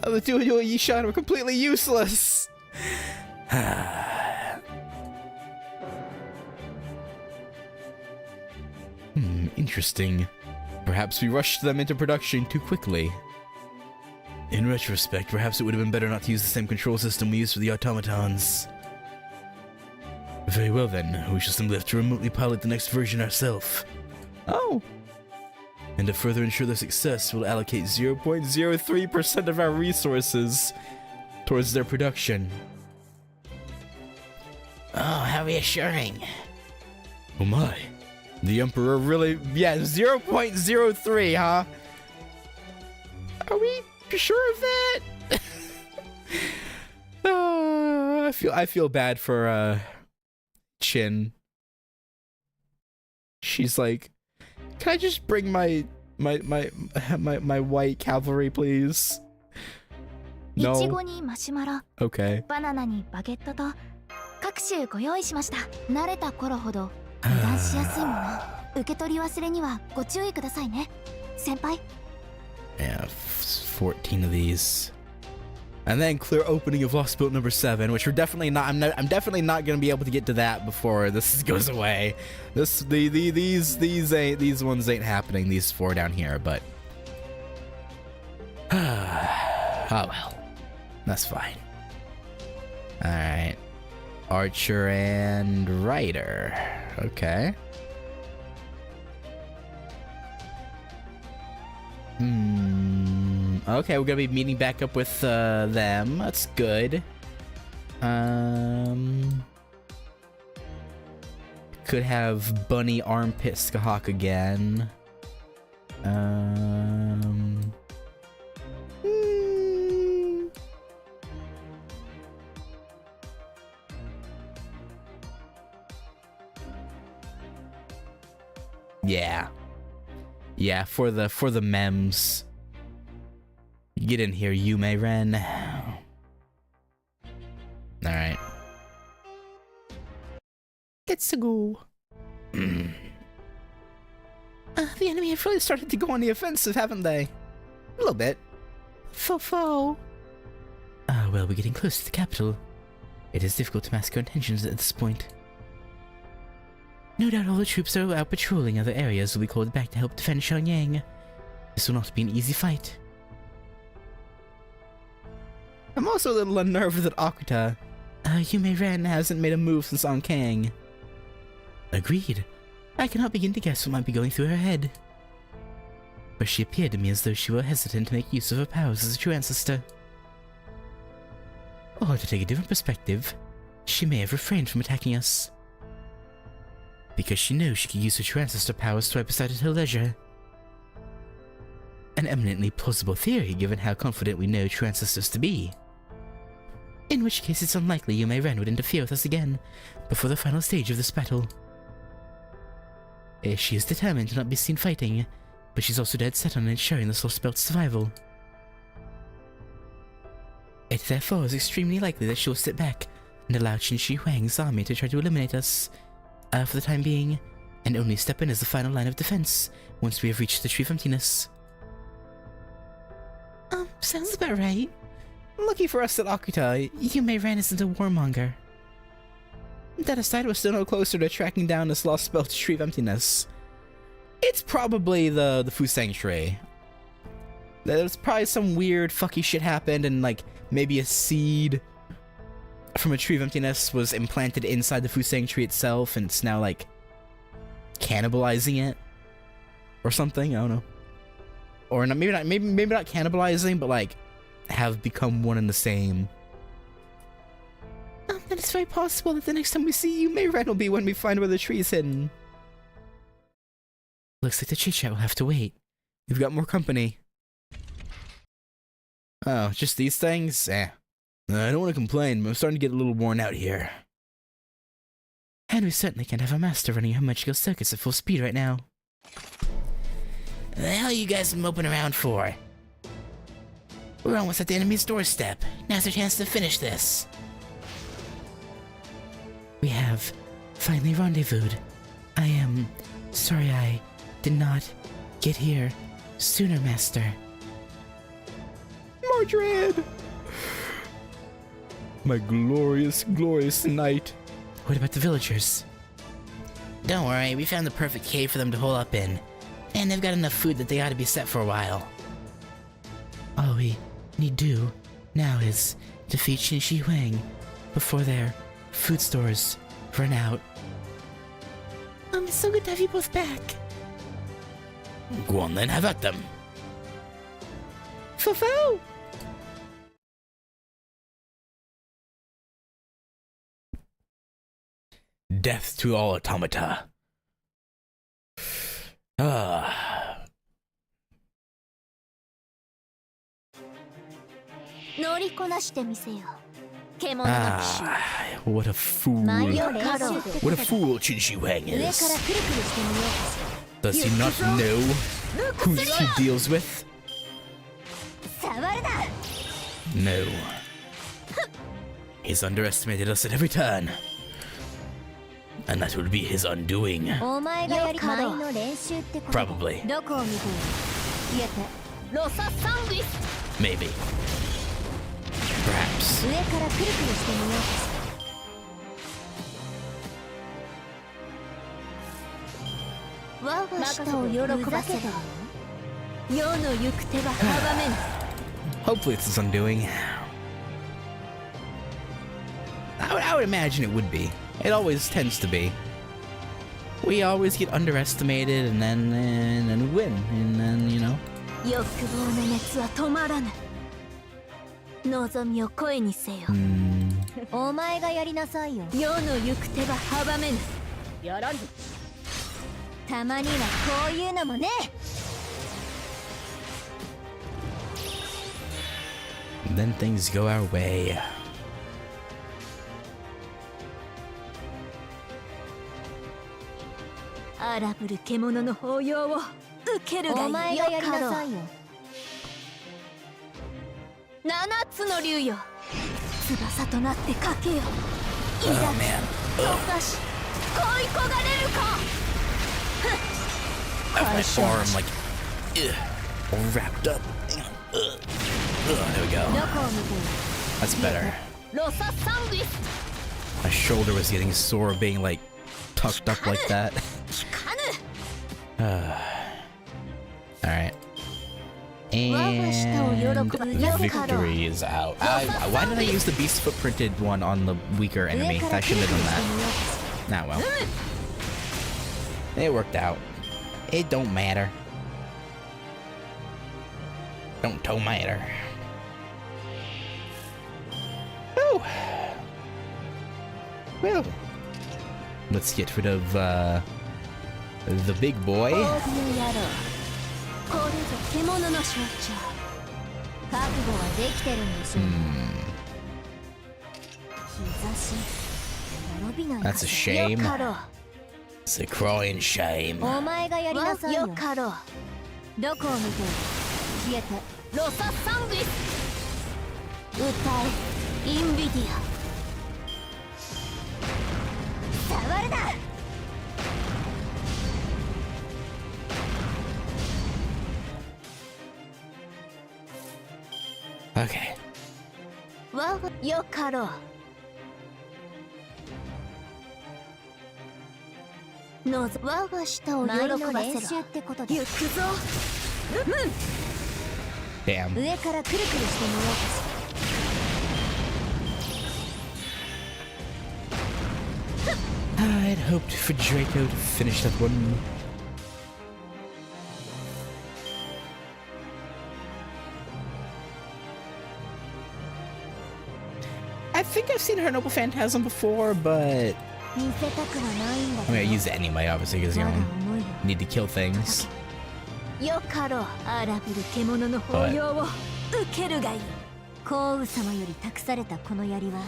The two of you at Yishan were completely useless! Interesting. Perhaps we rushed them into production too quickly. In retrospect, perhaps it would have been better not to use the same control system we used for the automatons. Very well then, we shall simply have to remotely pilot the next version ourselves. Oh. And to further ensure their success, we'll allocate 0.03% of our resources towards their production. Oh, how reassuring. Oh my. The Emperor really... Yeah, 0.03, huh? Are we sure of that? I feel bad for Chin. She's like, can I just bring my white cavalry, please? No. いちごにマシュマロ、 Okay. バナナにバゲットと各種ご用意しました。慣れた頃ほど油断しやすいもの、受け取り忘れにはご注意くださいね、先輩。 Yeah, 14 of these. And then clear opening of Lost Boat number 7, which we're definitely not. I'm definitely not gonna be able to get to that before this goes away. These ones ain't happening. These 4 down here, but Oh well. that's fine. All right, Archer and Rider. Okay. Okay, we're gonna be meeting back up with them. That's good. Could have Bunny Armpit Skahawk again. Yeah, for the memes. Get in here, Yume Ren. Alright. Let's go. The enemy have really started to go on the offensive, haven't they? A little bit. Fo. Well, we're getting close to the capital. It is difficult to mask our intentions at this point. No doubt all the troops are out patrolling other areas will be called back to help defend Shenyang. This will not be an easy fight. I'm also a little unnerved that Akuta, Yume Ren hasn't made a move since on Kang. Agreed. I cannot begin to guess what might be going through her head. But she appeared to me as though she were hesitant to make use of her powers as a true ancestor. Or to take a different perspective, she may have refrained from attacking us. Because she knows she can use her true ancestor powers to wipe us out at her leisure. An eminently plausible theory given how confident we know true ancestors to be. In which case it's unlikely Yume Ren would interfere with us again before the final stage of this battle. She is determined to not be seen fighting, but she's also dead set on ensuring the Lost Belt's survival. It therefore is extremely likely that she will sit back and allow Qin Shi Huang's army to try to eliminate us, for the time being, and only step in as the final line of defense once we have reached the Tree of Emptiness. Sounds about right. Lucky for us at Akuta, Yume ran us into Warmonger. That aside, we're still no closer to tracking down this lost spell to Tree of Emptiness. It's probably the Fu Sanctuary. There's probably some weird fucky shit happened, and like maybe a seed from a Tree of Emptiness was implanted inside the Fu Sanctuary itself, and it's now like cannibalizing it or something. I don't know. Or not, maybe not cannibalizing, but like have become one and the same. Then it's very possible that the next time we see you, Mayren will be when we find where the tree is hidden. Looks like the chit-chat will have to wait. We've got more company. Oh, just these things? I don't want to complain, but I'm starting to get a little worn out here. And we certainly can't have a master running a magical circus at full speed right now. The hell you guys moping around for? We're almost at the enemy's doorstep. Now's our chance to finish this. We have finally rendezvoused. I am sorry I did not get here sooner, Master. Mordred! My glorious, glorious knight. What about the villagers? Don't worry, we found the perfect cave for them to hole up in. And they've got enough food that they ought to be set for a while. All we need do now is defeat Qin Shi Huang before their food stores run out. It's so good to have you both back. Go on then, have at them. Fofo! Death to all automata. What a fool. What a fool Qin Shi Huang is. Does he not know who he deals with? No. He's underestimated us at every turn. And that would be his undoing. Probably. Maybe. Perhaps. Hopefully it's his undoing. I would imagine it would be. It always tends to be. We always get underestimated and then win. And then, you know. Then things go our way. Oh man. My arm like all wrapped up. There we go. That's better. My shoulder was getting sore being like tucked up like that. Alright. And victory is out. Why did I use the beast footprinted one on the weaker enemy? I shouldn't have done that. Nah, well. It worked out. It don't matter. Don't matter. Woo! Well, let's get rid of the big boy. That's a shame. It's a crying shame. Okay. 我がよかろう。のぞ我が舌を喜ばせろ。練習ってことで。行くぞ。Damn. 上からくるくるしてみようかしら。I'd hoped for Draco to finish that one. I think I've seen her Noble Phantasm before, but 見せたくはないんだ I け mean, ど I use it anyway, obviously, because, you まだ know, 重いわ。 need to kill things. よかろう。荒ぶる獣の抱擁を受けるがいい。皇羽様より託されたこの槍は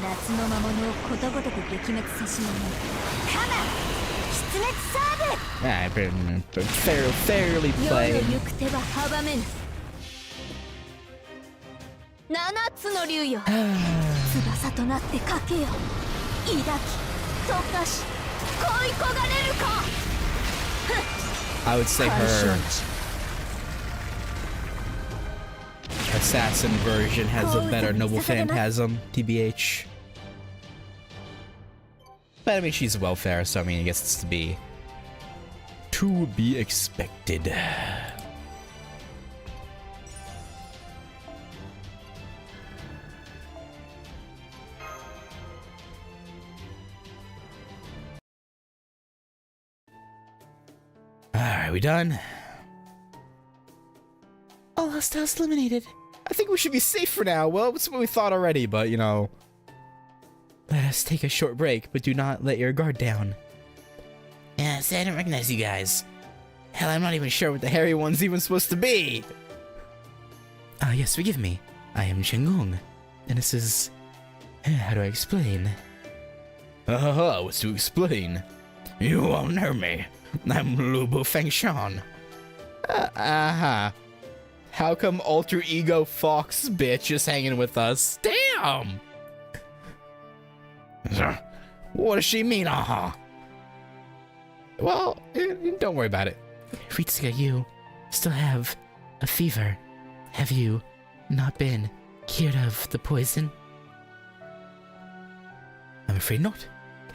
夏の魔物をことごとく撃滅せし者。カナ出滅サーブ。 Yeah, I've been fairly 夜 playing. 行く手は阻めぬ。七つの竜よ。翼となってかけよ。抱き溶かし恋焦がれるか。 I would say 干渉 her なし。 assassin version has a better Noble Phantasm, TBH. But I mean, she's welfare, so I mean, I guess it's to be expected. Alright, we done? All hostiles eliminated. I think we should be safe for now. Well, it's what we thought already, but you know. Let us take a short break, but do not let your guard down. Yeah, see, I don't recognize you guys. Hell, I'm not even sure what the hairy one's even supposed to be. Ah, yes, forgive me. I am Shenggong, and this is... How do I explain? What's to explain? You won't know me. I'm Lubu Fengshan. How come alter ego Fox bitch is hanging with us? Damn! What does she mean, Well, don't worry about it. Ritsuka, you still have a fever. Have you not been cured of the poison? I'm afraid not.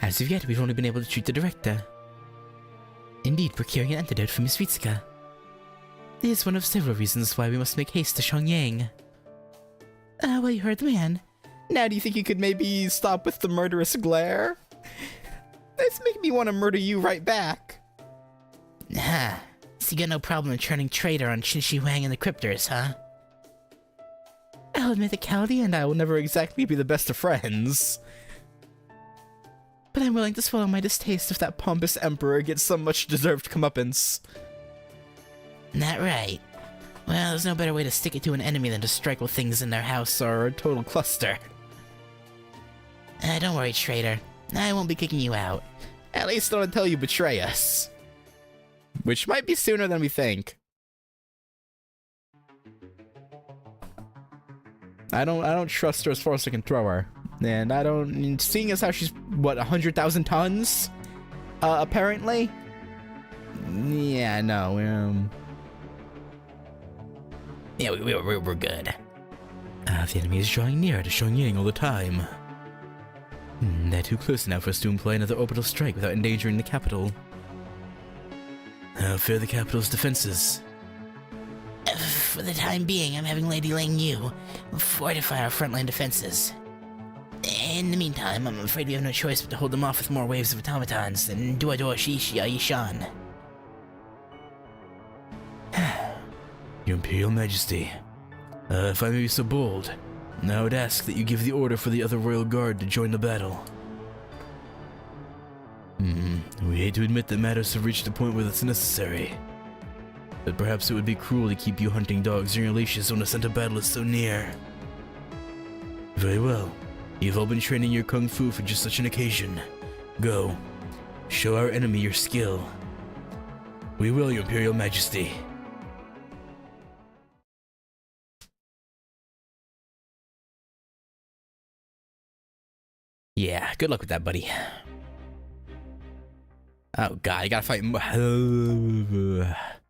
As of yet, we've only been able to treat the director. Indeed, procuring an antidote for Miss Ritsuka is one of several reasons why we must make haste to Shenyang. Well, you heard the man. Now do you think you could maybe stop with the murderous glare? That's making me want to murder you right back. So you got no problem in turning traitor on Shinshi Huang and the Cryptors, huh? I'll admit that Caldy and I will never exactly be the best of friends. But I'm willing to swallow my distaste if that pompous emperor gets some much-deserved comeuppance. That right. Well, there's no better way to stick it to an enemy than to strike while things in their house are a total cluster. Don't worry, traitor. I won't be kicking you out. At least not until you betray us. Which might be sooner than we think. I don't trust her as far as I can throw her. And I don't... Seeing as how she's, what, 100,000 tons? Apparently? Yeah, no, yeah, we're good. The enemy is drawing nearer to Shenyang all the time. They're too close now for us to employ another orbital strike without endangering the capital. How fare the capital's defenses? For the time being, I'm having Lady Ling Yu fortify our frontline defenses. In the meantime, I'm afraid we have no choice but to hold them off with more waves of automatons than Duador Shishia Yishan. Your Imperial Majesty, if I may be so bold, I would ask that you give the order for the other Royal Guard to join the battle. We hate to admit that matters have reached a point where that's necessary. But perhaps it would be cruel to keep you hunting dogs in your leashes when the scent of battle is so near. Very well. You've all been training your kung fu for just such an occasion. Go. Show our enemy your skill. We will, Your Imperial Majesty. Yeah, good luck with that, buddy. Oh god, you gotta fight more.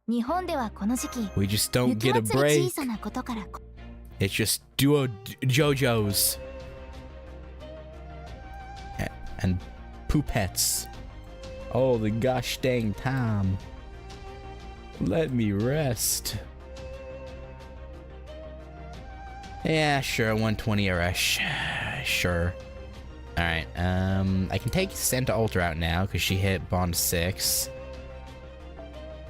日本ではこの時期 We just don't 雪 get a 祭り break. 小さなことから It's just duo JoJo's. And Poopettes. Oh, the gosh dang time. Let me rest. Yeah, sure, 120 Arash. Sure. Alright, I can take Santa Ultra out now because she hit Bond 6.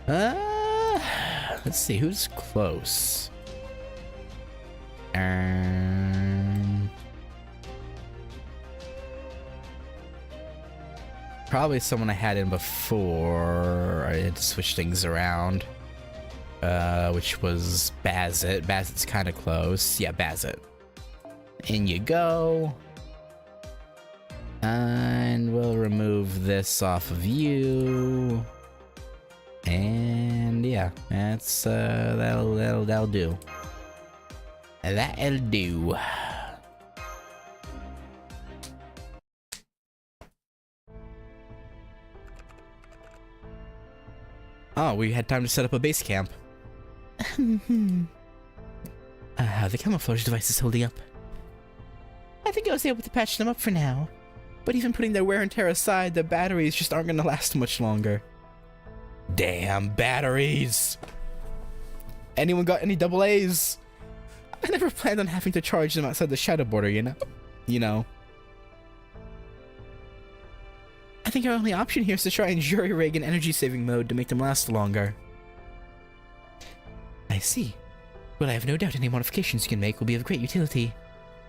Let's see, who's close? Probably someone I had in before. I had to switch things around. Which was Bazit. Bazit's kind of close. Yeah, Bazit. In you go. And we'll remove this off of you. And yeah, that's that'll do. That'll do. Oh, we had time to set up a base camp. The camouflage device is holding up. I think I was able to patch them up for now. But even putting their wear and tear aside, the batteries just aren't gonna last much longer. Damn batteries! Anyone got any double A's? I never planned on having to charge them outside the shadow border, you know? I think our only option here is to try and jury-rig in energy-saving mode to make them last longer. I see. Well, I have no doubt any modifications you can make will be of great utility.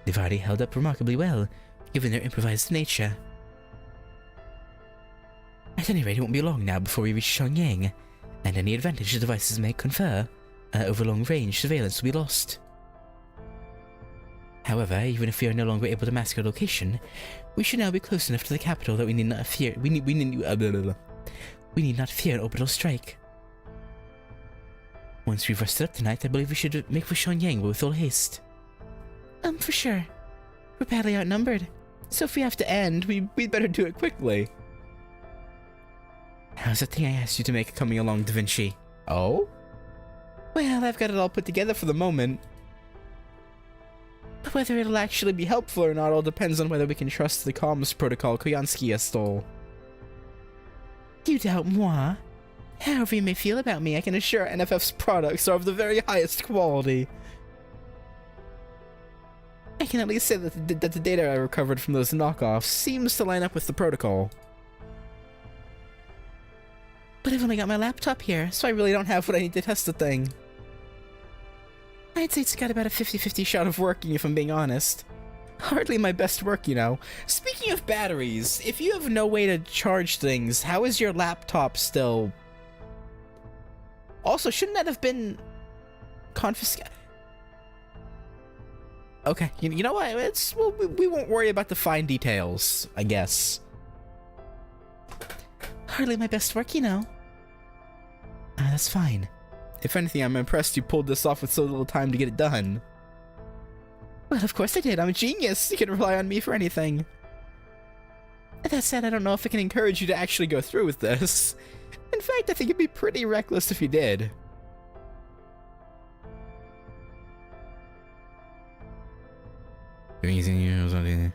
They've already held up remarkably well, given their improvised nature. At any rate, it won't be long now before we reach Xiangyang, and any advantage the devices may confer over long-range surveillance will be lost. However, even if we are no longer able to mask our location, we should now be close enough to the capital that we need not fear. We need not fear an orbital strike. Once we've rested up tonight, I believe we should make for Xiangyang with all haste. For sure. We're badly outnumbered, so if we have to end, we'd better do it quickly. How's that thing I asked you to make coming along, Da Vinci? Oh? Well, I've got it all put together for the moment. But whether it'll actually be helpful or not all depends on whether we can trust the comms protocol Koyansky stole. You doubt moi? However you may feel about me, I can assure NFF's products are of the very highest quality. I can at least say that the data I recovered from those knockoffs seems to line up with the protocol. But I've only got my laptop here, so I really don't have what I need to test the thing. I'd say it's got about a 50-50 shot of working, if I'm being honest. Hardly my best work, you know. Speaking of batteries, if you have no way to charge things, how is your laptop still... Also, shouldn't that have been confiscated? Okay, you know what? We won't worry about the fine details, I guess. Hardly my best work, you know. That's fine. If anything, I'm impressed you pulled this off with so little time to get it done. Well, of course I did. I'm a genius. You can rely on me for anything. That said, I don't know if I can encourage you to actually go through with this. In fact, I think it'd be pretty reckless if you did. I mean...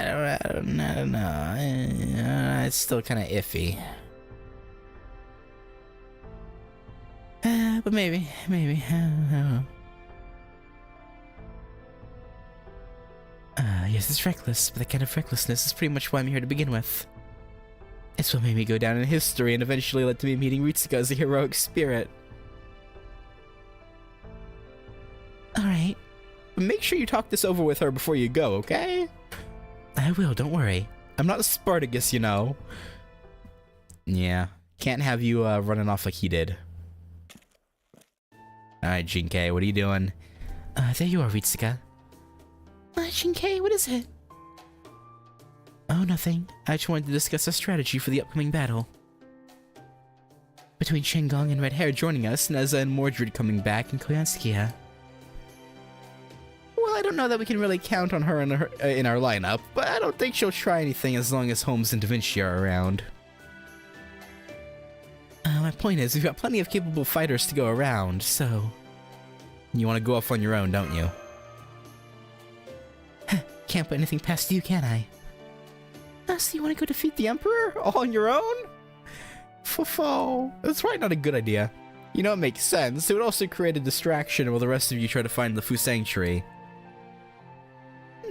I don't know. It's still kind of iffy. But maybe. I don't know. Yes, it's reckless, but that kind of recklessness is pretty much why I'm here to begin with. It's what made me go down in history and eventually led to me meeting Ritsuka as a heroic spirit. Alright. But make sure you talk this over with her before you go, okay? I will, don't worry. I'm not a Spartacus, you know. Yeah. Can't have you running off like he did. Alright, Jinkei, what are you doing? There you are, Ritsuka. Jinkei, what is it? Oh, nothing. I just wanted to discuss a strategy for the upcoming battle. Between Shenggong and Red Hair joining us, Neza and Mordred coming back, and Koyanskia. Well, I don't know that we can really count on her in our lineup, but I don't think she'll try anything as long as Holmes and Da Vinci are around. point is, we've got plenty of capable fighters to go around, so... You want to go off on your own, don't you? Can't put anything past you, can I? So you want to go defeat the Emperor? All on your own? Fofo. That's probably not a good idea. You know, it makes sense. It would also create a distraction while the rest of you try to find the Fu Sanctuary.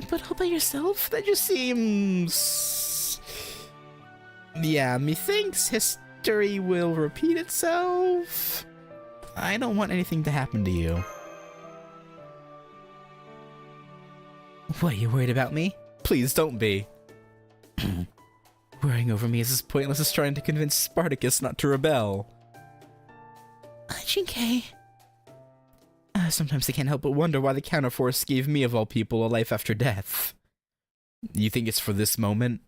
But all by yourself? That just seems... Yeah, methinks history will repeat itself. I don't want anything to happen to you. What, you worried about me? Please don't be. Worrying over me is as pointless as trying to convince Spartacus not to rebel. Jinkei. Sometimes I can't help but wonder why the Counterforce gave me, of all people, a life after death. You think it's for this moment?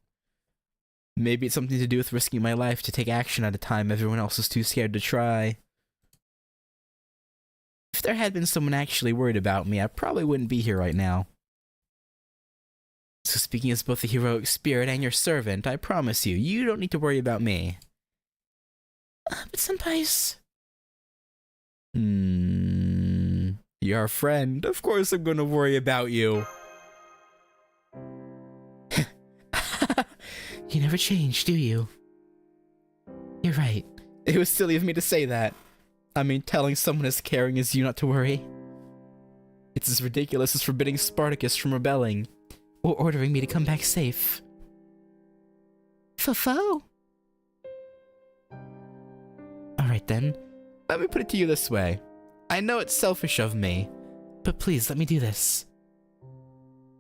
Maybe it's something to do with risking my life to take action at a time everyone else is too scared to try. If there had been someone actually worried about me, I probably wouldn't be here right now. So speaking as both a heroic spirit and your servant, I promise you, you don't need to worry about me. But Senpai's... You're our friend. Of course I'm gonna worry about you. You never change, do you? You're right. It was silly of me to say that. I mean, telling someone as caring as you not to worry. It's as ridiculous as forbidding Spartacus from rebelling. Or ordering me to come back safe. Fofo. Alright then. Let me put it to you this way. I know it's selfish of me, but please let me do this.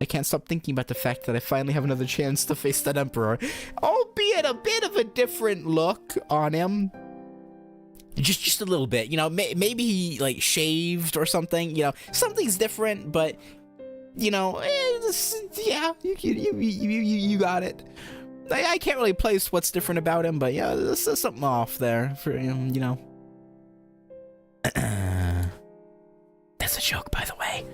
I can't stop thinking about the fact that I finally have another chance to face that Emperor, albeit a bit of a different look on him. Just a little bit, you know, maybe he, like, shaved or something, you know, something's different, but, you know, yeah, you got it. I can't really place what's different about him, but yeah, there's something off there for him, you know. That's a joke, by the way.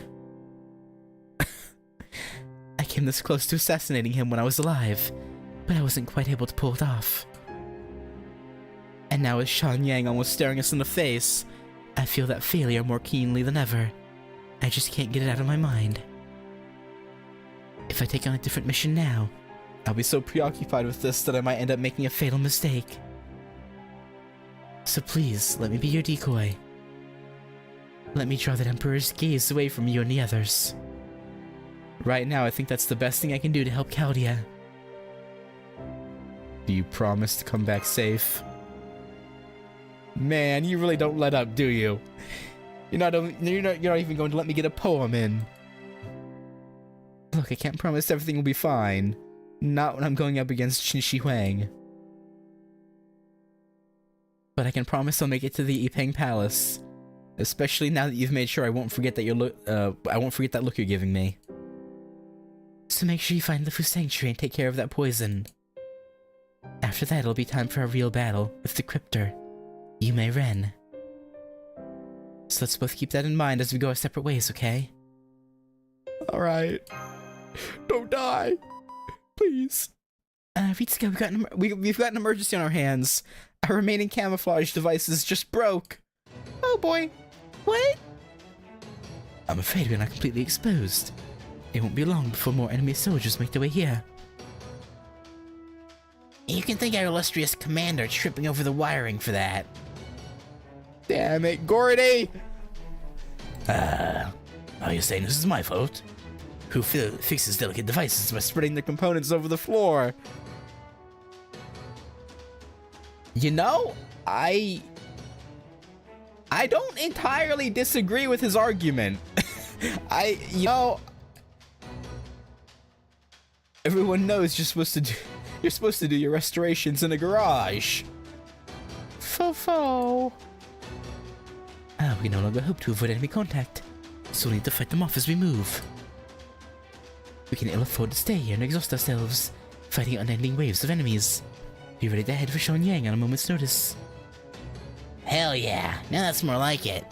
I came this close to assassinating him when I was alive, but I wasn't quite able to pull it off. And now with Shan Yang almost staring us in the face, I feel that failure more keenly than ever. I just can't get it out of my mind. If I take on a different mission now, I'll be so preoccupied with this that I might end up making a fatal mistake. So please, let me be your decoy. Let me draw that Emperor's gaze away from you and the others. Right now, I think that's the best thing I can do to help Chaldea. Do you promise to come back safe? Man, you really don't let up, do you? You're not even going to let me get a poem in. Look, I can't promise everything will be fine. Not when I'm going up against Qin Shi Huang. But I can promise I'll make it to the Yipeng Palace. Especially now that you've made sure I won't forget that that look you're giving me. So make sure you find the Fu Sanctuary and take care of that poison. After that, it'll be time for a real battle with the Cryptor, Yume Ren. So let's both keep that in mind as we go our separate ways, okay? Alright. Don't die. Please. Ritsuka, we've got an emergency on our hands. Our remaining camouflage devices just broke. Oh boy. What? I'm afraid we're not completely exposed. It won't be long before more enemy soldiers make their way here. You can thank our illustrious commander tripping over the wiring for that. Damn it, Gordy! Are you saying this is my fault? Who fixes delicate devices by spreading the components over the floor? You know, I don't entirely disagree with his argument. Everyone knows you're supposed to do your restorations in a garage. Fofo. We no longer hope to avoid enemy contact, so we'll need to fight them off as we move. We can ill afford to stay here and exhaust ourselves, fighting unending waves of enemies. Be ready to head for Shenyang on a moment's notice. Hell yeah, now that's more like it.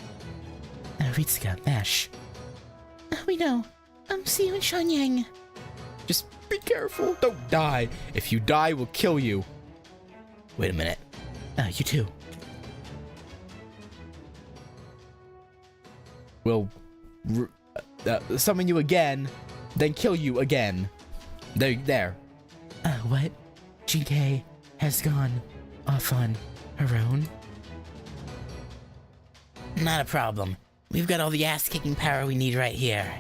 Ritsuka, MASH. We know. See you in Shenyang. Just be careful. Don't die. If you die, we'll kill you. Wait a minute. You too. will summon you again, then kill you again. There. What? GK has gone off on her own? Not a problem. We've got all the ass-kicking power we need right here.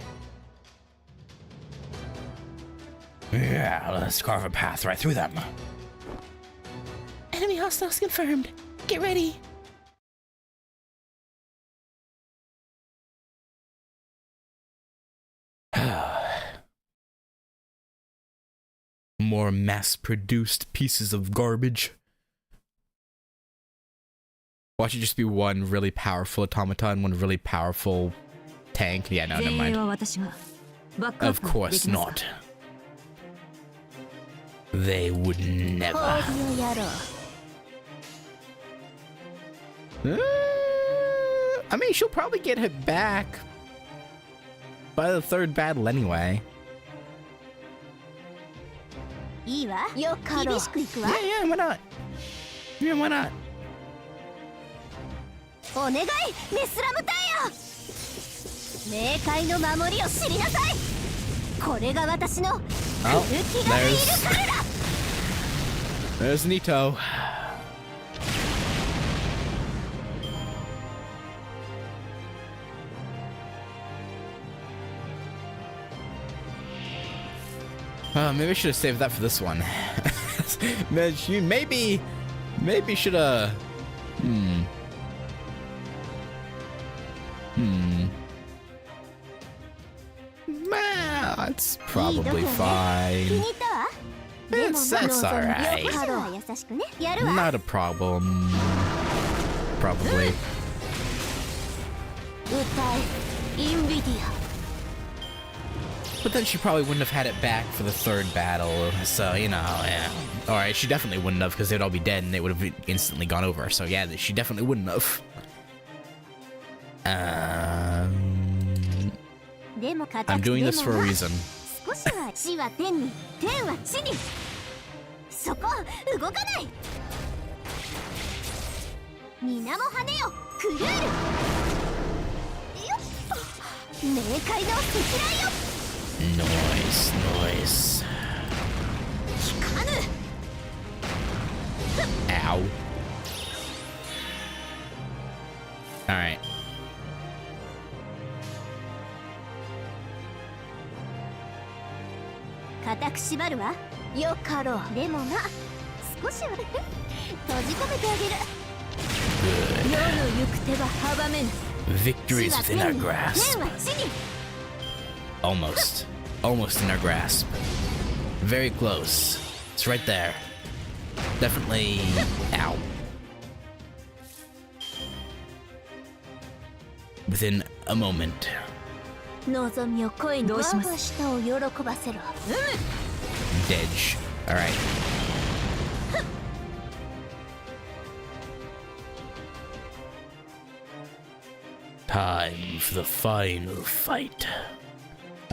Yeah, let's carve a path right through them. Enemy hostiles confirmed. Get ready. More mass-produced pieces of garbage. Watch it just be one really powerful automaton, one really powerful tank. Yeah, no, never mind. Of course not. They would never. I mean, she'll probably get hit back by the third battle anyway. Yeah, why not? Yeah, why not? お願いメスラム隊よ冥界の守りを知りなさいこれが私の空気がいるからだ There's Nito. Maybe I should have saved that for this one. Maybe should have. It's probably fine. That's alright. Not a problem. Probably. But then she probably wouldn't have had it back for the third battle, so, you know, yeah. Alright, she definitely wouldn't have, because they'd all be dead and they would have instantly gone over, so yeah, she definitely wouldn't have. I'm doing this for a reason. Noise. Ow. Alright. Victory is within our grasp. Almost in our grasp. Very close. It's right there. Definitely. Ow. Within a moment. Dedge. Alright. Time for the final fight.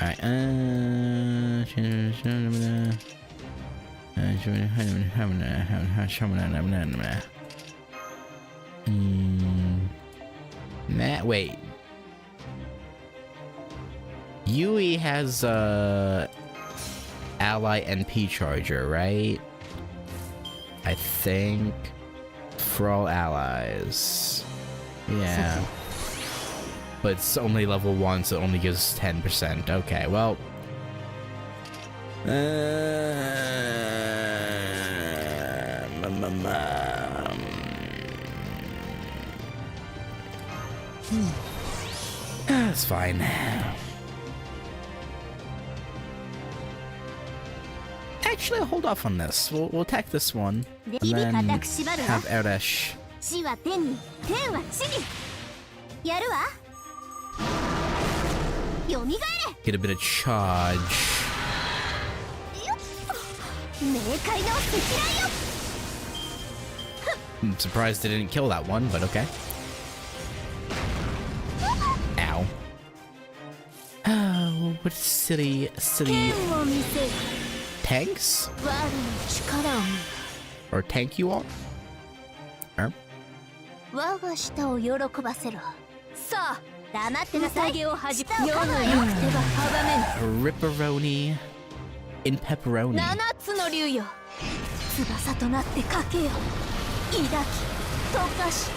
Alright, wait. Yui has ally NP charger, right? I think for all allies. Yeah. But it's only level 1, so it only gives 10%. Okay, well. That's fine. Actually, I'll hold off on this. We'll attack this one, and then have Eresh get a bit of charge. I'm surprised they didn't kill that one, but okay. Ow. Oh, what silly tanks? Or tank you all? 黙ってなさい。宴をはじ舌を噛むわよ。世の行く手は阻めぬ。 Ripperoni in pepperoni. 七つの竜よ、翼となってかけよ。抱き、溶かし、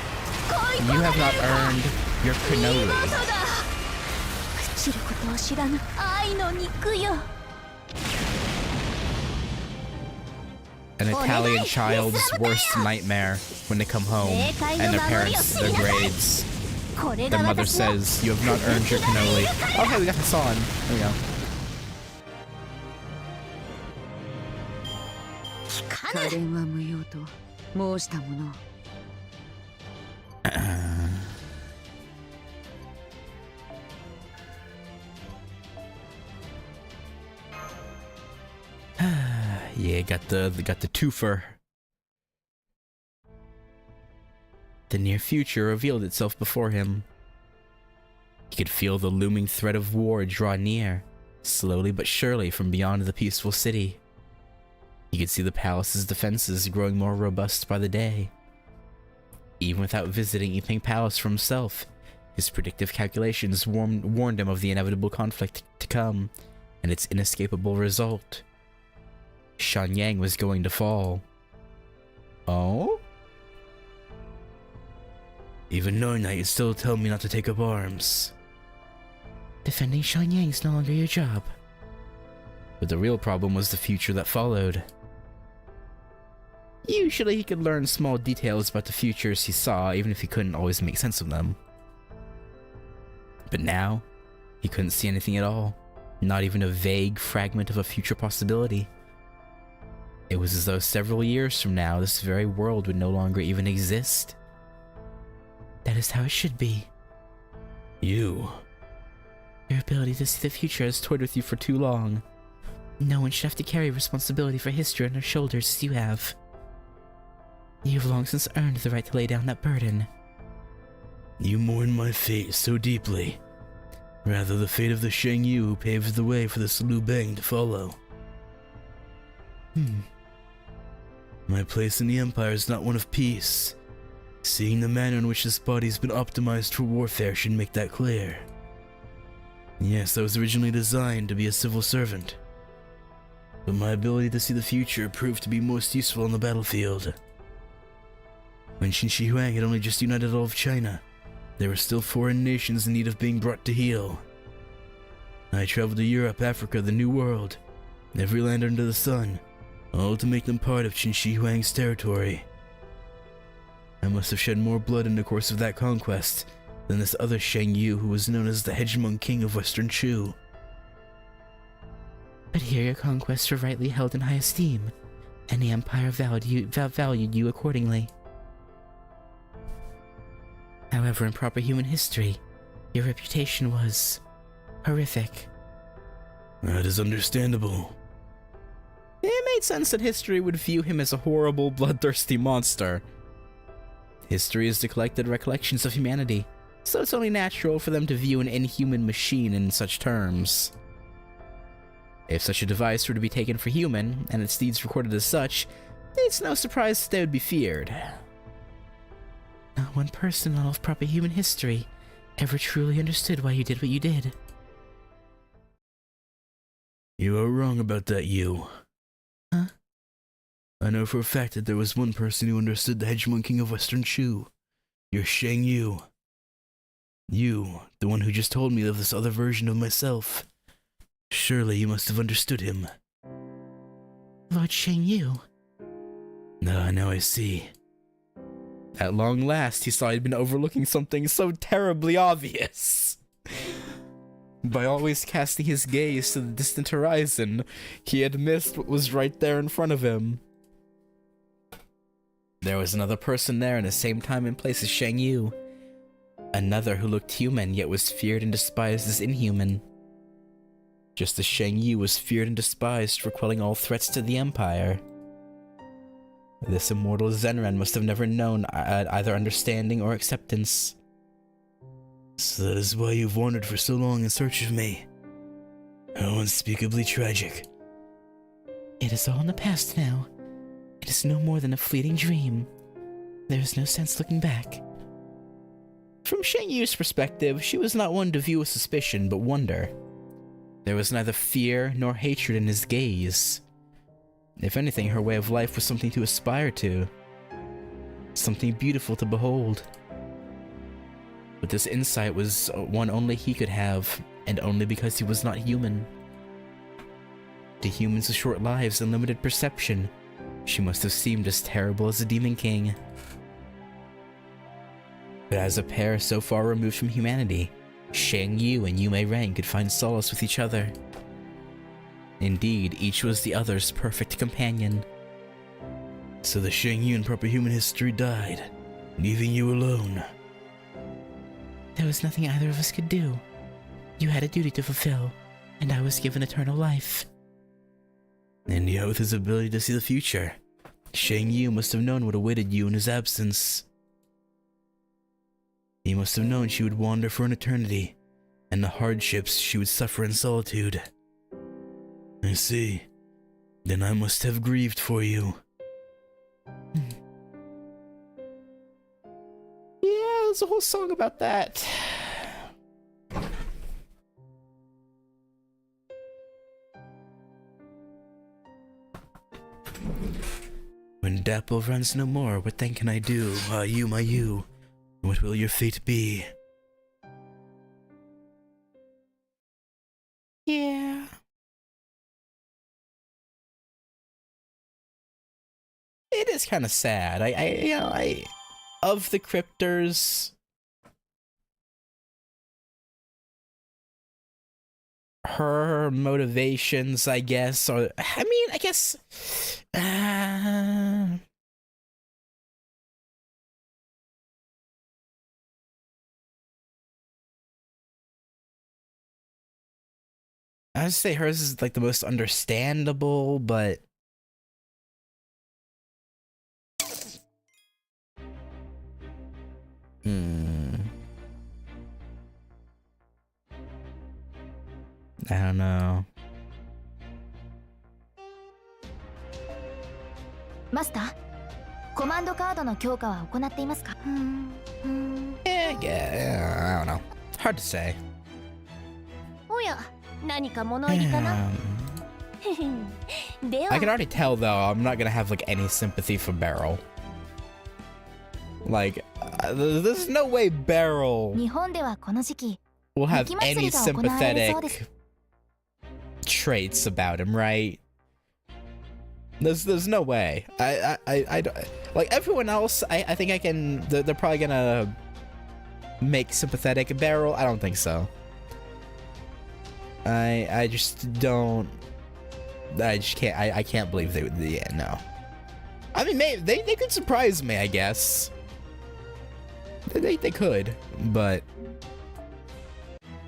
恋 You 焦が have れ not るか。 earned your 見 cannoli. 事だ。朽ちることを知らぬ愛の肉よ。 An Italian child's worst nightmare when they come home and their parents, their grades. これ Their が mother 私の says, "You have not earned your cannoli." Oh, hey, we got the song. There we go. 聞か可ぬ。憐は無用と申したもの。 Yeah, got the twofer. The near future revealed itself before him. He could feel the looming threat of war draw near, slowly but surely from beyond the peaceful city. He could see the palace's defenses growing more robust by the day. Even without visiting Yiping Palace for himself, his predictive calculations warned him of the inevitable conflict to come, and its inescapable result. Shanyang was going to fall. Oh? Even knowing that, you still tell me not to take up arms. Defending Shanyang's no longer your job. But the real problem was the future that followed. Usually he could learn small details about the futures he saw, even if he couldn't always make sense of them. But now, he couldn't see anything at all, not even a vague fragment of a future possibility. It was as though several years from now, this very world would no longer even exist. That is how it should be. You. Your ability to see the future has toyed with you for too long. No one should have to carry responsibility for history on their shoulders as you have. You have long since earned the right to lay down that burden. You mourn my fate so deeply. Rather the fate of the Shang Yu who paved the way for this Liu Bang to follow. My place in the Empire is not one of peace. Seeing the manner in which this body's been optimized for warfare should make that clear. Yes, I was originally designed to be a civil servant. But my ability to see the future proved to be most useful on the battlefield. When Qin Shi Huang had only just united all of China, there were still foreign nations in need of being brought to heel. I traveled to Europe, Africa, the New World, every land under the sun, all to make them part of Qin Shi Huang's territory. I must have shed more blood in the course of that conquest than this other Shang Yu who was known as the hegemon king of Western Shu. But here your conquests were rightly held in high esteem, and the Empire valued you accordingly. However, in proper human history, your reputation was horrific. That is understandable. It made sense that history would view him as a horrible, bloodthirsty monster. History is the collected recollections of humanity, so it's only natural for them to view an inhuman machine in such terms. If such a device were to be taken for human, and its deeds recorded as such, it's no surprise that they would be feared. Not one person in all of proper human history ever truly understood why you did what you did. You are wrong about that, Yu. Huh? I know for a fact that there was one person who understood the hegemon king of Western Shu. Your Shang Yu. You, the one who just told me of this other version of myself. Surely you must have understood him. Lord Shang Yu. Ah, now I see. At long last, he saw he'd been overlooking something so terribly obvious. By always casting his gaze to the distant horizon, he had missed what was right there in front of him. There was another person there in the same time and place as Shang Yu. Another who looked human yet was feared and despised as inhuman. Just as Shang Yu was feared and despised for quelling all threats to the Empire. This immortal Zenran must have never known either understanding or acceptance. So that is why you've wandered for so long in search of me. How unspeakably tragic. It is all in the past now. It is no more than a fleeting dream. There is no sense looking back. From Shang Yu's perspective, she was not one to view with suspicion, but wonder. There was neither fear nor hatred in his gaze. If anything, her way of life was something to aspire to. Something beautiful to behold. But this insight was one only he could have, and only because he was not human. To humans with short lives and limited perception, she must have seemed as terrible as the Demon King. But as a pair so far removed from humanity, Shang Yu and Yu Mei Ren could find solace with each other. Indeed, each was the other's perfect companion. So the Shang Yu in proper human history died, leaving you alone. There was nothing either of us could do. You had a duty to fulfill, and I was given eternal life. And yet with his ability to see the future, Shang Yu must have known what awaited you in his absence. He must have known she would wander for an eternity, and the hardships she would suffer in solitude. I see. Then I must have grieved for you. Yeah, there's a whole song about that. When Dapple runs no more, what then can I do? Ah, you, my you. What will your fate be? Yeah. It is kind of sad. I of the cryptors, her motivations, I guess, or I mean, I guess, I'd say hers is like the most understandable, but I don't know. マスター、コマンドカードの強化は行っていますか？Yeah, I don't know. Hard to say. おや、何か物入りかな？ では I can already tell though, I'm not gonna have like any sympathy for Beryl. Like, there's no way Beryl 日本ではこの時期、 will have 雪祭 any りが行われるそうです。 sympathetic traits about him, right? There's no way. I don't, like everyone else. I think I can. They're probably gonna make sympathetic. Beryl, I don't think so. I just don't. I just can't. I can't believe they would. Yeah, no. I mean, maybe they could surprise me. I guess they could, but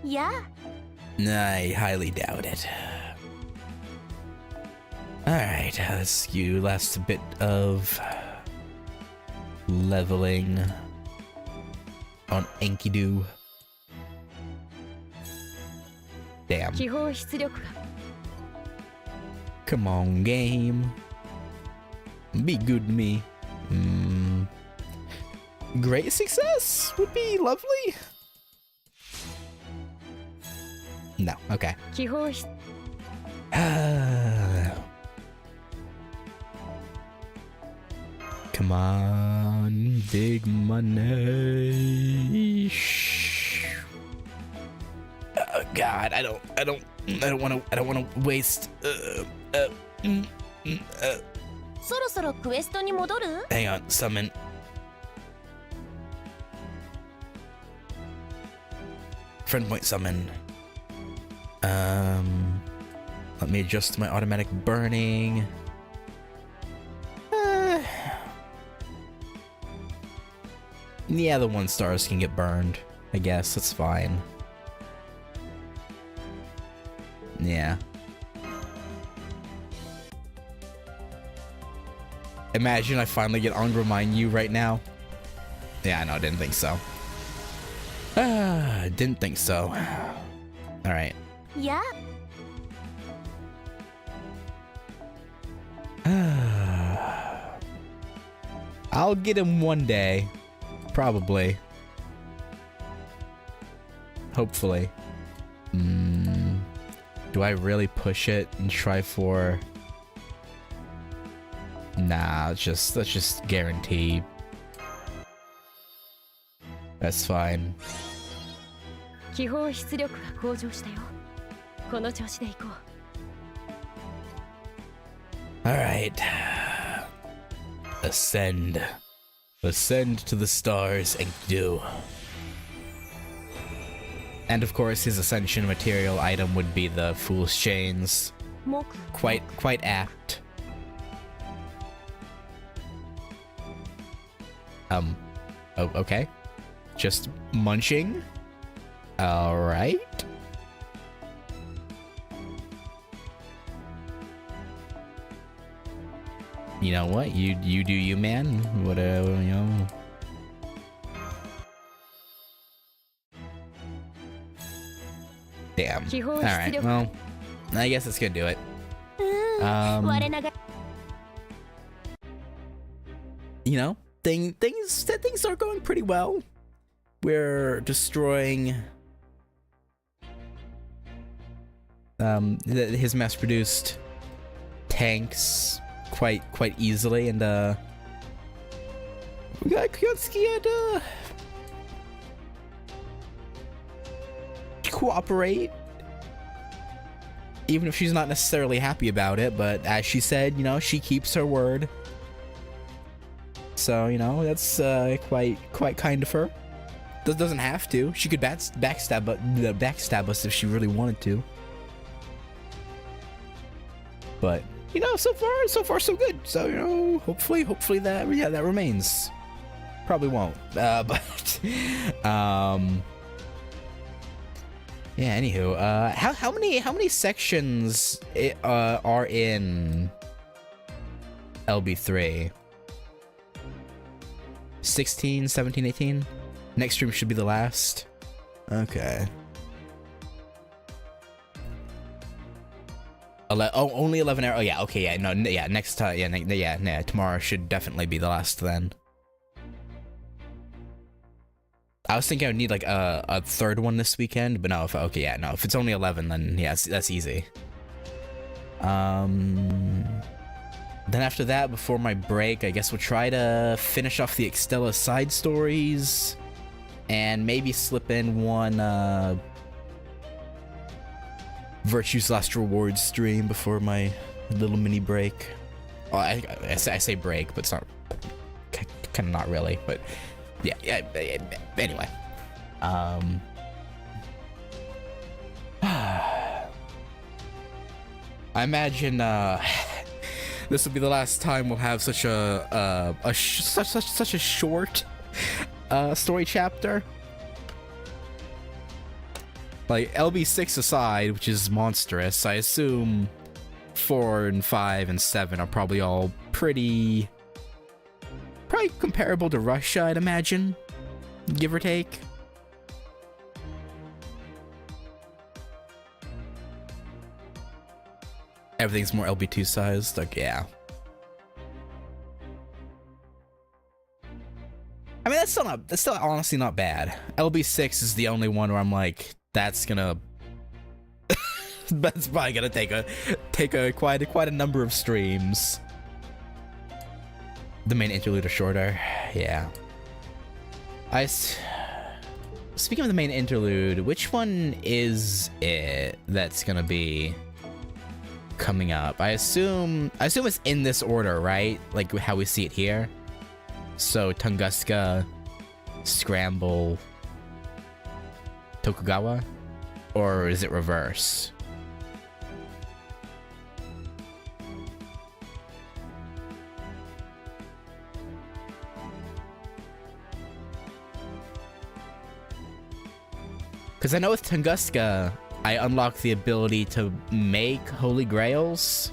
いや、 I highly doubt it. Alright, let's do last bit of leveling on Enkidu. Damn. 基本出力が Come on, game. Be good to me. Great success would be lovely. No, okay. 基本出 Come on, big money. Oh God, I don't want to waste. そろそろクエストに戻る？ Hang on, summon. Friend point summon. Let me adjust my automatic burning. Yeah, the 1 stars can get burned. I guess that's fine. Yeah. Imagine I finally get Angramine U right now. Yeah, no, I didn't think so. Didn't think so. Alright. いや、 I'll get him one day. Probably. Hopefully. Do I really push it and try for... Nah, let's just guarantee. That's fine. 基本出力が向上したよ。この調子でいこう。 Alright. Ascend. Ascend to the stars and do. And of course, his ascension material item would be the Fool's Chains. Quite apt. Oh, okay. Just munching? Alright. You know what? You do you, man. Whatever, you know. Damn. Alright, well, I guess that's gonna do it. You know, things are going pretty well. We're destroying his mass-produced tanks quite easily, and we got Kyotsuki and cooperate, even if she's not necessarily happy about it. But as she said, you know, she keeps her word. So, you know, that's quite kind of her. Doesn't have to. She could backstab us if she really wanted to. But, you know, so far so good. So, you know, hopefully that remains. Probably won't. But yeah, anywho, how many sections are in LB3? 16, 17, 18? Next stream should be the last. Okay. Only 11 hours. Oh yeah, okay, yeah, no, yeah, next time, yeah, tomorrow should definitely be the last then. I was thinking I would need like a third one this weekend, but no, if it's only 11, then yeah, that's easy. Then after that, before my break, I guess we'll try to finish off the Extella side stories, and maybe slip in one Virtue's Last Reward stream before my little mini break. Well, I say break, but it's not, kind of not really, but yeah, anyway. I imagine this will be the last time we'll have such a short story chapter. Like, LB6 aside, which is monstrous, I assume 4 and 5 and 7 are probably all probably comparable to Russia, I'd imagine, give or take. Everything's more LB2 sized, like, yeah. I mean, that's still honestly not bad. LB6 is the only one where I'm like, that's probably gonna take quite a number of streams. The main interlude are shorter, yeah. Speaking of the main interlude, which one is it that's gonna be coming up? I assume it's in this order, right? Like how we see it here. So Tunguska, Scramble, Tokugawa, or is it reverse? Because I know with Tunguska, I unlocked the ability to make Holy Grails.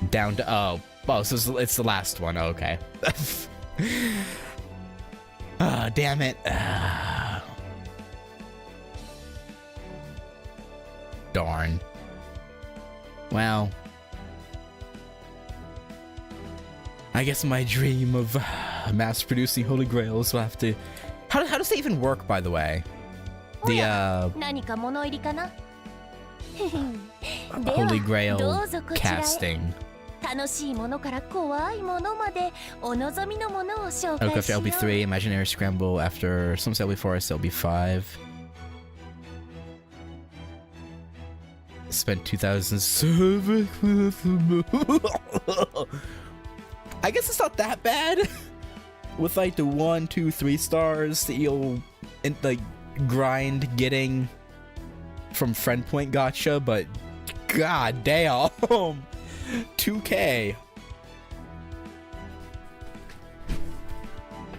Down to, oh, so it's the last one, okay. Ah, damn it. Darn. Well, I guess my dream of mass-producing Holy Grails will have to How does that even work, by the way? The 何か物入りかなでは Holy Grail どうぞこちらへ casting. 楽しいものから怖いものまでお望みのものを紹 I'll go 介し after よう LB3, Imaginary Scramble after some say LB4, it's LB5. Spent 2,007 I guess it's not that bad. With like the 1, 2, 3 stars that you'll like grind getting from friend point gacha, but god damn. 2K.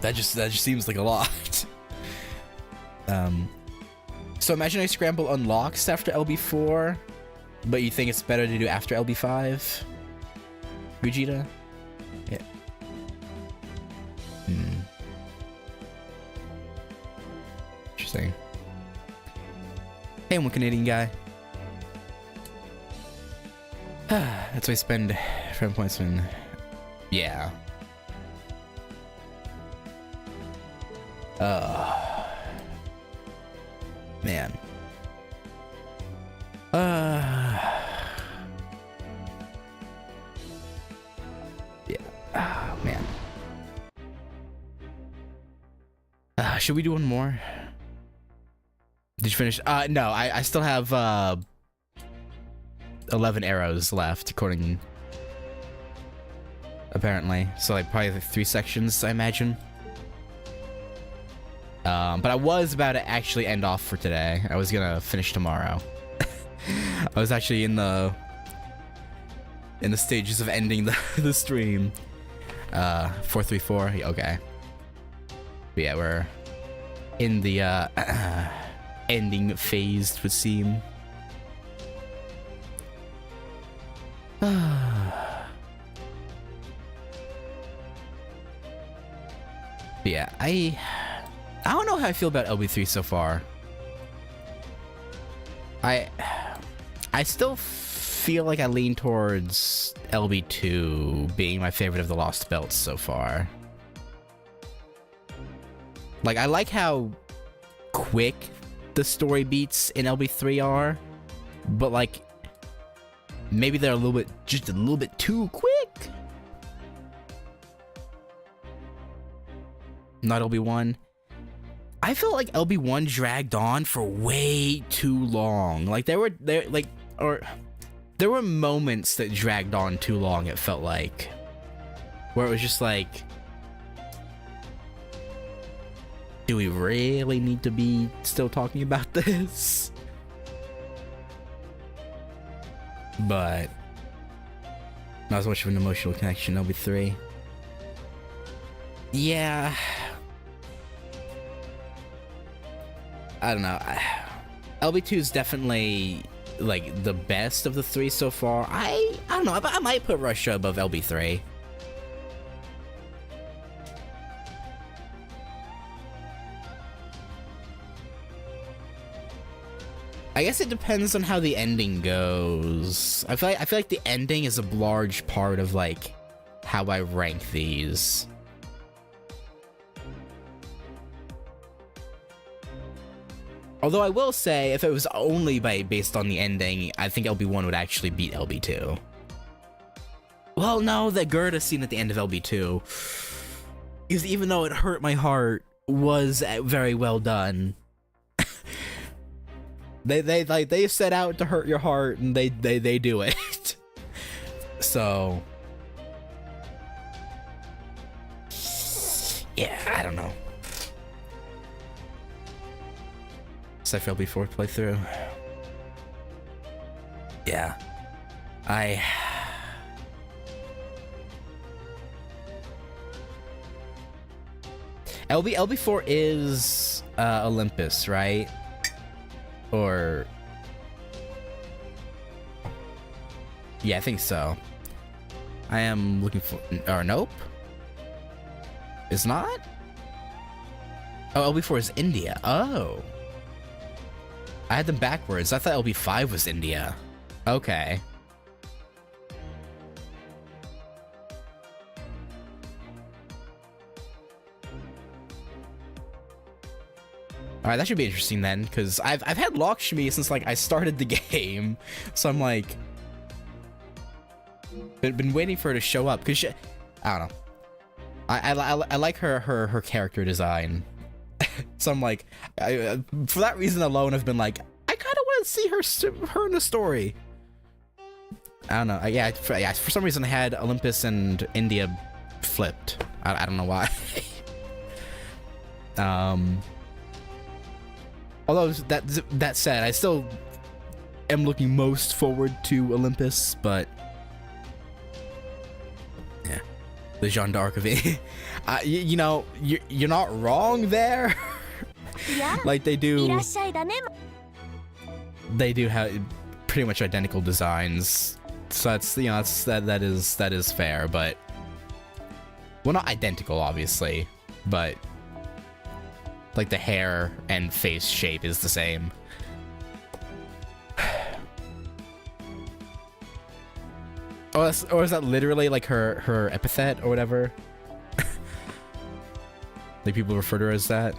That just seems like a lot. So Imaginary Scramble unlocks after LB4, but you think it's better to do after LB5? Gogeta? Yeah. Interesting. Hey, I'm a Canadian guy. That's why I spend friend points in. Yeah. Man. Yeah. Man. Should we do one more? Did you finish? No, I still have 11 arrows left, according apparently. So like probably like 3 sections, I imagine. But I was about to actually end off for today. I was gonna finish tomorrow. I was actually in the stages of ending the stream. 434. Okay. But yeah, we're in the ending phase, it would seem. Yeah, I don't know how I feel about LB3 so far. I still feel like I lean towards LB2 being my favorite of the Lost Belts so far. Like, I like how quick the story beats in LB3 are, but like maybe they're just a little bit too quick. Not LB1. I felt like LB1 dragged on for way too long. Like there were moments that dragged on too long, it felt like. Where it was just like, do we really need to be still talking about this? But not as much of an emotional connection, LB3. Yeah. I don't know. LB2 is definitely like the best of the 3 so far. I don't know. I might put Russia above LB3. I guess it depends on how the ending goes. I feel like the ending is a large part of like how I rank these. Although I will say, if it was only based on the ending, I think LB1 would actually beat LB2. Well, no, the Gerda scene at the end of LB2, is even though it hurt my heart, was very well done. They set out to hurt your heart, and they do it. So yeah, I don't know. I felt before playthrough. Yeah. LB4 is Olympus, right? Or yeah, I think so. I am looking for, or nope. It's not? Oh, LB4 is India. Oh. I had them backwards. I thought LB5 was India. Okay. All right, that should be interesting then, because I've had Lakshmi since like I started the game, so I'm like been waiting for her to show up because I don't know. I like her character design, so I'm like for that reason alone I've been like I kind of want to see her in the story. I don't know. Yeah, for some reason I had Olympus and India flipped. I don't know why. Although that said, I still am looking most forward to Olympus, but yeah, the Jeanne d'Arc of it. You know, you're not wrong there. Like they do have pretty much identical designs, so that's, you know, that is fair, but well, not identical obviously, but like the hair and face shape is the same. Or is that literally like her epithet or whatever? Like people refer to her as that.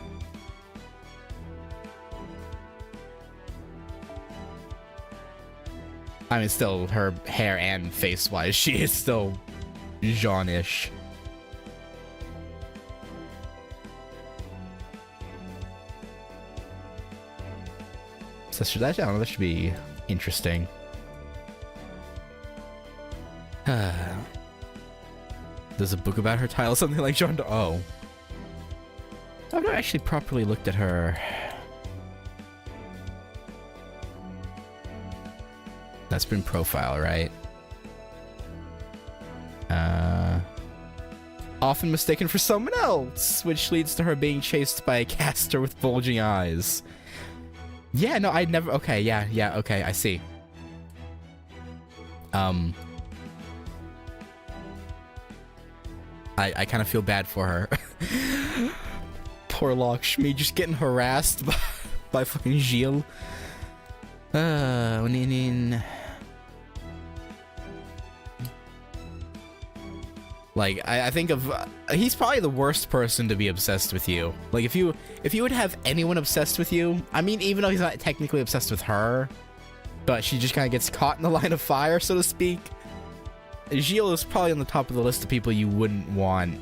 I mean, still her hair and face wise, she is still Jean-ish. So I don't know, that should be interesting. There's a book about her title, something like Jeanne d'Arc. Oh. I've not actually properly looked at her. That's been profile, right? Often mistaken for someone else, which leads to her being chased by a caster with bulging eyes. Yeah, no, I never. Okay, yeah, okay, I see. I kind of feel bad for her. Poor Lakshmi, just getting harassed by fucking Gilles. Like, I think of he's probably the worst person to be obsessed with you. Like, if you would have anyone obsessed with you, I mean, even though he's not technically obsessed with her, but she just kind of gets caught in the line of fire, so to speak. Gilles is probably on the top of the list of people you wouldn't want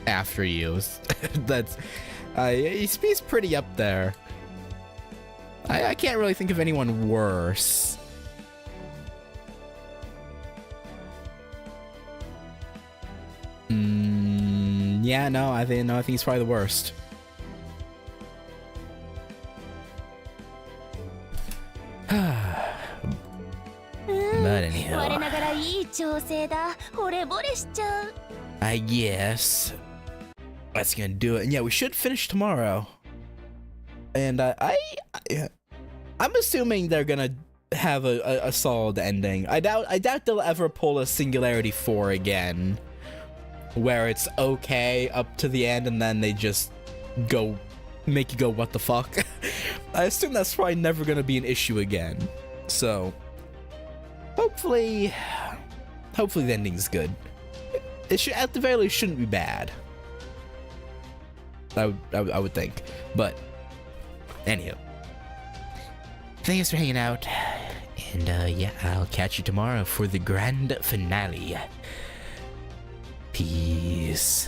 after you. That's he's pretty up there. I can't really think of anyone worse. Yeah, no, I think he's probably the worst. But anyhow, I guess that's gonna do it. And yeah, we should finish tomorrow. And I'm assuming they're gonna have a solid ending. I doubt they'll ever pull a Singularity 4 again, where it's okay up to the end and then they just make you go, what the fuck? I assume that's probably never gonna be an issue again. So hopefully the ending's good. It should, at the very least, shouldn't be bad. I would think. But anyhow, thanks for hanging out, and yeah, I'll catch you tomorrow for the grand finale. Peace.